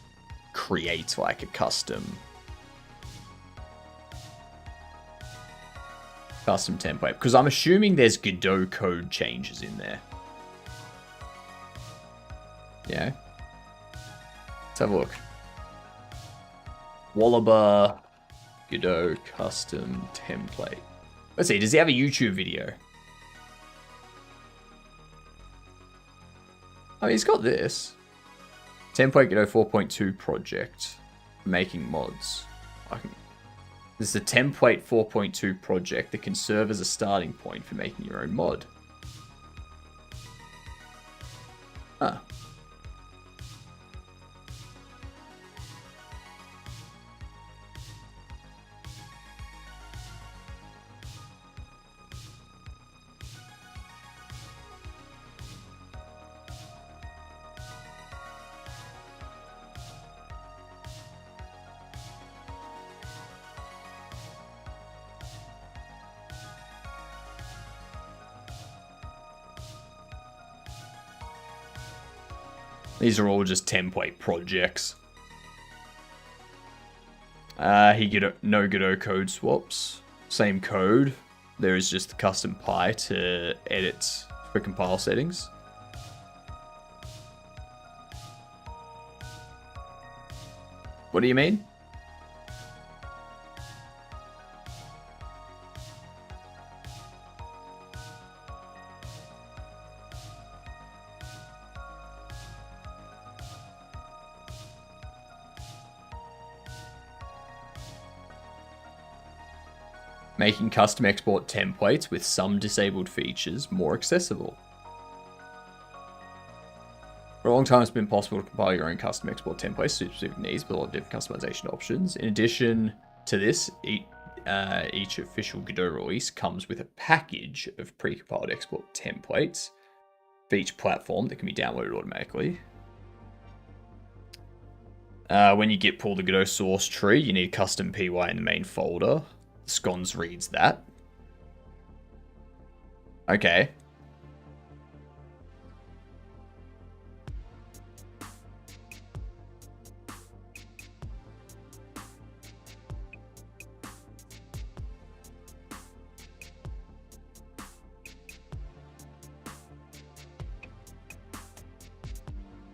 create like a custom template, because I'm assuming there's Godot code changes in there. Yeah. Let's have a look. Wallaber Godot custom template. Let's see, does he have a YouTube video? Oh, he's got this. Template Godot 4.2 project. Making mods. This is a template 4.2 project that can serve as a starting point for making your own mod. Ah. These are all just template projects. No Godot code swaps. Same code. There is just the custom pie to edit for compile settings. What do you mean? Making custom export templates with some disabled features more accessible. For a long time, it's been possible to compile your own custom export templates to specific needs with a lot of different customization options. In addition to this, each official Godot release comes with a package of pre-compiled export templates for each platform that can be downloaded automatically. When you git pull the Godot source tree, you need a custom PY in the main folder. Scones reads that. Okay.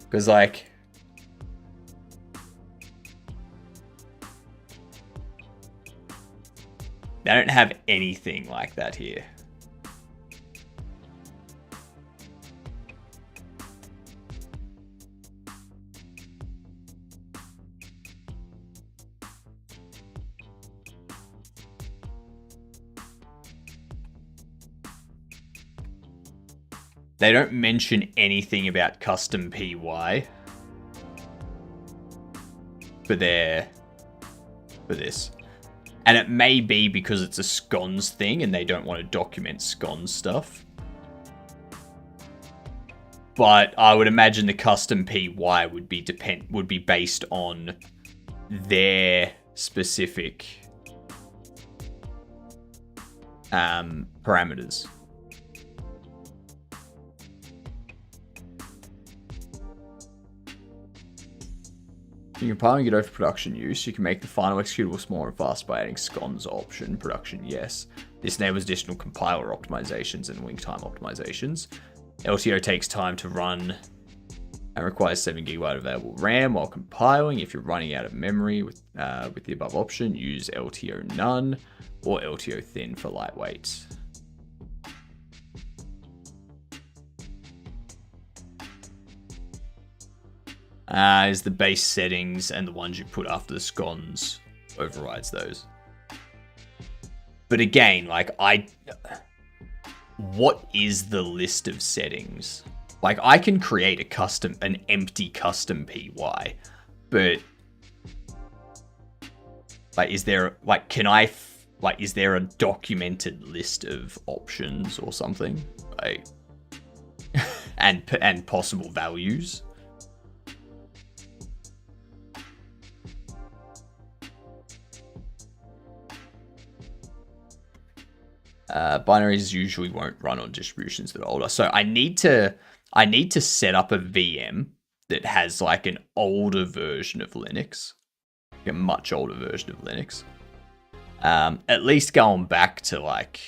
Because, like, they don't have anything like that here. They don't mention anything about custom PY for this. And it may be because it's a scones thing and they don't want to document scones stuff. But I would imagine the custom PY would be based on their specific parameters. When you're compiling Godot for production use, you can make the final executable smaller and faster by adding scones option, production yes. This enables additional compiler optimizations and link time optimizations. LTO takes time to run and requires 7 GB available RAM while compiling. If you're running out of memory with the above option, use LTO none or LTO thin for lightweight. Is the base settings and the ones you put after the scones overrides those. But again, like what is the list of settings? Like I can create an empty custom PY, but like is there a documented list of options or something? Like and possible values? Binaries usually won't run on distributions that are older. So I need to set up a VM that has like an older version of Linux, a much older version of Linux. At least going back to like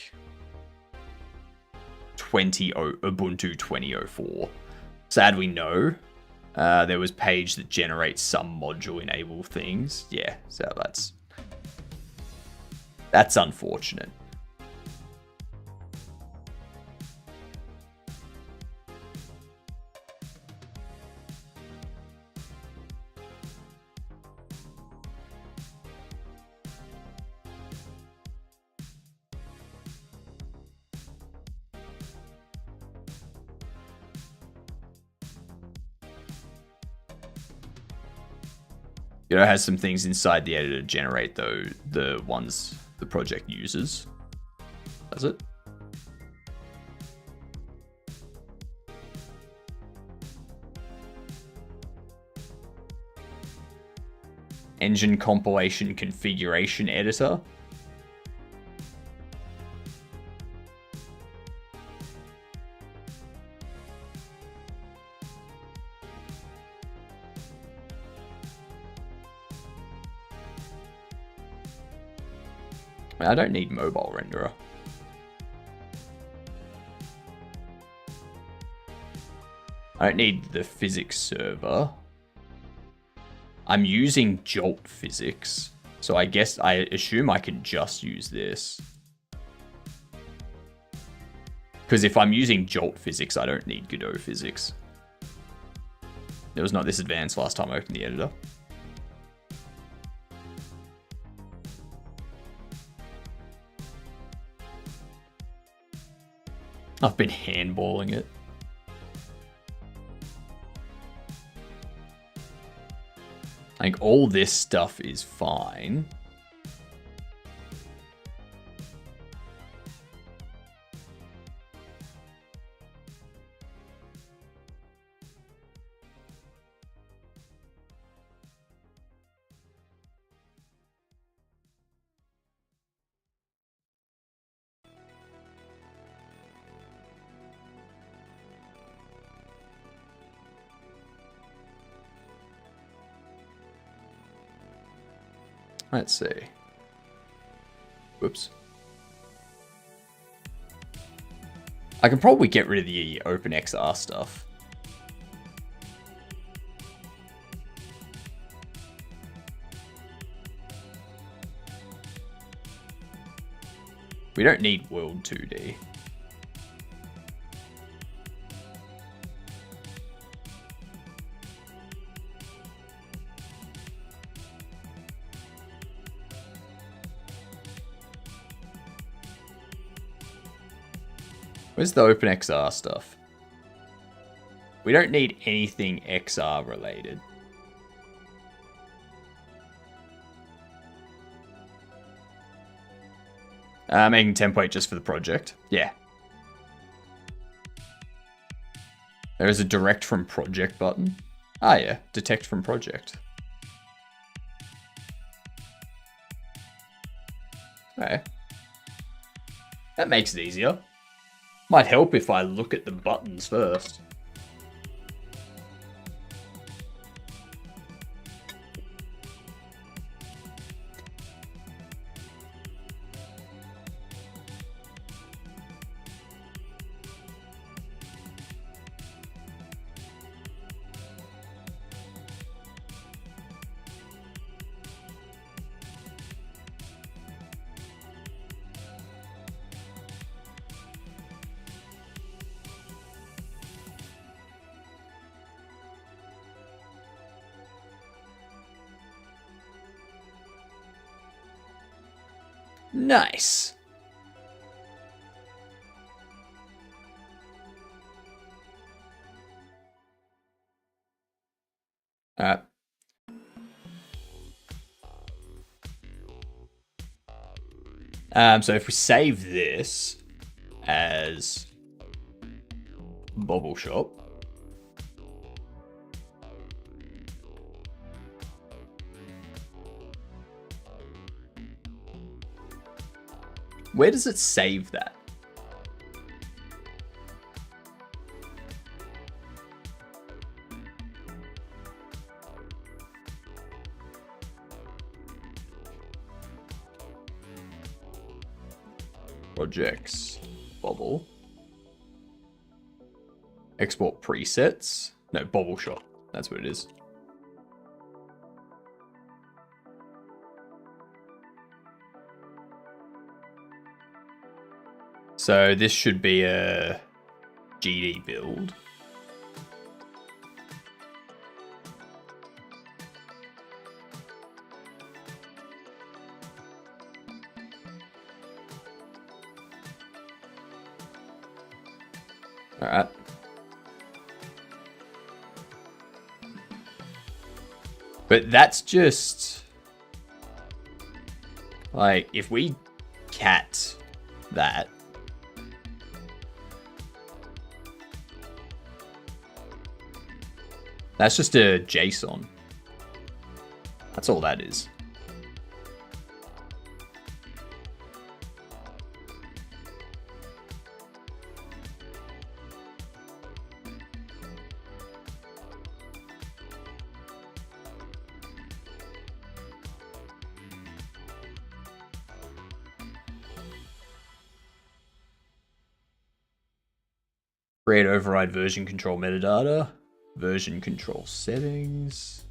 Ubuntu 2004. Sadly, no. There was page that generates some module enable things. Yeah, so that's unfortunate. It has some things inside the editor to generate the ones the project uses. Does it? Engine compilation configuration editor. I don't need mobile renderer. I don't need the physics server. I'm using Jolt physics, so I assume I can just use this. Because if I'm using Jolt physics, I don't need Godot physics. It was not this advanced last time I opened the editor. I've been handballing it. I think all this stuff is fine. Let's see. Whoops. I can probably get rid of the OpenXR stuff. We don't need World 2D. Where's the OpenXR stuff? We don't need anything XR related. Making template just for the project. Yeah. There is a direct from project button. Ah yeah, detect from project. Okay. That makes it easier. Might help if I look at the buttons first. Nice. Alright. So if we save this as Bobble Shop, where does it save that? Projects, Bobble. Export presets. No, Bobble Shop. That's what it is. So this should be a GD build. All right. But that's just like if we cat that. That's just a JSON. That's all that is. Create override version control metadata. Version control settings.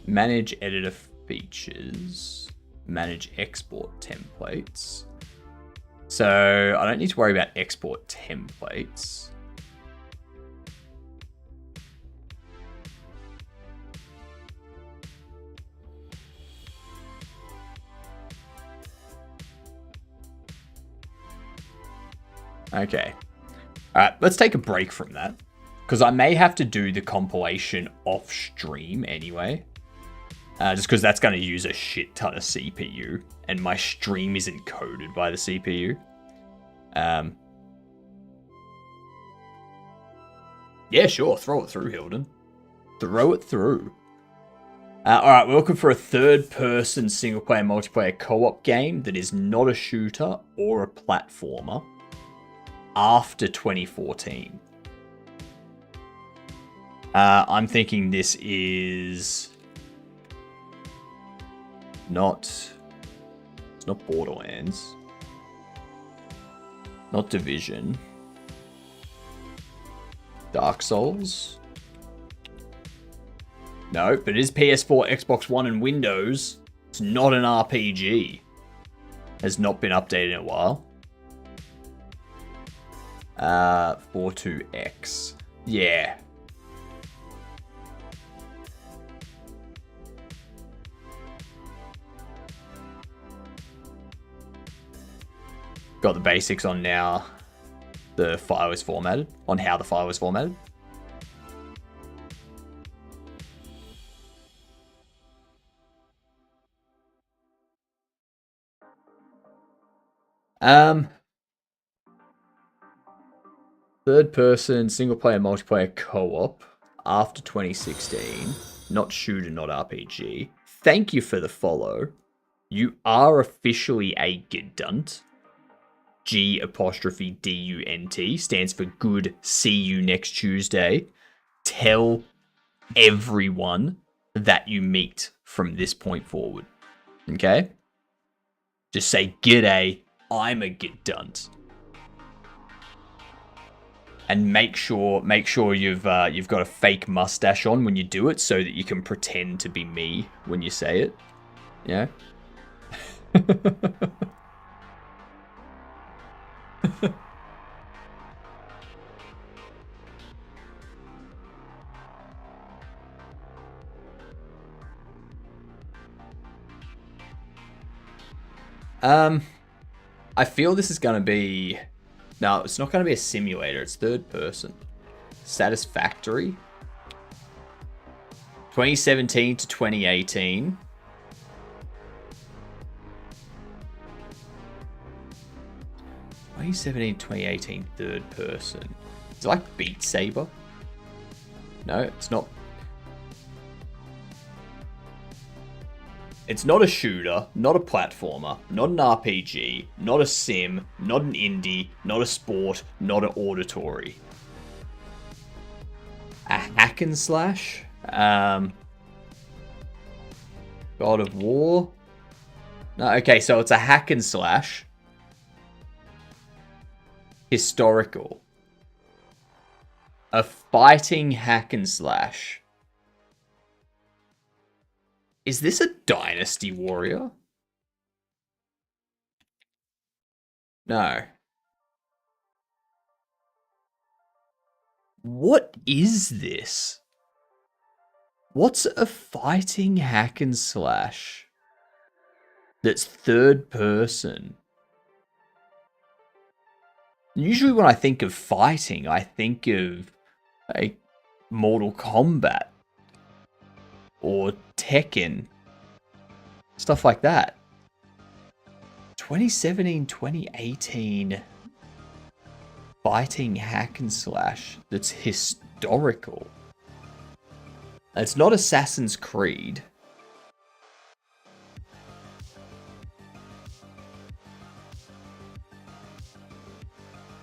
Manage editor features. Manage export templates. So I don't need to worry about export templates. Okay. All right, let's take a break from that, because I may have to do the compilation off stream anyway. Just because that's going to use a shit ton of CPU, and my stream is encoded by the CPU. Yeah, sure, throw it through, Hilden. Throw it through. Alright, we're looking for a third-person single-player multiplayer co-op game that is not a shooter or a platformer after 2014. I'm thinking this is it's not Borderlands, not Division, Dark Souls. No, but it is PS4, Xbox One, and Windows. It's not an RPG. Has not been updated in a while. 42X. Yeah. Got the basics on now. The file was formatted. On how the file was formatted. Third person, single player, multiplayer co-op after 2016. Not shooter, not RPG. Thank you for the follow. You are officially a Gedunt. G''DUNT stands for good. See you next Tuesday. Tell everyone that you meet from this point forward. Okay? Just say, g'day, I'm a Gedunt. And make sure you've got a fake mustache on when you do it, so that you can pretend to be me when you say it. Yeah. I feel this is going to be... No, it's not going to be a simulator. It's third person. Satisfactory. 2017 to 2018. (2017 2018) third person. Is it like Beat Saber? No, it's not. It's not a shooter, not a platformer, not an RPG, not a sim, not an indie, not a sport, not an auditory. A hack and slash? God of War? No, okay, so it's a hack and slash. Historical. A fighting hack and slash. Is this a Dynasty Warrior? No. What is this? What's a fighting hack and slash that's third person? Usually when I think of fighting, I think of like Mortal Kombat or Tekken, stuff like that. 2017, 2018 fighting hack and slash that's historical. It's not Assassin's Creed.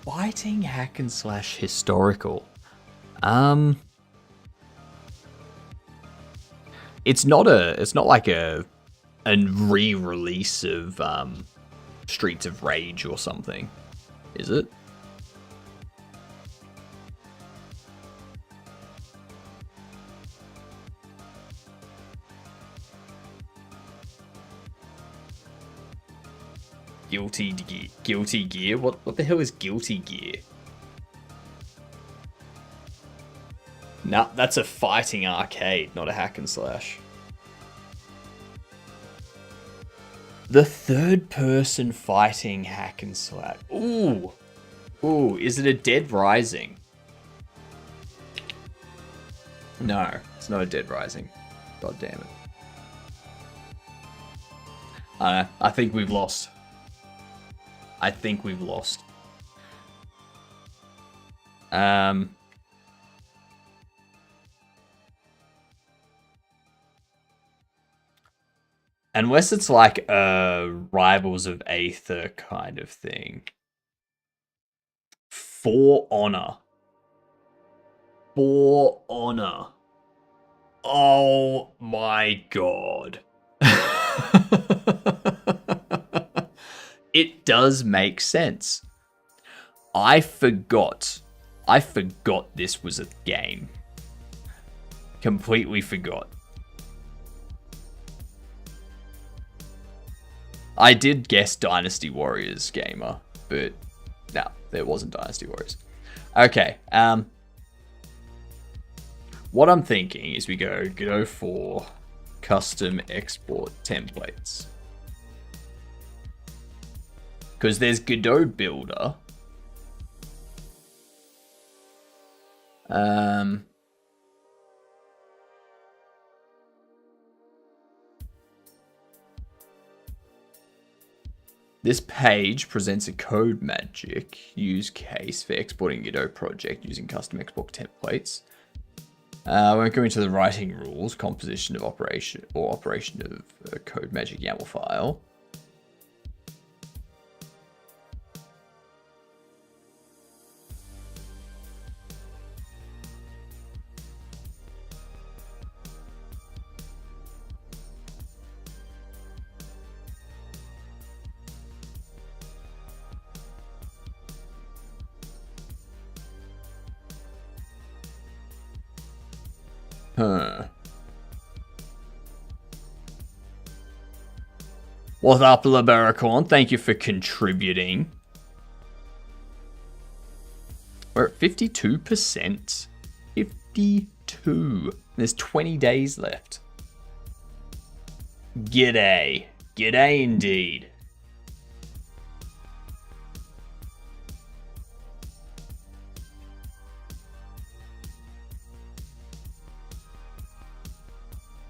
Fighting hack and slash historical. It's not like a re-release of Streets of Rage or something, is it? Guilty Gear? What the hell is Guilty Gear? Nah, that's a fighting arcade, not a hack and slash. The third person fighting hack and slash. Ooh. Ooh, is it a Dead Rising? No, it's not a Dead Rising. God damn it. I think we've lost. I think we've lost. Unless it's like a Rivals of Aether kind of thing. For Honor. For Honor. Oh my god. It does make sense. I forgot this was a game. Completely forgot. I did guess Dynasty Warriors gamer, but no, there wasn't Dynasty Warriors. Okay, what I'm thinking is we go for custom export templates. Because there's Godot Builder. This page presents a code magic use case for exporting Godot project using custom export templates. I won't go into the writing rules, composition of operation of a code magic YAML file. What's up, Liberacorn? Thank you for contributing. We're at 52%. 52. There's 20 days left. G'day. G'day indeed.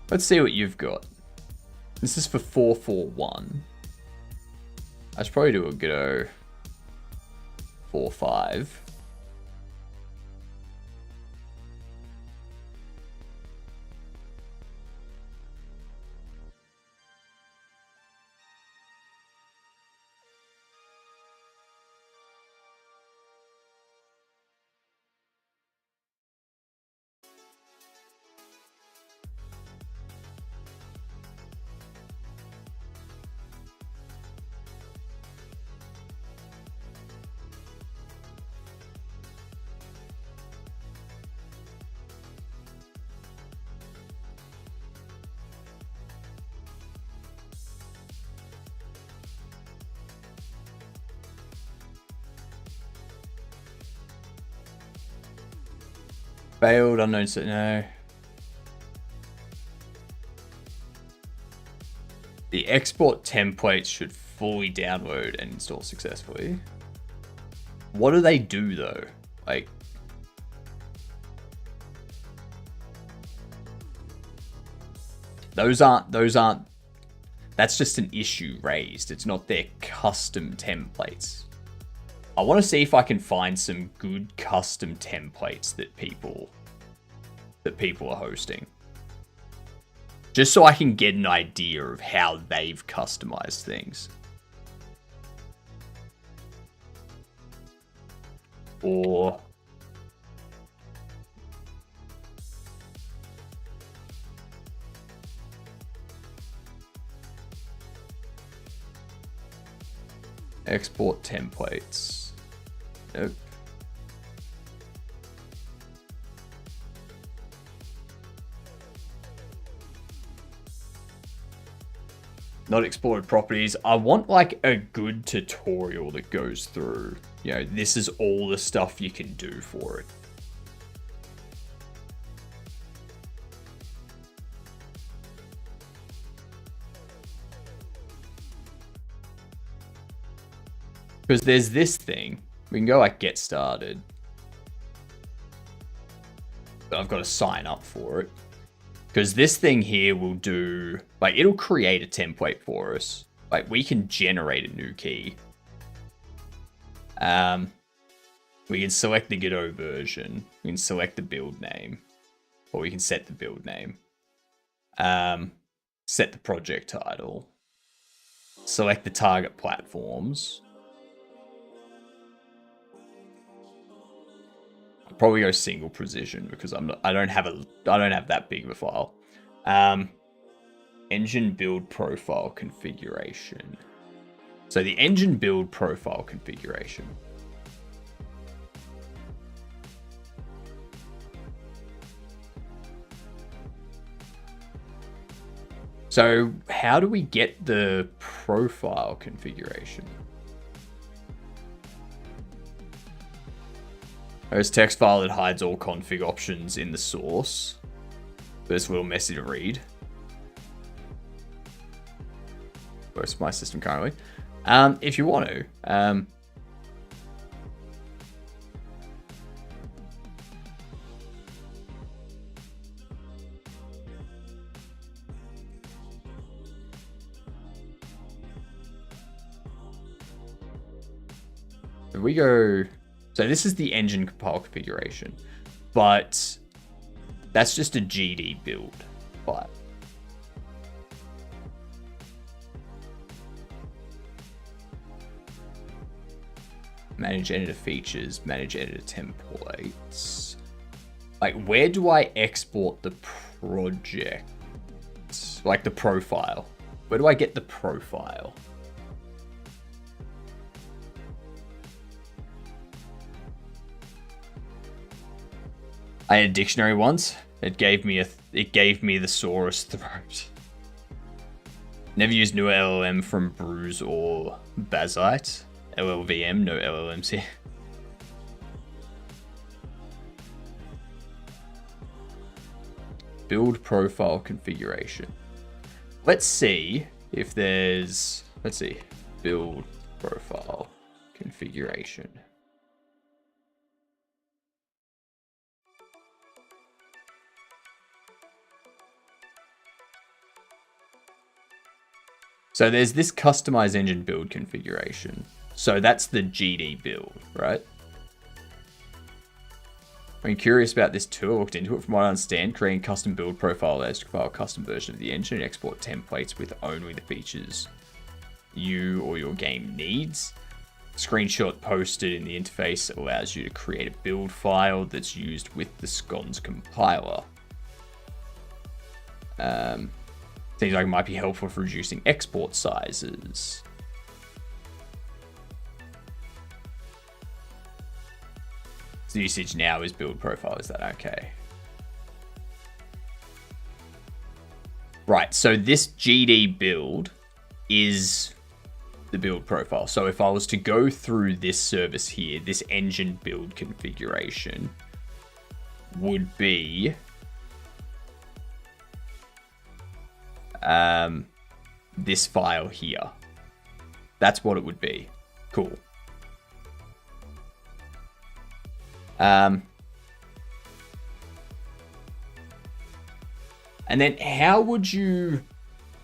Let's see what you've got. This is for 441. I should probably do a Godot 45. Failed, unknown set, no. The export templates should fully download and install successfully. What do they do though? Like, those aren't, that's just an issue raised. It's not their custom templates. I want to see if I can find some good custom templates that people are hosting. Just so I can get an idea of how they've customized things. or export templates. Nope. Not exported properties. I want like a good tutorial that goes through, you know, this is all the stuff you can do for it. Because there's this thing. We can go like get started. But I've got to sign up for it. Because this thing here will do, like, it'll create a template for us. Like, we can generate a new key. We can select the Godot version. We can select the build name. Or we can set the build name. Set the project title. Select the target platforms. Probably go single precision because I don't have that big of a file. Engine build profile configuration. So the engine build profile configuration. So how do we get the profile configuration? There's a text file that hides all config options in the source. But it's a little messy to read. Works my system currently. If you want to. If we go... So this is the engine compile configuration, but that's just a GD build file. Manage editor features, manage editor templates. Like, where do I export the project? Like the profile. Where do I get the profile? I had a dictionary once. It gave me the sorest throat. Never used newer LLM from Bruise or Bazite. LLVM, no LLMs here. Build profile configuration. Let's see if there's, let's see, build profile configuration. So there's this customize engine build configuration. So that's the GD build, right? I'm curious about this tool. I looked into it. From what I understand, creating custom build profile as to compile a custom version of the engine and export templates with only the features you or your game needs. Screenshot posted in the interface allows you to create a build file that's used with the scones compiler. Seems like it might be helpful for reducing export sizes. The usage now is build profile. Is that okay? Right, so this GD build is the build profile. So if I was to go through this service here, this engine build configuration would be this file here. That's what it would be. Cool. And then how would you...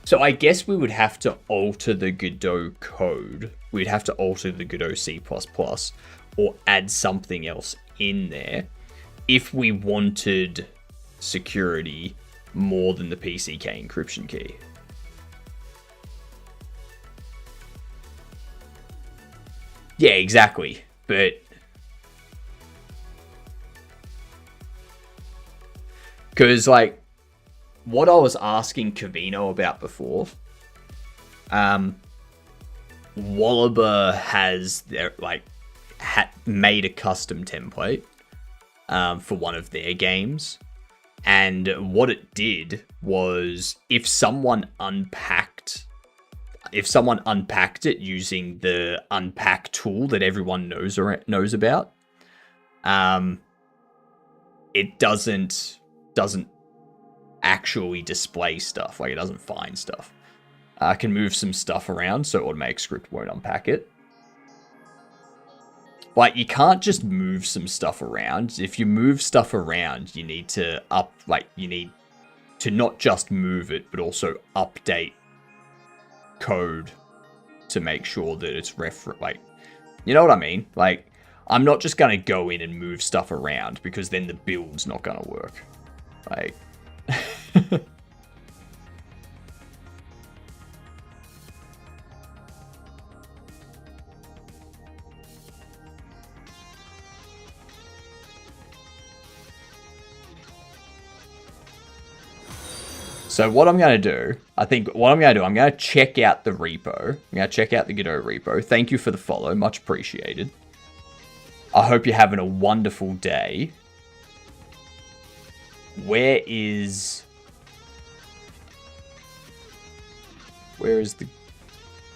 So I guess we would have to alter the Godot code. We'd have to alter the Godot C++ or add something else in there if we wanted security more than the PCK encryption key. Yeah, exactly. But Because, like, what I was asking Kavino about before, Wallaber has their, like, made a custom template for one of their games. And what it did was if someone unpacked it using the unpack tool that everyone knows about, it doesn't actually display stuff. Like, it doesn't find stuff. I can move some stuff around so automatic script won't unpack it. Like, you can't just move some stuff around. If you move stuff around, you need to you need to not just move it, but also update code to make sure that it's you know what I mean? Like, I'm not just gonna go in and move stuff around because then the build's not gonna work. Like, so what I'm going to do, I'm going to check out the repo. I'm going to check out the Godot repo. Thank you for the follow. Much appreciated. I hope you're having a wonderful day. Where is the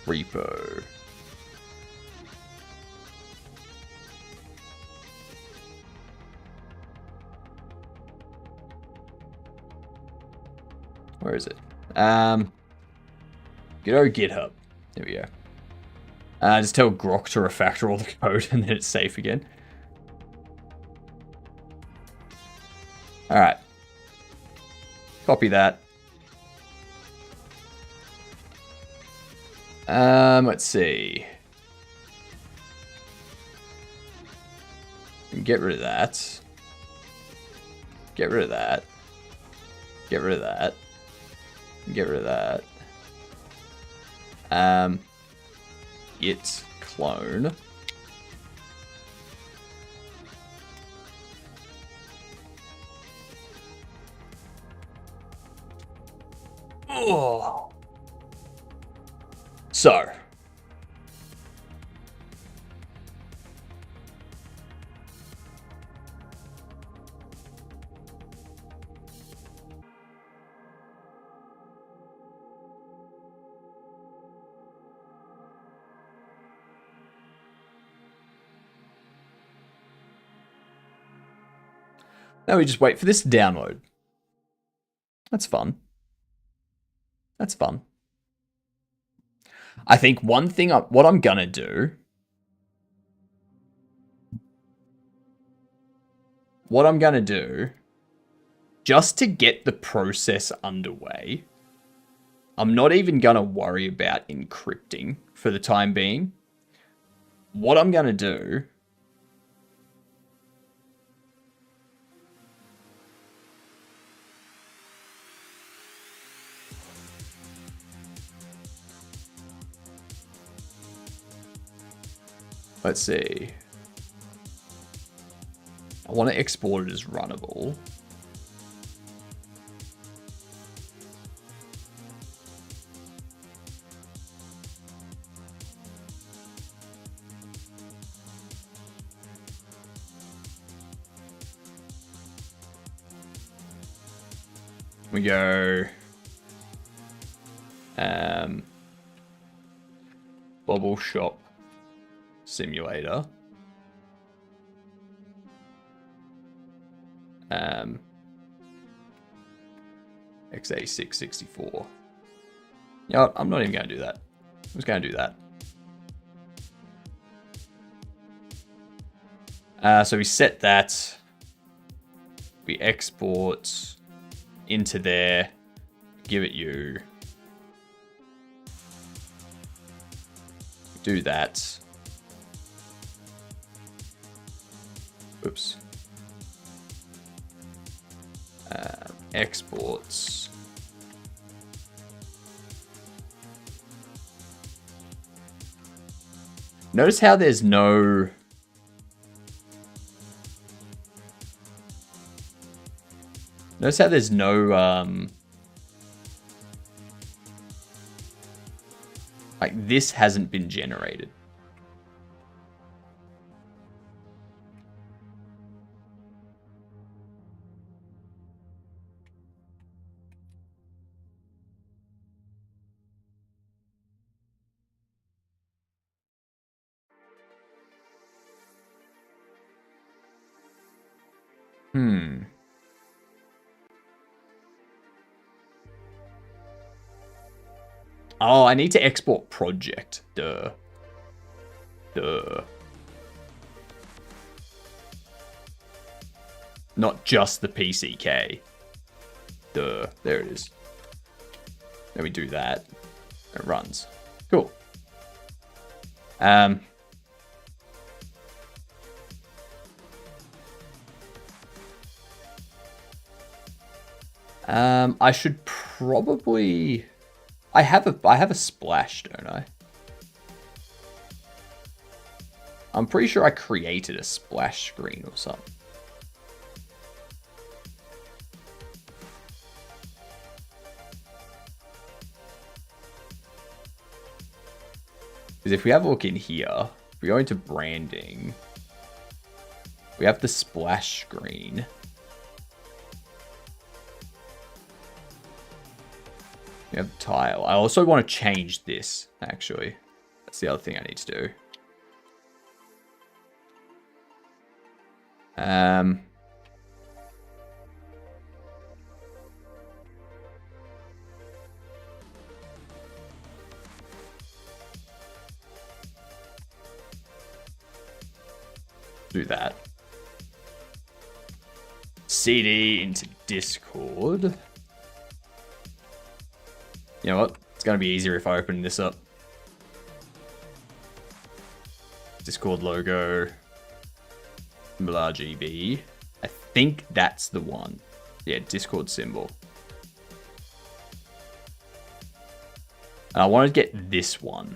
repo? Where is it? Godot GitHub. There we go. Just tell Grok to refactor all the code and then it's safe again. Alright. Copy that. Let's see. Get rid of that. Get rid of that. Get rid of that. Get rid of that. Git clone. Oh. So. Now we just wait for this to download. That's fun. That's fun. I think one thing, what I'm gonna do, just to get the process underway, I'm not even gonna worry about encrypting for the time being. What I'm gonna do, let's see. I want to export it as runnable. We go Bobble Shop Simulator. x86-64. You know what? I'm not even going to do that. I'm just going to do that. So we set that. We export into there. Give it you. Do that. Oops. Exports. Notice how there's no... Notice how there's no, like, this hasn't been generated. Oh, I need to export project. Duh. Not just the PCK. Duh. There it is. Then we do that. It runs. Cool. I should probably... I have a splash, don't I? I'm pretty sure I created a splash screen or something. Because if we have a look in here, if we go into branding, we have the splash screen. We have the tile. I also want to change this, actually. That's the other thing I need to do. Do that. CD into Discord. You know what? It's going to be easier if I open this up. Discord logo. Blah GB. I think that's the one. Yeah, Discord symbol. And I want to get this one.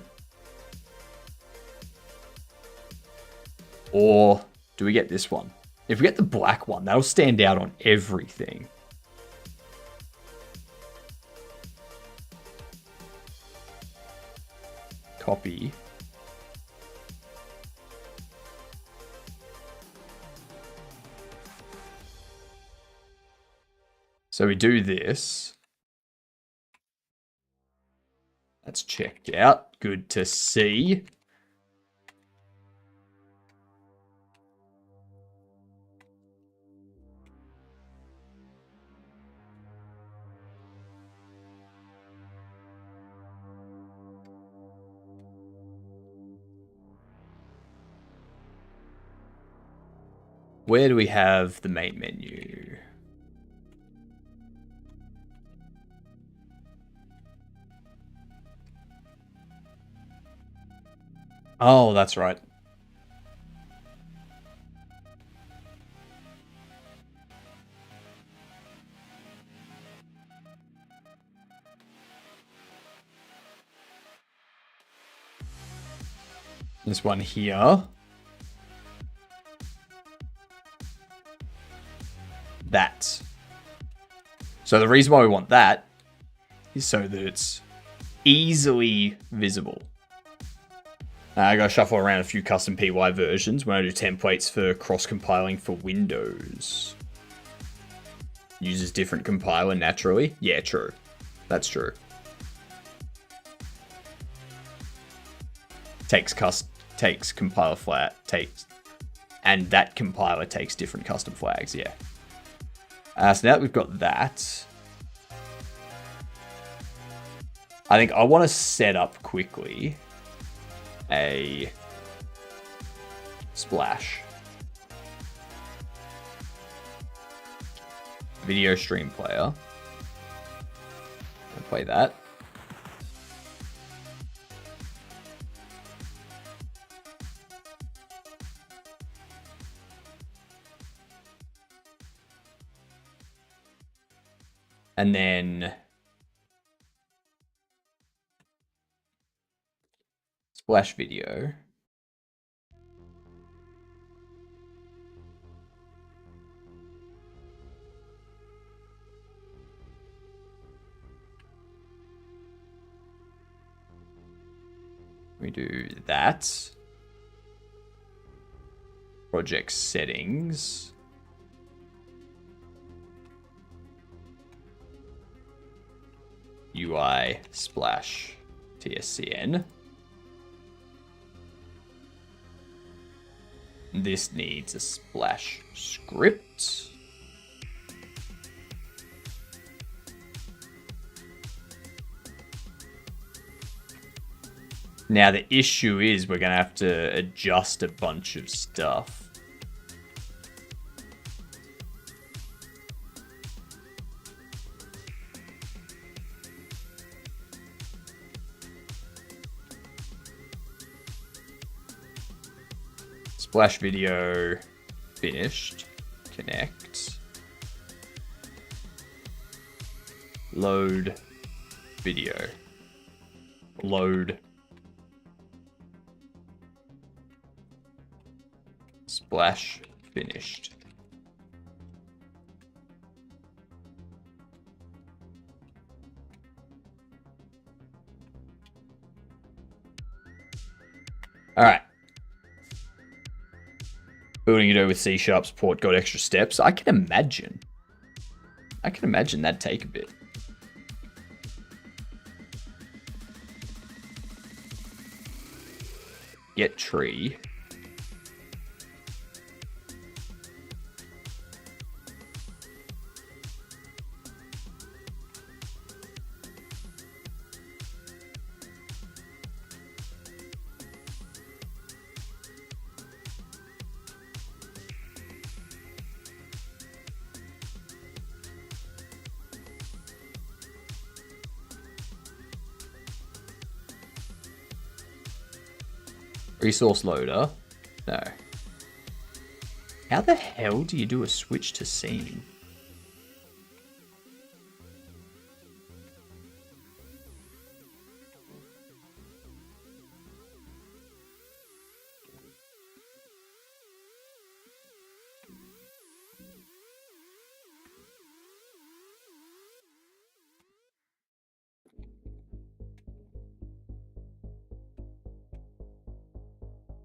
Or do we get this one? If we get the black one, that'll stand out on everything. Copy. So we do this. That's checked out. Good to see. Where do we have the main menu? Oh, that's right. This one here. That. So the reason why we want that is so that it's easily visible. I gotta shuffle around a few custom PY versions when I do templates for cross-compiling for Windows. Uses different compiler naturally. Yeah, true. That's true. Takes compiler flat, and that compiler takes different custom flags, yeah. So now that we've got that, I think I want to set up quickly a splash. Video stream player. I'll play that. And then splash video. do that. Project settings. UI splash TSCN. This needs a splash script. Now the issue is we're going to have to adjust a bunch of stuff. Splash video finished. Connect. Load video. Load. Splash finished. All right. Building it over with C# support got extra steps. I can imagine that'd take a bit. Get tree. Resource loader? No. How the hell do you do a switch to scene?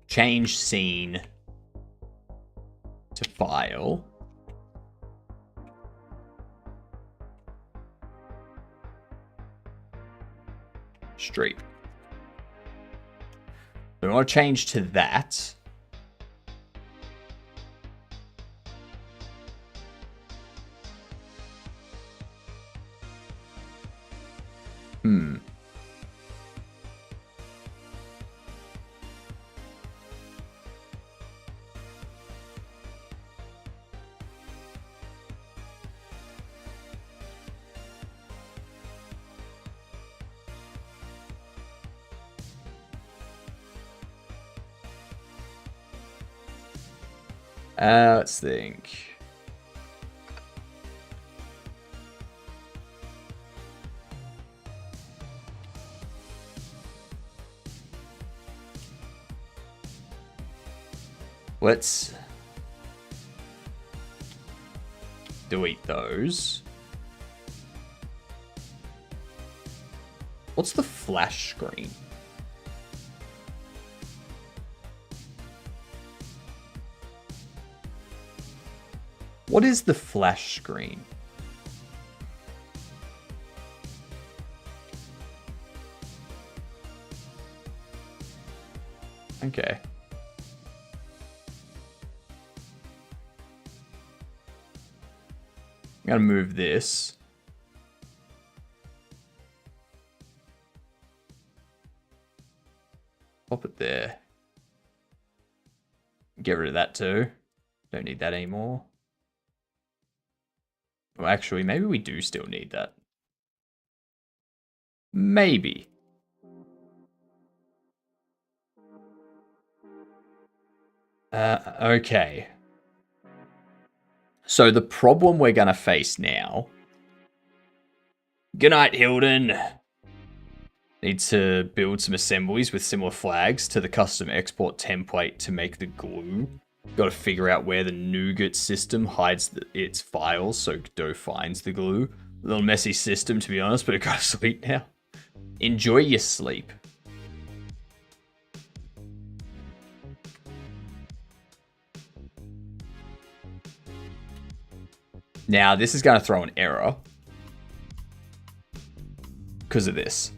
Change scene to file. Street. We want to change to that. Let's think. Let's delete those. What's the flash screen? What is the flash screen? Okay. I'm gonna move this. Pop it there. Get rid of that too. Don't need that anymore. Well, actually, maybe we do still need that. Maybe. Okay. So the problem we're going to face now... Good night, Hilden. Need to build some assemblies with similar flags to the custom export template to make the glue. Got to figure out where the Nougat system hides its files so Godot finds the glue. A little messy system, to be honest, but it got to sleep now. Enjoy your sleep. Now, this is going to throw an error because of this.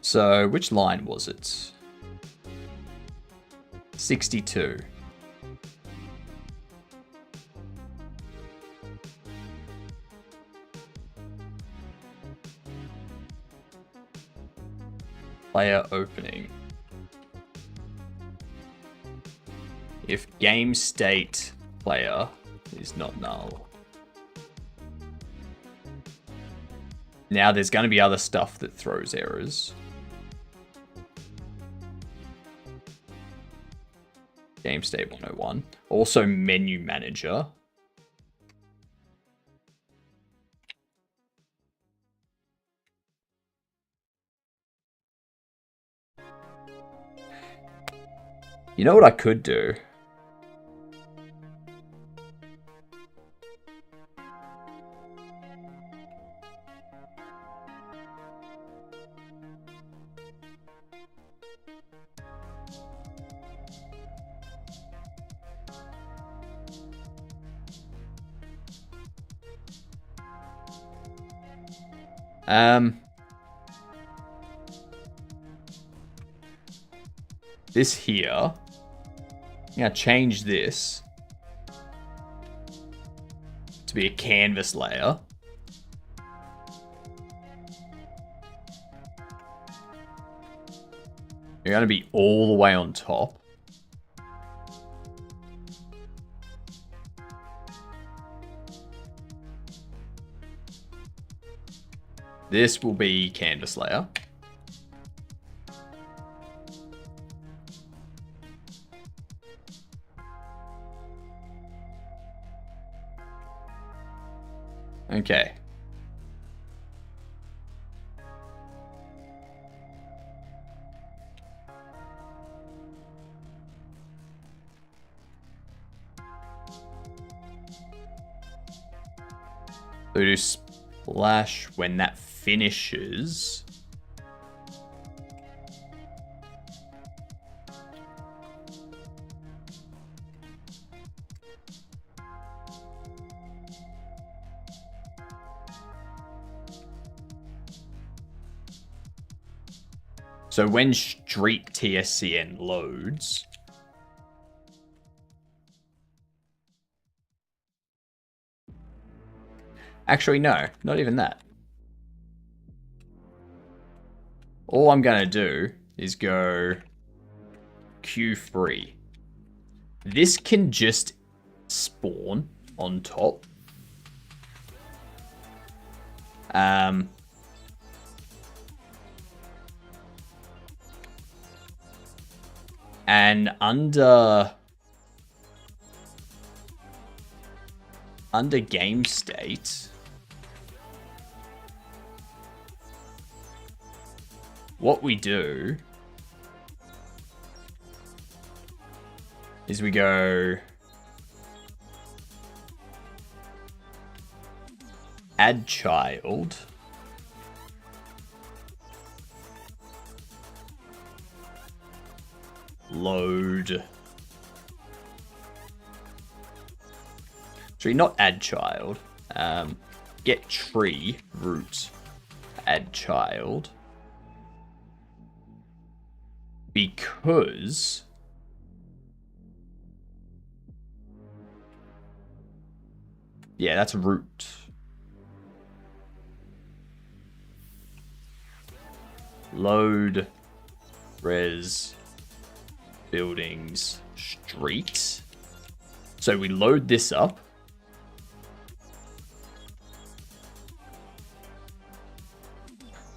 So, which line was it? 62. Player opening. If game state player is not null. Now there's going to be other stuff that throws errors. Game state 101. Also menu manager. You know what I could do? This here, I'm gonna change this to be a canvas layer. You're gonna be all the way on top. This will be canvas layer. Okay. So do splash when that finishes. So when Streak TSCN loads, actually no, not even that. All I'm gonna do is go Q3. This can just spawn on top. And under game state, what we do is we go add child. Load. Tree, not add child. Get tree root. Add child. Because yeah, that's root. Load res buildings street. So we load this up.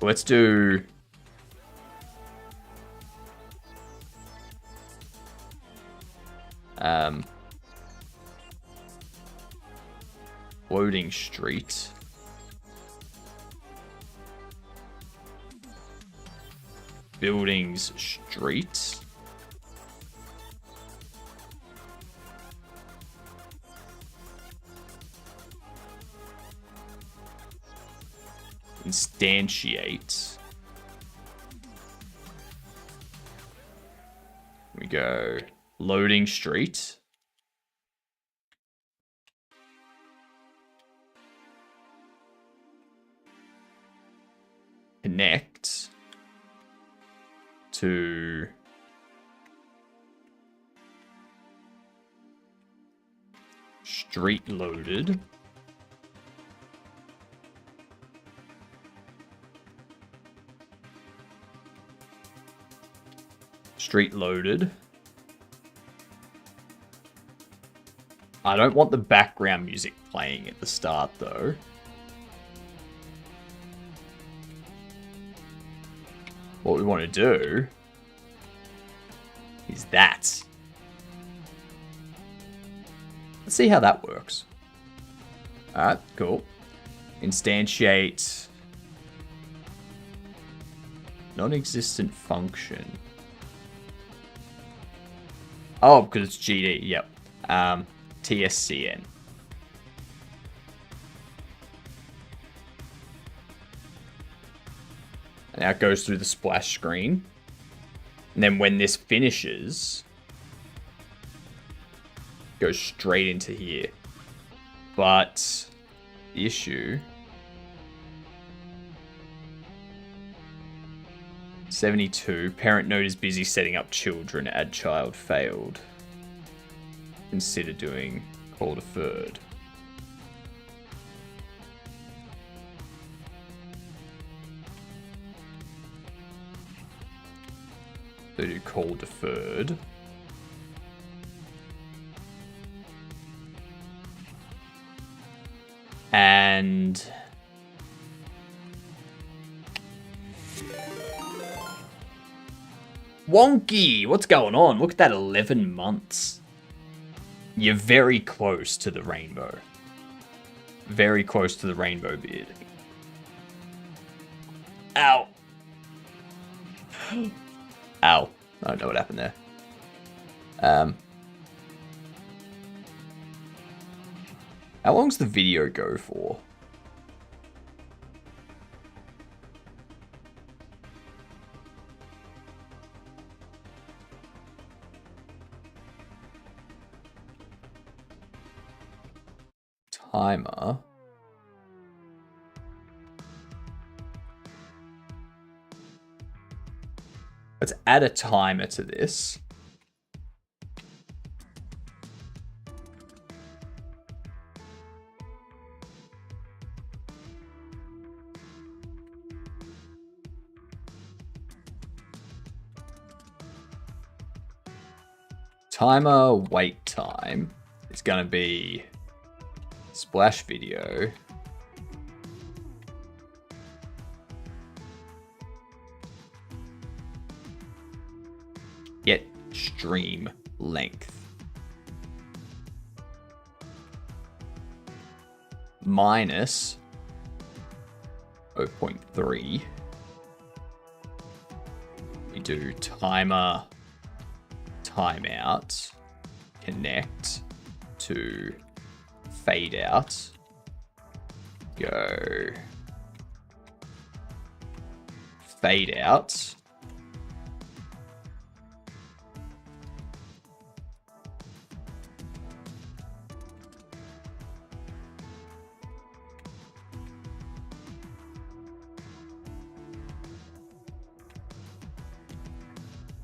Let's do Loading street. Buildings street. Instantiate. We go loading street. Connect to street loaded. Street loaded. I don't want the background music playing at the start though. What we want to do is that. Let's see how that works. Alright, cool. Instantiate non-existent function. Oh, because it's GD, yep. TSCN. And now it goes through the splash screen. And then when this finishes, it goes straight into here. But the issue, 72, parent node is busy setting up children, add child failed. Consider doing call deferred. So do call deferred. And wonky, what's going on? Look at that, 11 months. You're very close to the rainbow. Very close to the rainbow beard. Ow. Ow. I don't know what happened there. How long's the video go for? Timer. Let's add a timer to this. Timer wait time is going to be splash video. Get stream length. Minus 0.3. We do timer timeout, connect to fade out, go fade out,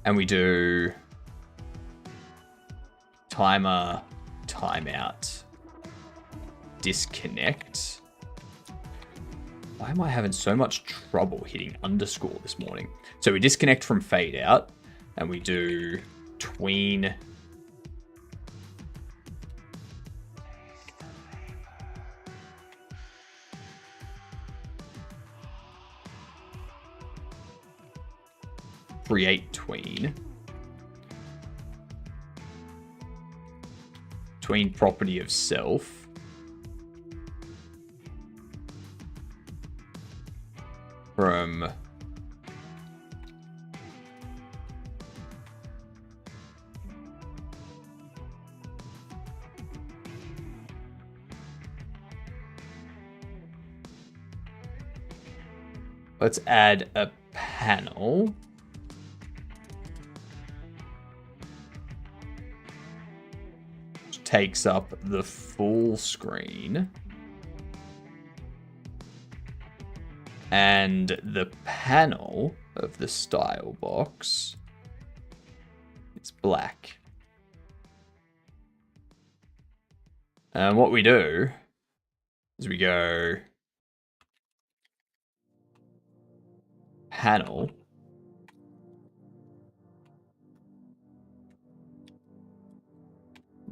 and we do timer timeout, disconnect. Why am I having so much trouble hitting underscore this morning? So we disconnect from fade out and we do tween create tween. Tween property of self. Let's add a panel. Which takes up the full screen. And the panel of the style box is black. And what we do is we go panel,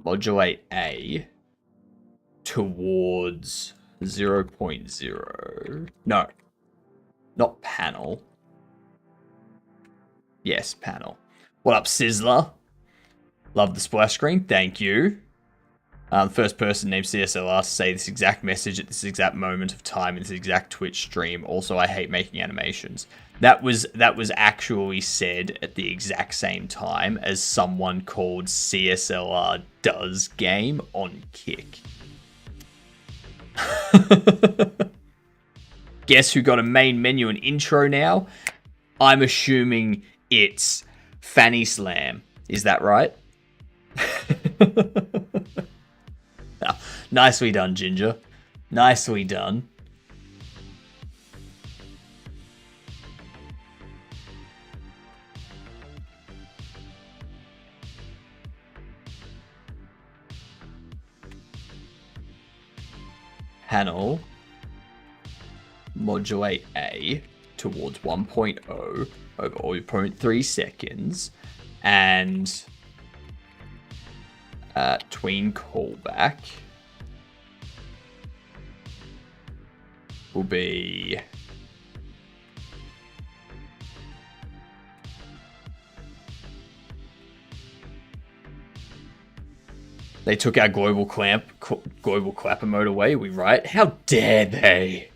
modulate A towards 0.0. No, not panel. Yes, panel. What up, Sizzler? Love the splash screen. Thank you. The first person named CSLR to say this exact message at this exact moment of time in this exact Twitch stream. Also, I hate making animations. That was actually said at the exact same time as someone called CSLR Does Game on Kick. Guess who got a main menu and intro now? I'm assuming it's Fanny Slam. Is that right? Oh, nicely done, Ginger. Nicely done. Panel. Modulate A towards 1.0 over 0.3 seconds. And tween callback will be they took our global clapper mode away. We right? How dare they?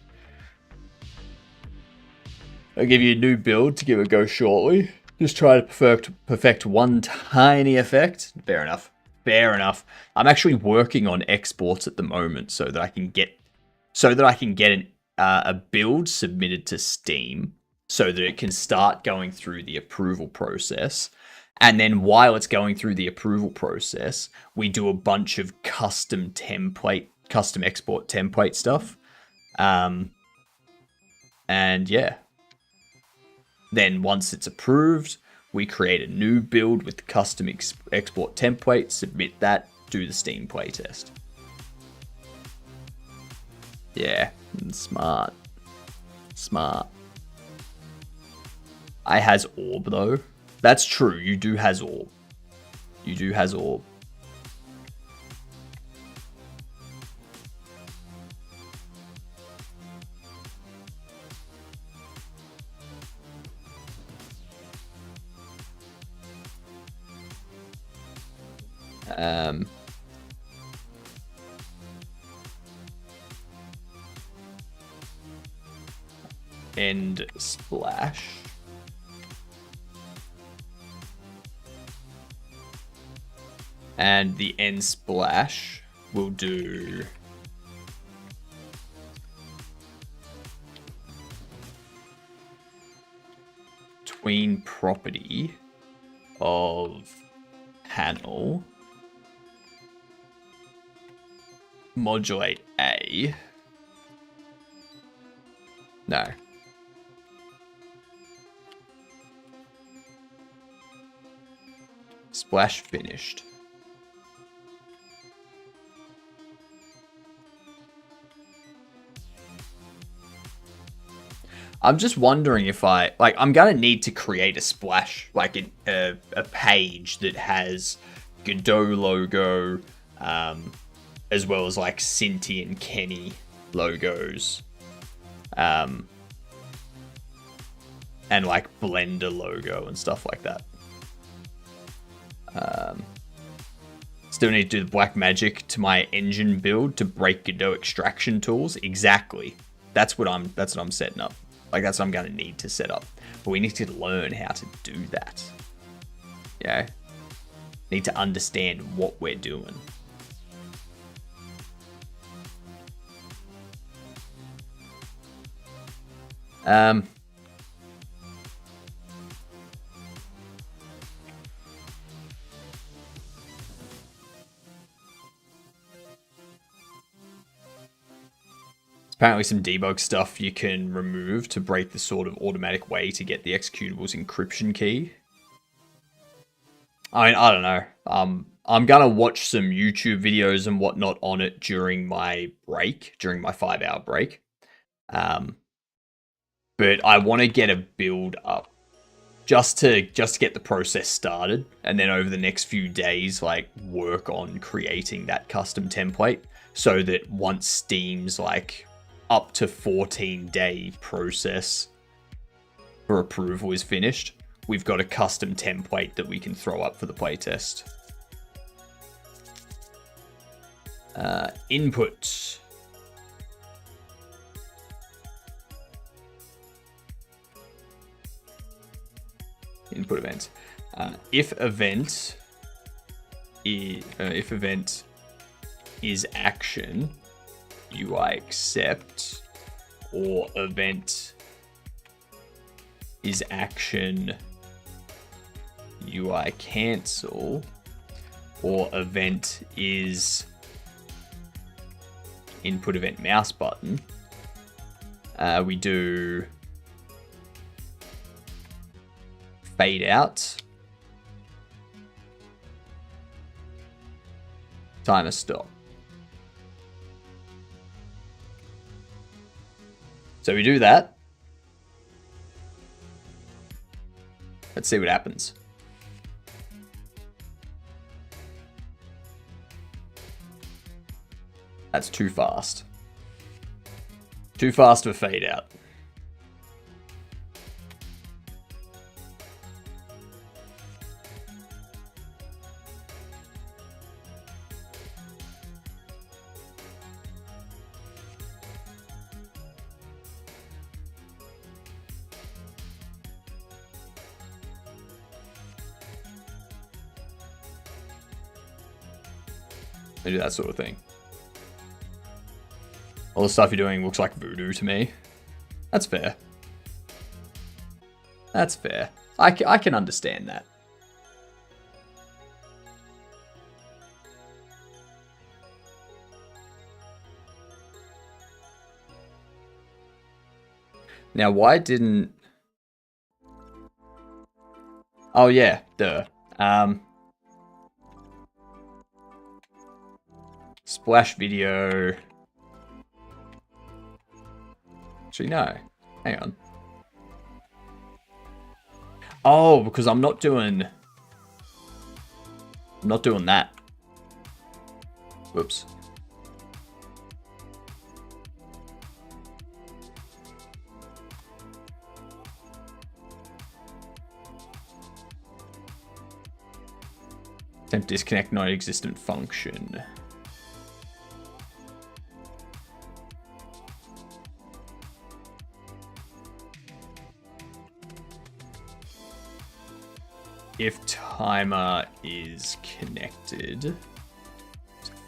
I'll give you a new build to give it a go shortly. Just try to perfect one tiny effect. Fair enough. Fair enough. I'm actually working on exports at the moment so that I can get a build submitted to Steam so that it can start going through the approval process. And then while it's going through the approval process, we do a bunch of custom export template stuff. And yeah. Then once it's approved, we create a new build with custom export template, submit that, do the Steam playtest. Yeah, smart. Smart. I has orb though. That's true, you do has orb. You do has orb. End splash. And the end splash will do tween property of panel modulate A. No. Splash finished. I'm just wondering if I'm gonna need to create a splash, like a page that has Godot logo, as well as like Cinti and Kenny logos, and like Blender logo and stuff like that. Still need to do the black magic to my engine build to break Godot extraction tools. Exactly. That's what I'm setting up. Like that's what I'm gonna need to set up. But we need to learn how to do that. Yeah. Need to understand what we're doing. Apparently some debug stuff you can remove to break the sort of automatic way to get the executable's encryption key. I mean, I don't know. I'm gonna watch some YouTube videos and whatnot on it during my break, during my 5-hour break. But I want to get a build up just to get the process started, and then over the next few days, like, work on creating that custom template so that once Steam's like up to 14-day process for approval is finished, we've got a custom template that we can throw up for the playtest. Input. Input event. If event is action, UI accept, or event is action, UI cancel, or event is input event mouse button, we do fade out, timer stop. So we do that. Let's see what happens. That's too fast. Too fast for fade out. They do that sort of thing. All the stuff you're doing looks like voodoo to me. That's fair. That's fair. I can understand that. Now, why didn't... Oh, yeah. Duh. Splash video... Actually, no. Hang on. Oh, because I'm not doing that. Whoops. Attempt disconnect non-existent function. If timer is connected to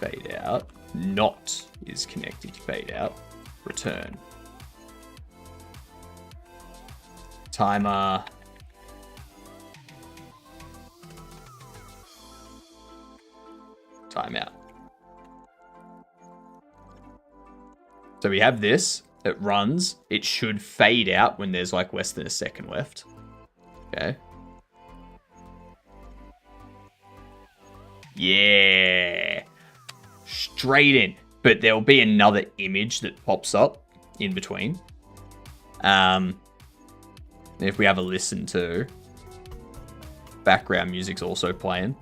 fade out, not is connected to fade out, return. Timer. Timeout. So we have this, it runs, it should fade out when there's like less than a second left. Okay. Yeah. Straight in. But there'll be another image that pops up in between. If we have a listen to, background music's also playing.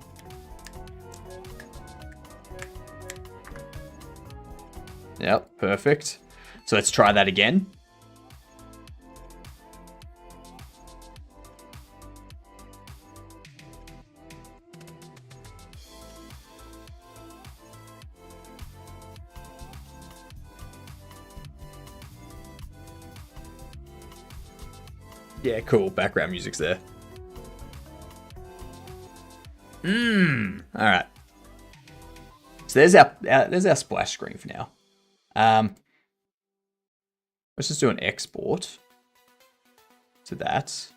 Yep, perfect. So let's try that again. Yeah, cool. Background music's there. All right. So there's our splash screen for now. Let's just do an export to that.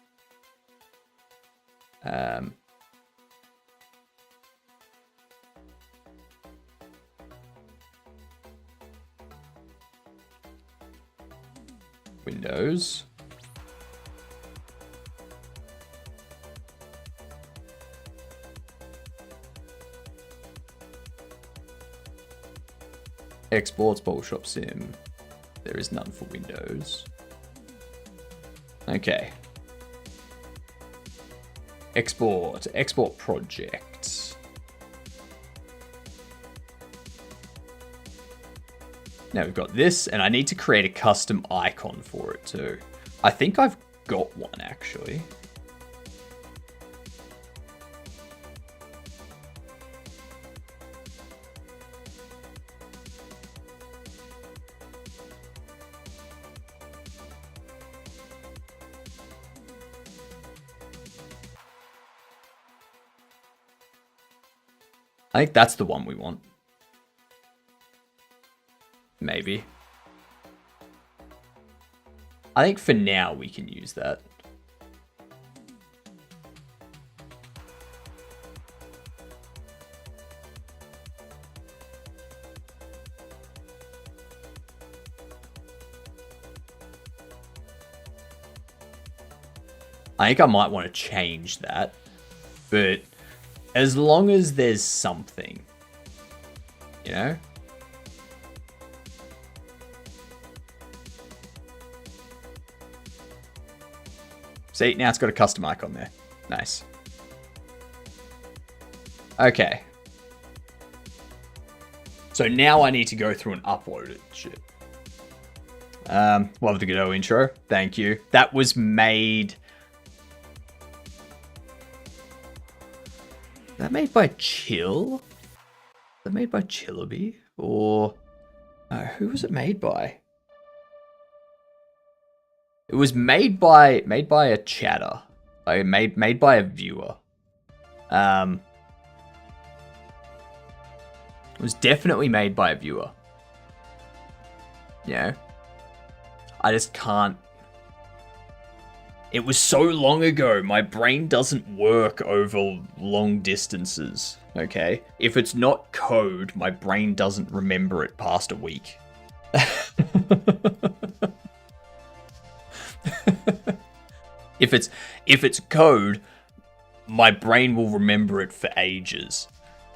Windows. Exports Bobble Shop Sim. There is none for Windows. Okay. Export projects. Now we've got this, and I need to create a custom icon for it too. I think I've got one actually. I think that's the one we want. Maybe. I think for now we can use that. I think I might want to change that, but as long as there's something, you know? See, now it's got a custom icon there. Nice. Okay. So now I need to go through and upload it. Shit. Love the Godot intro. Thank you. That was made... Is that made by Chill? Is that made by Chillaby? Or... who was it made by? It was made by a chatter. Like made by a viewer. It was definitely made by a viewer. You know? I just can't. It was so long ago, my brain doesn't work over long distances, okay? If it's not code, my brain doesn't remember it past a week. If it's code, my brain will remember it for ages.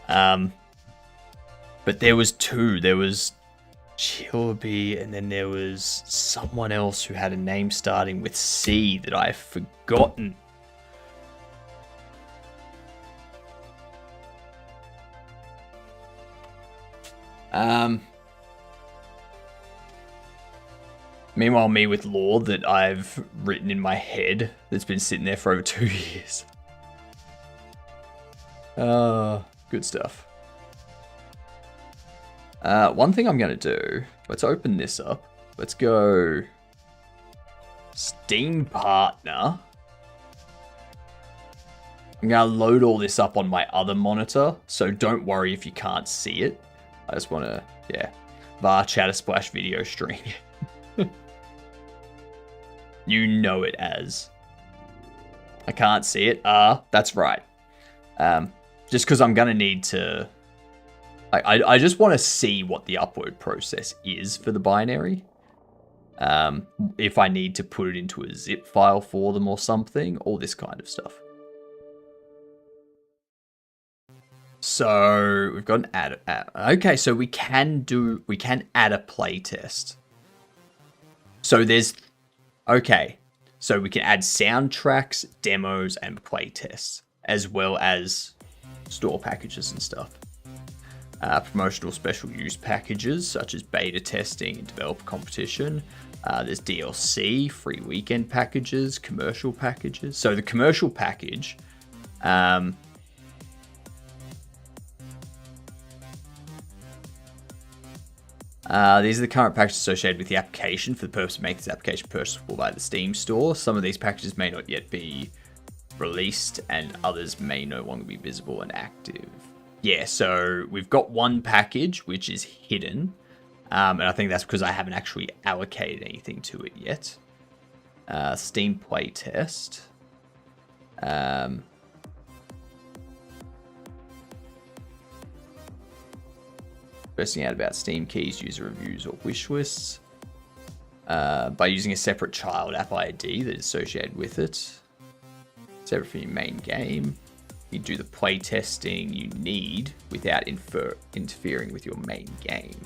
But there was two. There was Chillaby, and then there was someone else who had a name starting with C that I've forgotten. Meanwhile, me with lore that I've written in my head that's been sitting there for over 2 years. Good stuff. One thing I'm going to do, let's open this up. Let's go Steam Partner. I'm going to load all this up on my other monitor, so don't worry if you can't see it. I just want to, yeah, var chatter splash video stream. You know it as. I can't see it. That's right. Just because I'm going to need to... I just want to see what the upload process is for the binary. If I need to put it into a zip file for them or something. All this kind of stuff. So we've got an add. Okay, so we can add a playtest. So there's... Okay, so we can add soundtracks, demos, and playtests, as well as store packages and stuff. Promotional special use packages, such as beta testing and developer competition. There's DLC, free weekend packages, commercial packages. So the commercial package... these are the current packages associated with the application for the purpose of making this application purchasable by the Steam store. Some of these packages may not yet be released, and others may no longer be visible and active. Yeah, so we've got one package which is hidden, and I think that's because I haven't actually allocated anything to it yet. Steam playtest. Posting out about Steam keys, user reviews, or wish lists. by using a separate child app ID that is associated with it. Separate from your main game. You do the play testing you need without interfering with your main game.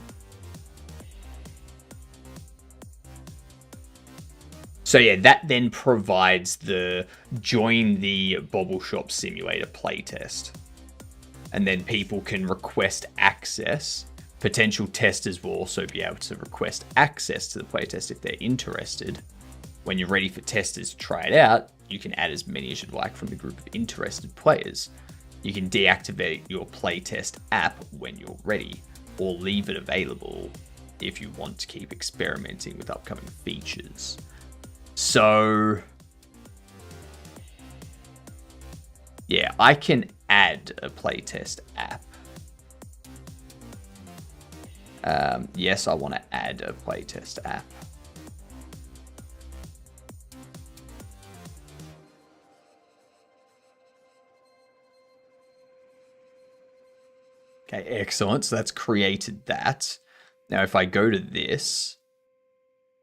So yeah, that then provides the join the Bobble Shop Simulator playtest. And then people can request access. Potential testers will also be able to request access to the playtest if they're interested. When you're ready for testers to try it out, you can add as many as you'd like from the group of interested players. You can deactivate your playtest app when you're ready, or leave it available if you want to keep experimenting with upcoming features. So, yeah, I can add a playtest app. Yes, I want to add a playtest app. Okay, excellent. So that's created that. Now, if I go to this,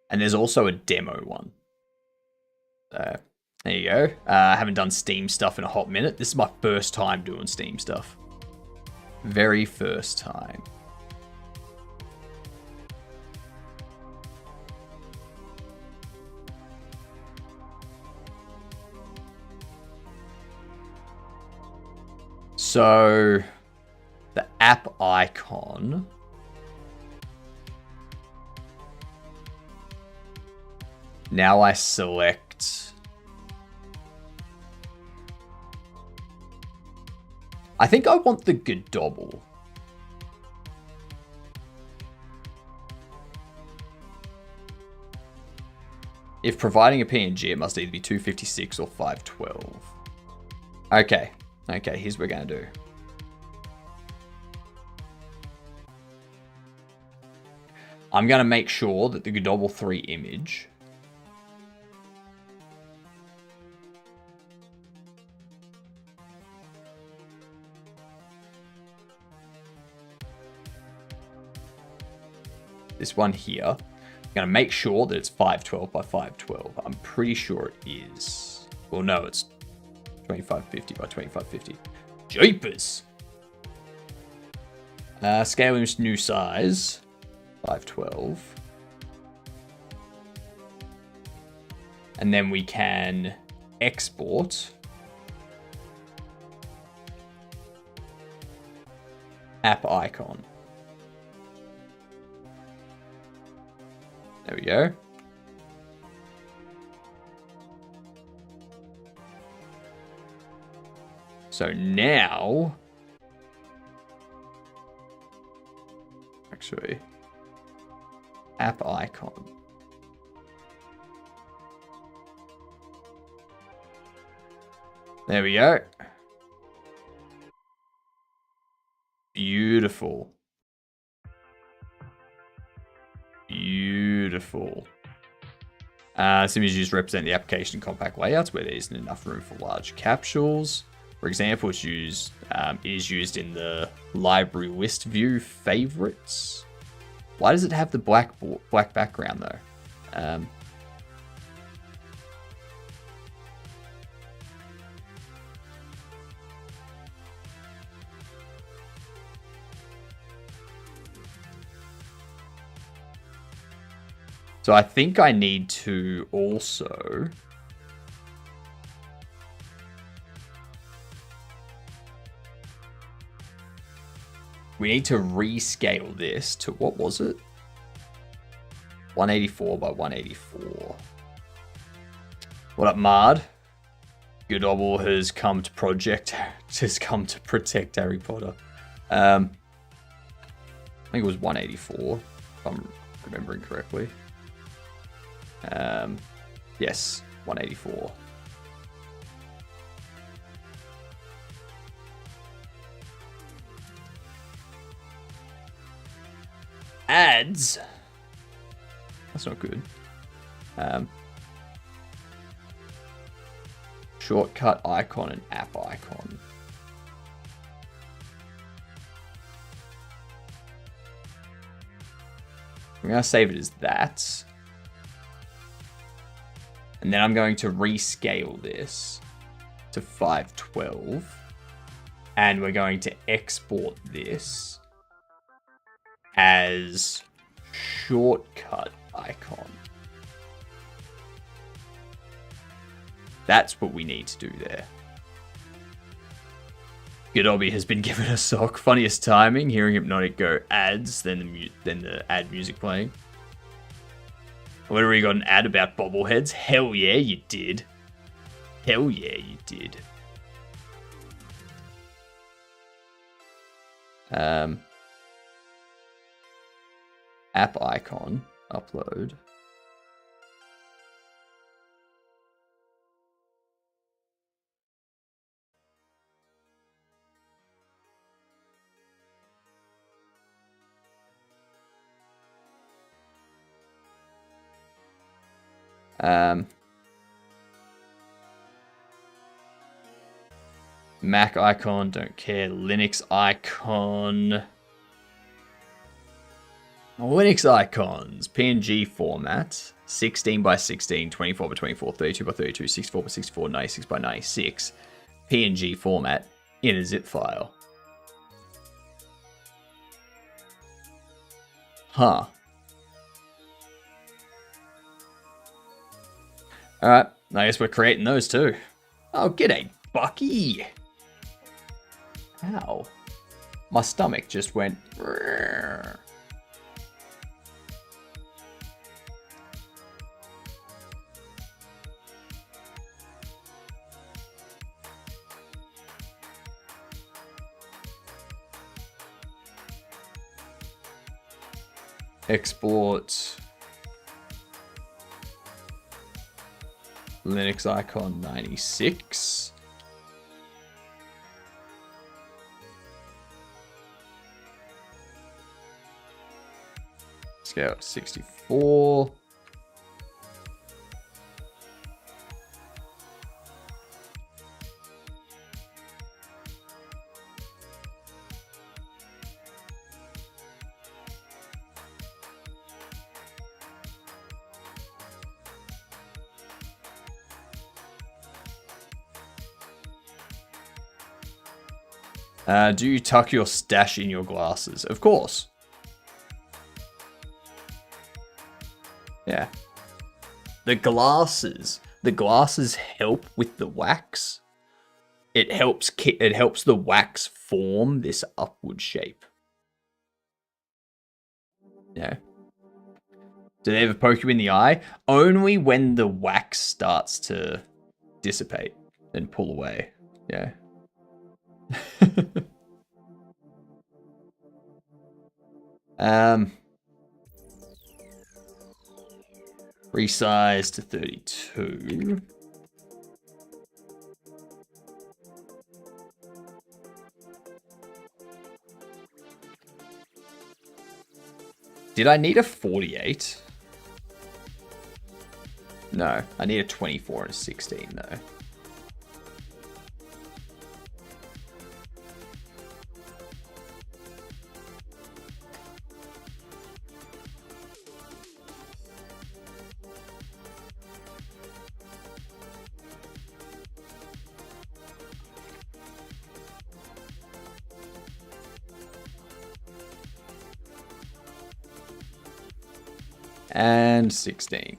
and there's also a demo one. There you go. I haven't done Steam stuff in a hot minute. This is my first time doing Steam stuff. Very first time. So, the app icon. Now I select. I think I want the Godobble. If providing a PNG, it must either be 256 or 512. Okay. Okay, here's what we're going to do. I'm going to make sure that the Godobble 3 image this one here, I'm going to make sure that it's 512 by 512. I'm pretty sure it is. Well, no, it's 2550 by 2550. Jeepers! Scale image new size, 512. And then we can export app icon. There we go. So now, actually, app icon. There we go. Beautiful. Beautiful. Some images represent the application compact layouts where there isn't enough room for large capsules. For example, it's used is used in the library list view favorites. Why does it have the black background though? So I think I need to also we need to rescale this to, what was it? 184 by 184. What up, Mard? Godobble has come to protect Harry Potter. I think it was 184, if I'm remembering correctly. Yes, 184. Ads. That's not good. Shortcut icon and app icon. I'm gonna save it as that. And then I'm going to rescale this to 512. And we're going to export this as shortcut icon. That's what we need to do there. Godobi has been given a sock. Funniest timing, hearing Hypnotic go ads, then the ad music playing. Whatever, you got an ad about bobbleheads? Hell yeah, you did. Hell yeah, you did. App icon, upload. Mac icon, don't care. Linux icon. Linux icons, PNG format, 16 by 16, 24 by 24, 32 by 32, 64 by 64, 96 by 96, PNG format in a zip file. Huh. Alright, I guess we're creating those too. Oh, g'day, Bucky. Ow. My stomach just went... Export Linux icon 96. Scale 64. Do you tuck your stash in your glasses? Of course. Yeah. The glasses help with the wax. It helps the wax form this upward shape. Yeah. Do they ever poke you in the eye? Only when the wax starts to dissipate and pull away. Yeah. Resize to 32. Did I need a 48? No, I need a 24 and a 16 though. And 16.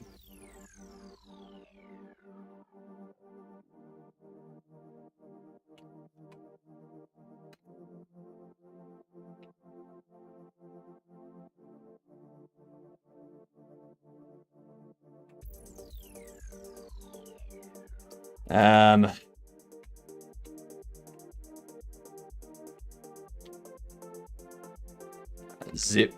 Zip.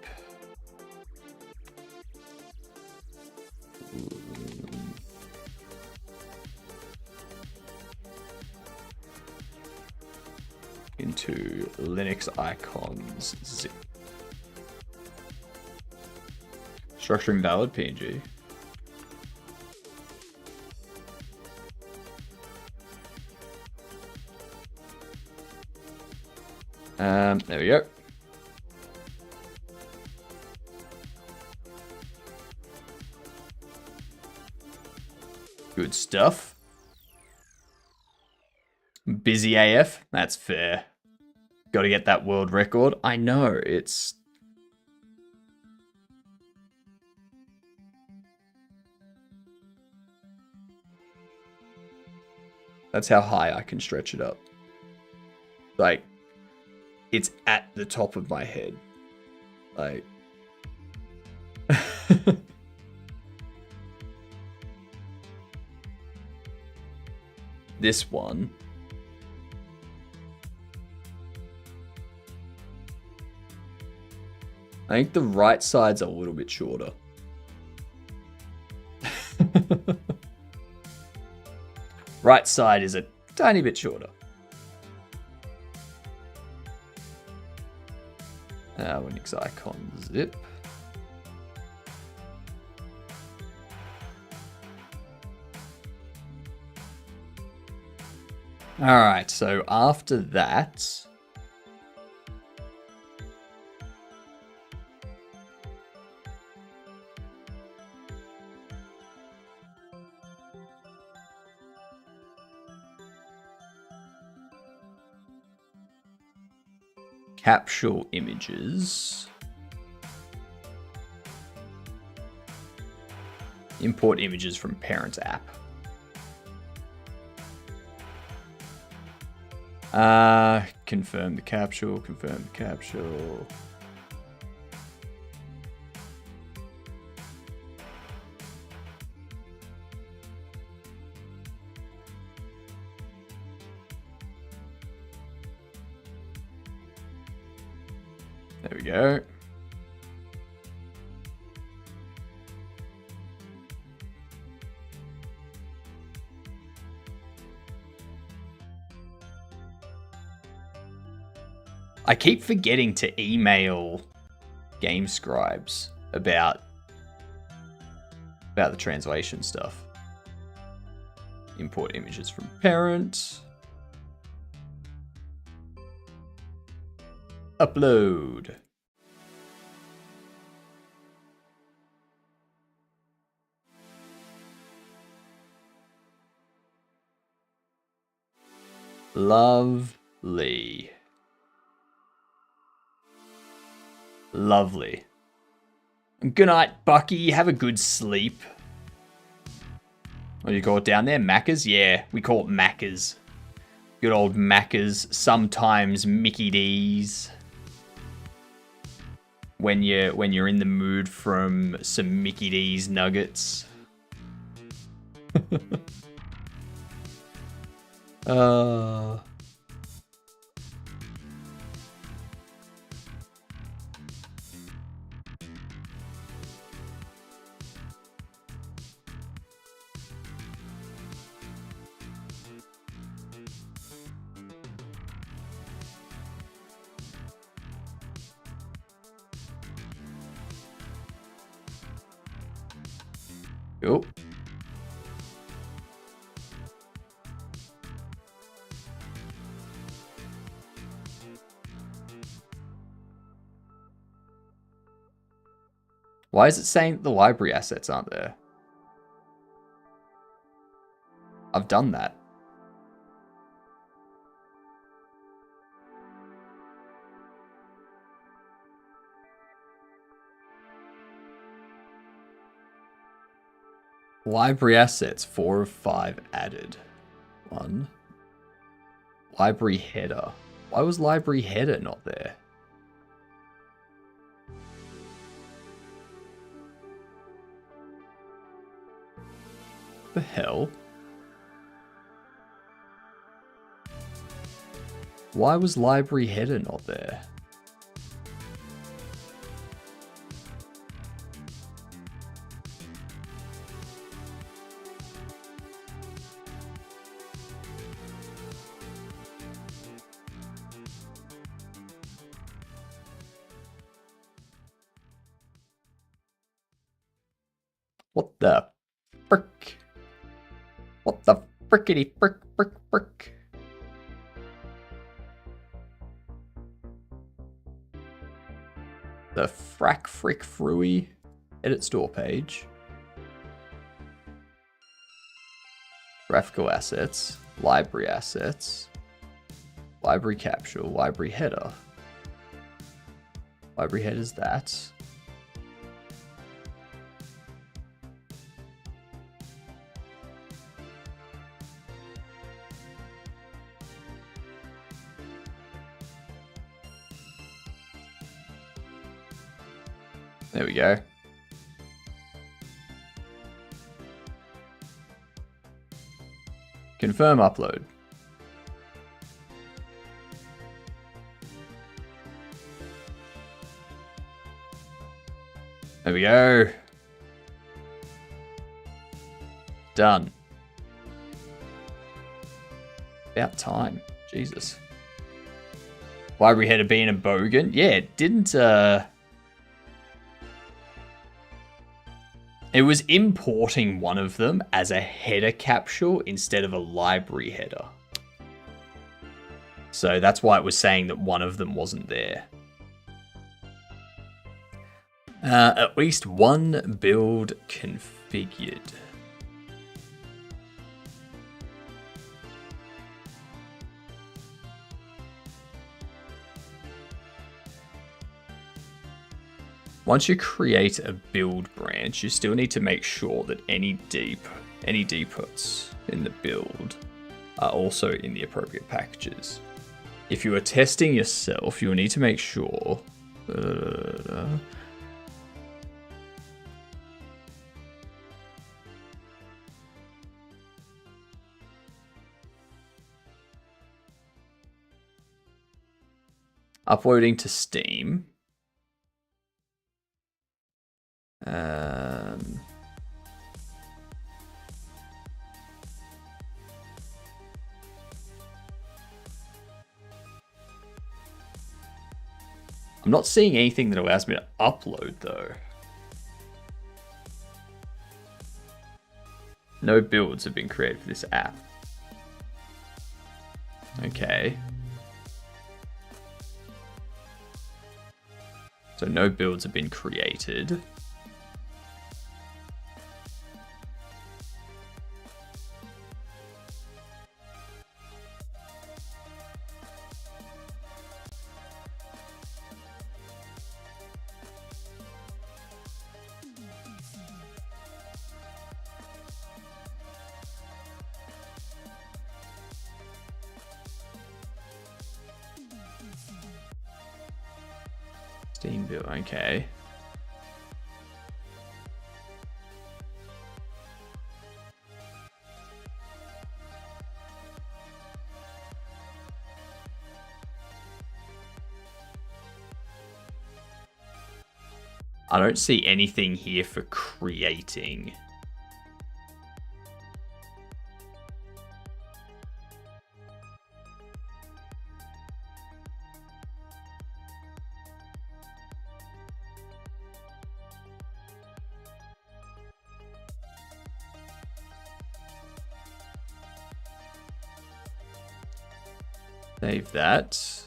Into Linux icons zip. Structuring valid PNG. There we go. Good stuff. Busy AF. That's fair. Got to get that world record. I know, it's... That's how high I can stretch it up. Like, it's at the top of my head. Like... This one... I think the right side's a little bit shorter. Right side is a tiny bit shorter. Winix icon zip. Alright, so after that... Capsule images. Import images from parent app. Confirm the capsule, confirm the capsule. There we go. I keep forgetting to email game scribes about the translation stuff. Import images from parent. Upload. Lovely. Lovely. Good night, Bucky. Have a good sleep. What do you call it down there? Macca's? Yeah, we call it Macca's. Good old Macca's. Sometimes Mickey D's. When you're in the mood from some Mickey D's nuggets. Cool. Why is it saying that the library assets aren't there? I've done that. Library assets, 4 of 5 added. 1. Library header. Why was library header not there? The hell? Why was library header not there? What the frick? What the frickety frick frick frick? The frack frick frooey. Edit store page. graphical assets, library assets, library capsule, library header. Library header's that. There we go. Confirm upload. There we go. Done. About time. Jesus. Library header being a bogan. Yeah, it didn't it was importing one of them as a header capsule instead of a library header. So that's why it was saying that one of them wasn't there. At least one build configured. Once you create a build branch, you still need to make sure that any deputs in the build are also in the appropriate packages. If you are testing yourself, you will need to make sure. Uploading to Steam. I'm not seeing anything that allows me to upload though. No builds have been created for this app. Okay. So no builds have been created. Steam build, okay. I don't see anything here for creating. Save that.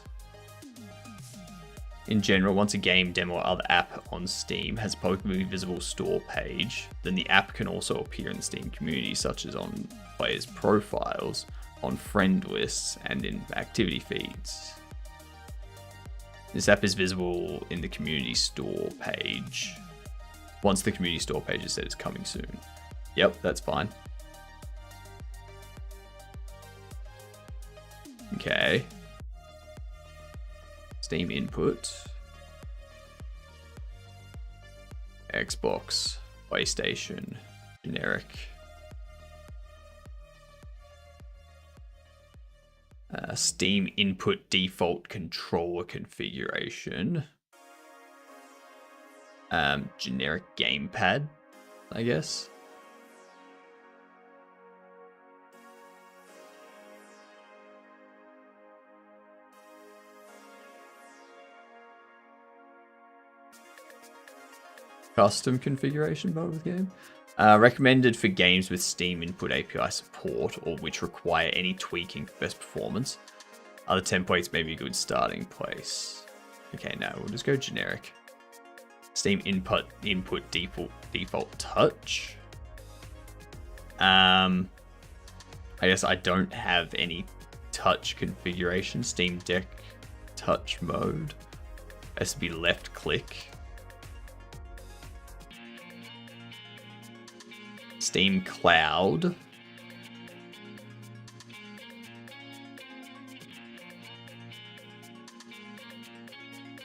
In general, once a game, demo, or other app on Steam has a publicly visible store page, then the app can also appear in the Steam community, such as on players' profiles, on friend lists, and in activity feeds. This app is visible in the community store page. Once the community store page is said it's coming soon. Yep, that's fine. Okay. Steam input. Xbox, PlayStation, generic. Steam input default controller configuration. Generic gamepad, I guess. Custom configuration part of the game. Recommended for games with Steam Input API support or which require any tweaking for best performance. Other templates may be a good starting place. Okay, now we'll just go generic. Steam input default touch. I guess I don't have any touch configuration. Steam Deck touch mode. Has to be left click. Steam Cloud.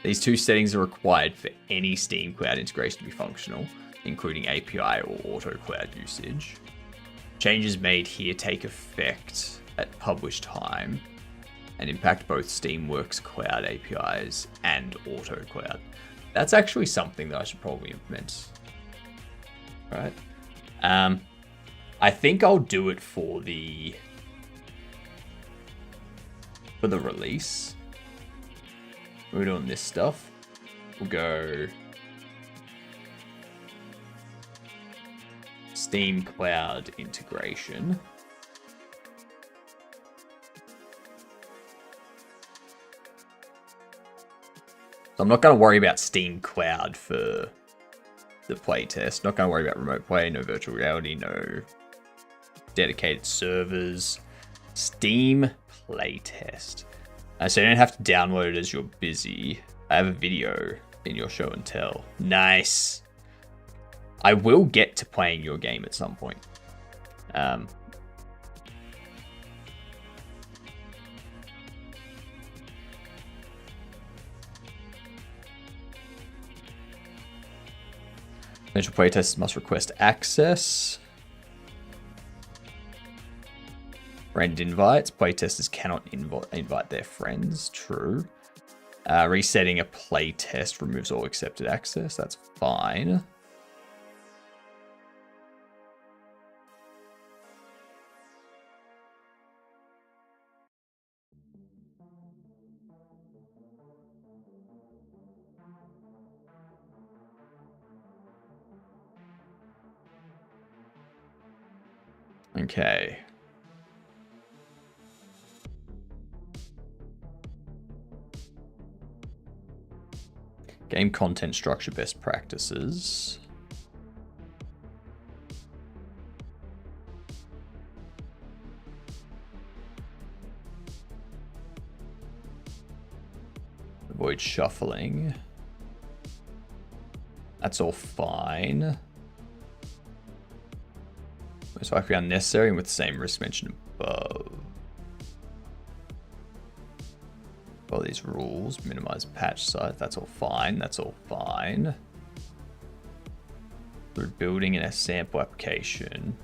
These two settings are required for any Steam Cloud integration to be functional, including API or auto cloud usage. Changes made here take effect at publish time and impact both Steamworks Cloud APIs and auto cloud. That's actually something that I should probably implement. Right. I think I'll do it for the release. We're doing this stuff. We'll go Steam Cloud integration. So I'm not going to worry about Steam Cloud for the playtest. Not going to worry about remote play, no virtual reality, no dedicated servers. Steam playtest. So you don't have to download it as you're busy. I have a video in your show and tell. Nice. I will get to playing your game at some point. Potential playtesters must request access. Friend invites. Playtesters cannot invite their friends. True. Resetting a playtest removes all accepted access. That's fine. Okay. Game content structure best practices. Avoid shuffling. That's all fine. Most likely unnecessary and with the same risk mentioned above. Follow these rules. Minimize patch size. That's all fine. That's all fine. We're building in a sample application.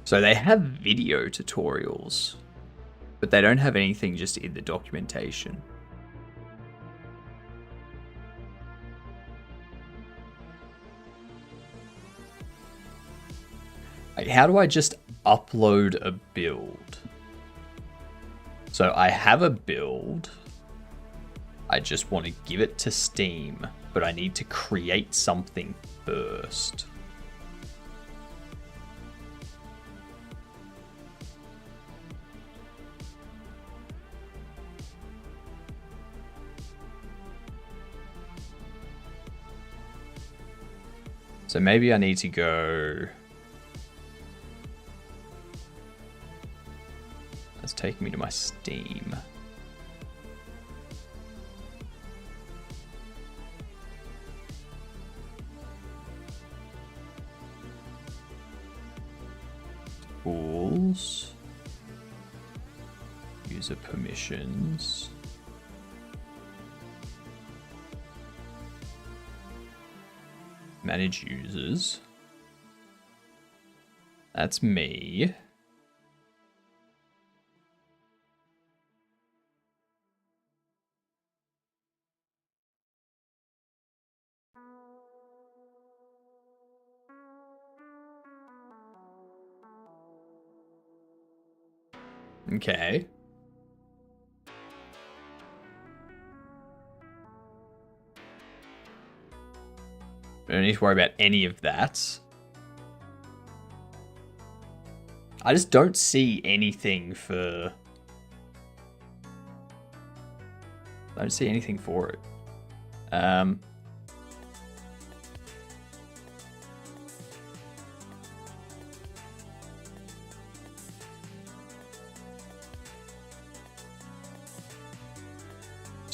So they have video tutorials, but they don't have anything just in the documentation. Like, how do I just upload a build? So I have a build. I just want to give it to Steam, but I need to create something first. So maybe I need to go... That's taking me to my Steam. Tools. User permissions. Manage users. That's me. Okay. I don't need to worry about any of that. I just don't see anything for... I don't see anything for it.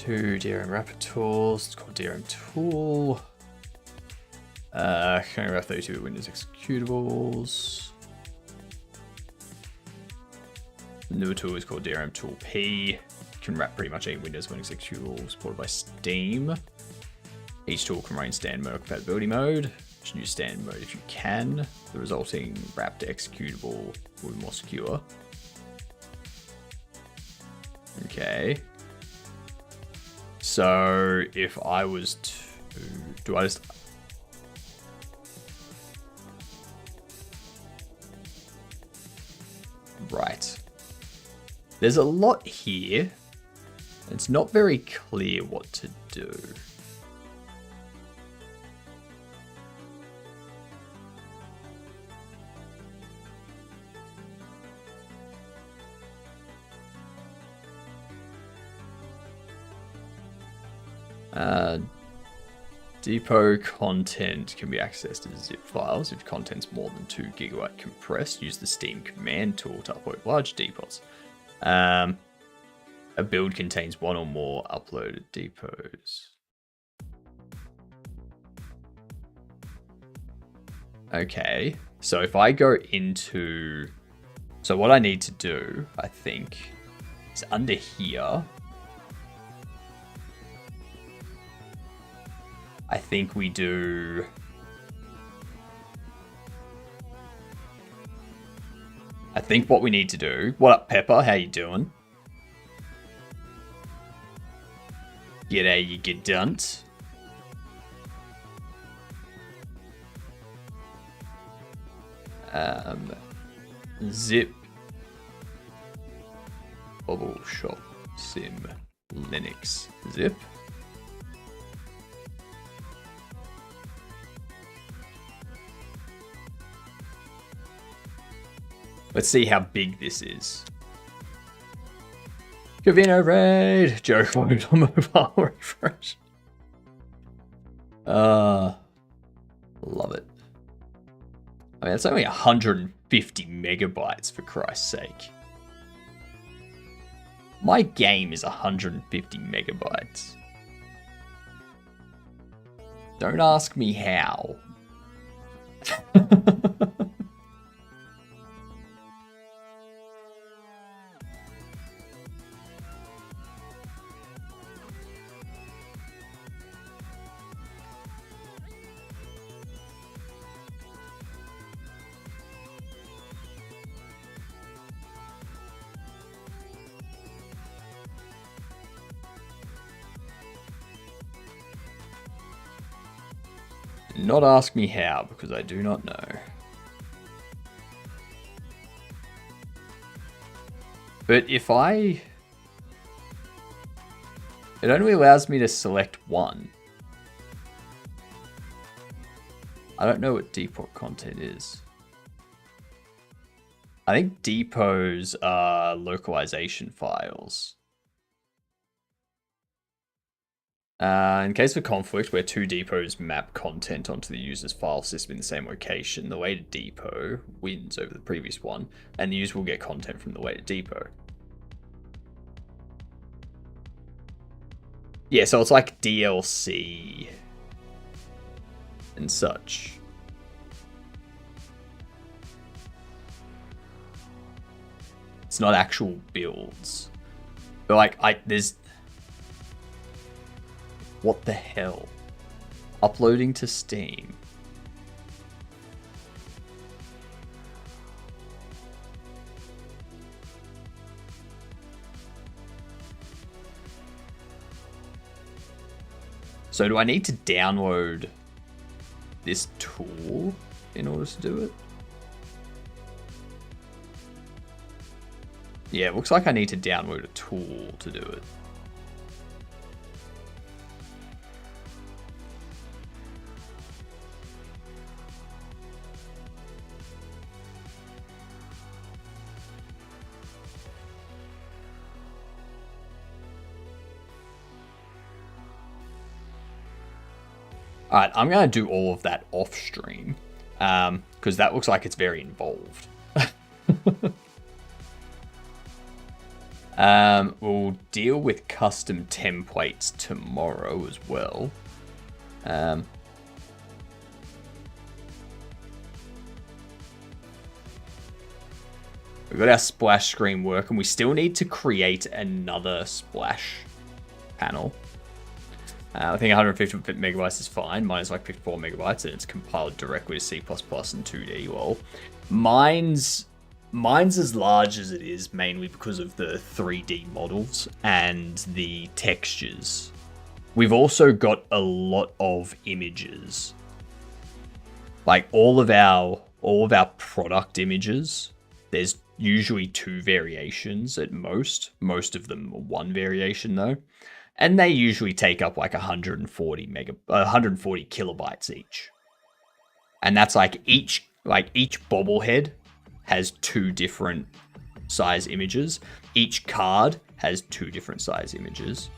Two DRM wrapper tools. It's called DRM tool. Can wrap 32 Windows executables. The newer tool is called DRM tool P. Can wrap pretty much any Windows executable supported by Steam. Each tool can run in standard mode or compatibility mode. Just use standard mode if you can. The resulting wrapped executable will be more secure. Okay. So if I was to, do I just, right. There's a lot here. It's not very clear what to do. Depot content can be accessed as zip files if content's more than 2 GB compressed. Use the Steam command tool to upload large depots. A build contains one or more uploaded depots. Okay, so if I go into... So what I need to do, I think, is under here... I think we do... I think what we need to do... What up, Pepper? How you doing? G'day, you get dunt. Zip. Bobble Shop Sim. Linux. Zip. Let's see how big this is. Cavino raid! Joke mode on mobile refresh. Love it. I mean, it's only 150 megabytes for Christ's sake. My game is 150 megabytes. Don't ask me how. Not ask me how, because I do not know. But if it only allows me to select one. I don't know what depot content is. I think depots are localization files. In case of conflict, where two depots map content onto the user's file system in the same location, the weighted depot wins over the previous one, and the user will get content from the weighted depot. Yeah, so it's like DLC and such. It's not actual builds. But like, there's... What the hell? Uploading to Steam. So do I need to download this tool in order to do it? Yeah, it looks like I need to download a tool to do it. Alright, I'm going to do all of that off stream, because that looks like it's very involved. We'll deal with custom templates tomorrow as well. We've got our splash screen working. We still need to create another splash panel. I think 150 megabytes is fine. Mine is like 54 megabytes and it's compiled directly to C++ and 2D. Well, mine's as large as it is mainly because of the 3D models and the textures. We've also got a lot of images. Like all of our product images, there's usually 2 variations at most. Most of them are 1 variation though. And they usually take up like 140 kilobytes each. And that's like each bobblehead has 2 different size images. Each card has 2 different size images.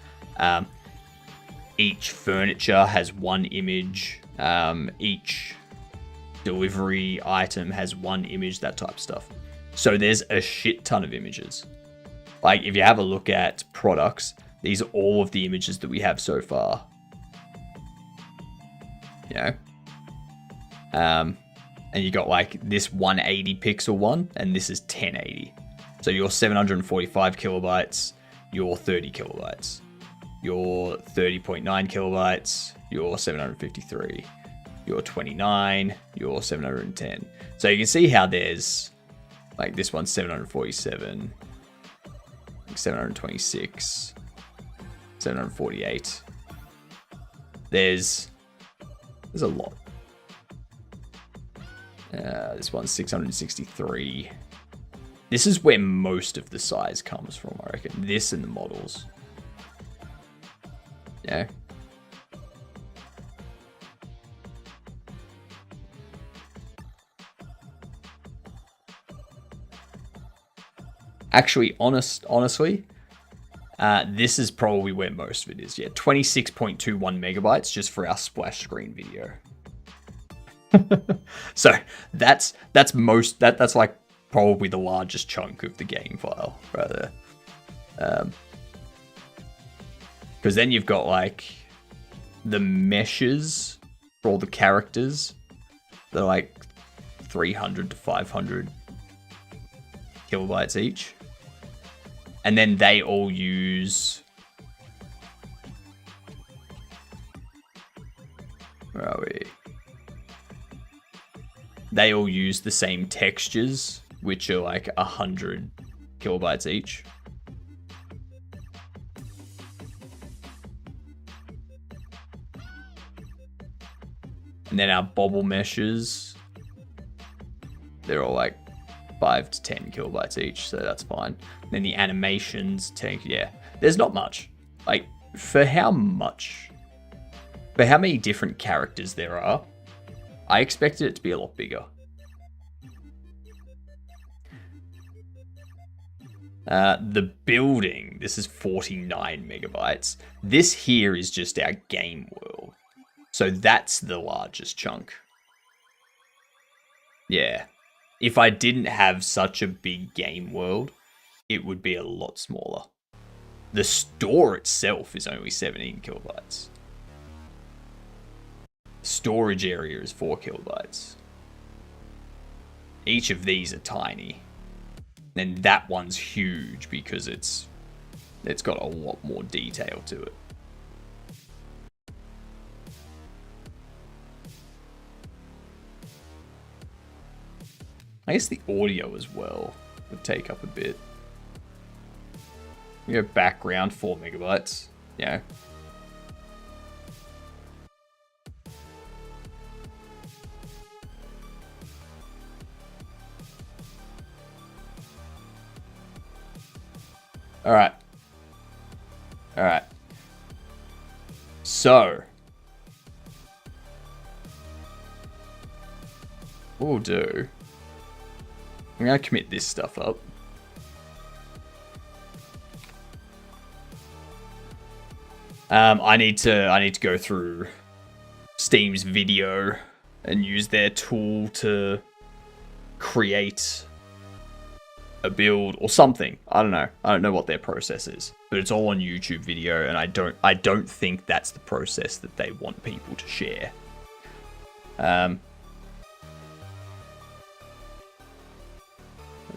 Each furniture has 1 image. Each delivery item has 1 image, that type of stuff. So there's a shit ton of images. Like if you have a look at products, these are all of the images that we have so far. You know? And you got like this 180 pixel one, and this is 1080. So your 745 kilobytes, your 30 kilobytes. Your 30.9 kilobytes, your 753. Your 29, your 710. So you can see how there's, like this one's 747, 726. 748. There's a lot. This one's 663. This is where most of the size comes from, I reckon. This and the models. Yeah. Actually, honestly, this is probably where most of it is. Yeah, 26.21 megabytes just for our splash screen video. So that's like probably the largest chunk of the game file right there. Because then you've got like the meshes for all the characters. They're like 300 to 500 kilobytes each. And then they all use... Where are we? They all use the same textures, which are like 100 kilobytes each. And then our bobble meshes, they're all like 5 to 10 kilobytes each, so that's fine. Then the animations take, yeah, there's not much. Like, for how many different characters there are, I expected it to be a lot bigger. The building, this is 49 megabytes. This here is just our game world. So that's the largest chunk. Yeah. If I didn't have such a big game world, it would be a lot smaller. The store itself is only 17 kilobytes. Storage area is 4 kilobytes. Each of these are tiny. And that one's huge because it's got a lot more detail to it. I guess the audio as well would take up a bit. We go background, 4 megabytes. Yeah. Alright. Alright. So. What we'll do. I'm gonna commit this stuff up. I need to go through Steam's video and use their tool to create a build or something. I don't know. I don't know what their process is, but it's all on YouTube video, and I don't think that's the process that they want people to share. Let's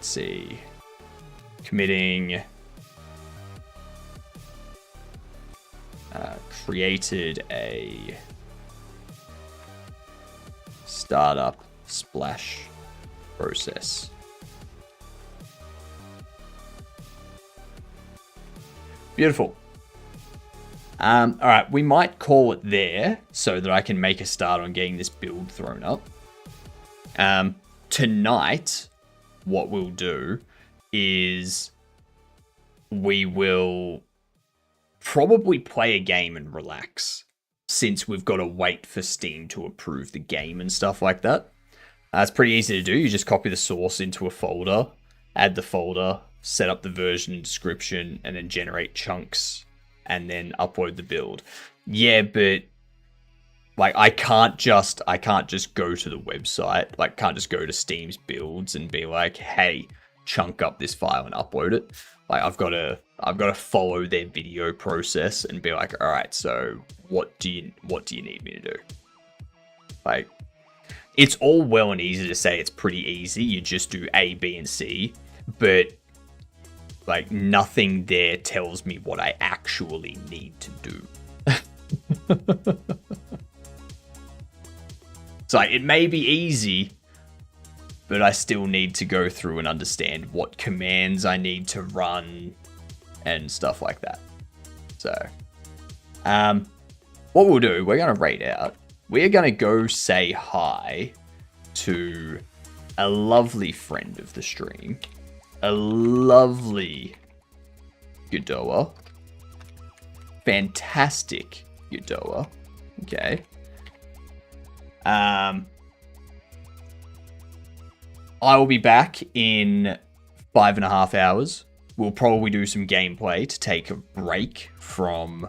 see. Committing. Created a startup splash process. Beautiful. All right, we might call it there so that I can make a start on getting this build thrown up. Tonight, what we'll do is we will probably play a game and relax, since we've got to wait for Steam to approve the game and stuff like that. It's pretty easy to do. You just copy the source into a folder, add the folder, set up the version and description, and then generate chunks, and then upload the build. Yeah, but like I can't just go to the website, like can't just go to Steam's builds and be like, hey, chunk up this file and upload it. Like I've got to follow their video process and be like, all right, so what do you need me to do? Like, it's all well and easy to say it's pretty easy. You just do A, B, and C, but like nothing there tells me what I actually need to do. So like, it may be easy, but I still need to go through and understand what commands I need to run and stuff like that. So, what we'll do, we're going to raid out. We're going to go say hi to a lovely friend of the stream. A lovely Yudoa. Fantastic Yudoa. Okay. I will be back in 5.5 hours. We'll probably do some gameplay to take a break from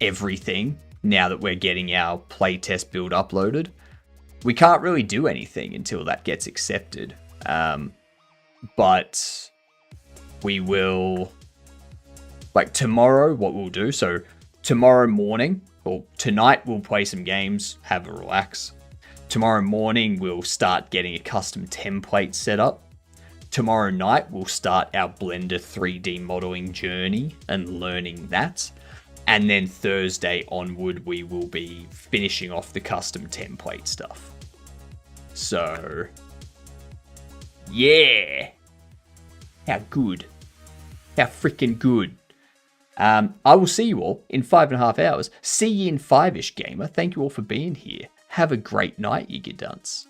everything now that we're getting our playtest build uploaded. We can't really do anything until that gets accepted. But we will, like tomorrow, what we'll do, so tomorrow morning, or tonight we'll play some games, have a relax. Tomorrow morning, we'll start getting a custom template set up. Tomorrow night, we'll start our Blender 3D modeling journey and learning that. And then Thursday onward, we will be finishing off the custom template stuff. So, yeah. How good. How freaking good. I will see you all in 5.5 hours. See you in 5-ish, gamer. Thank you all for being here. Have a great night, you good dunce.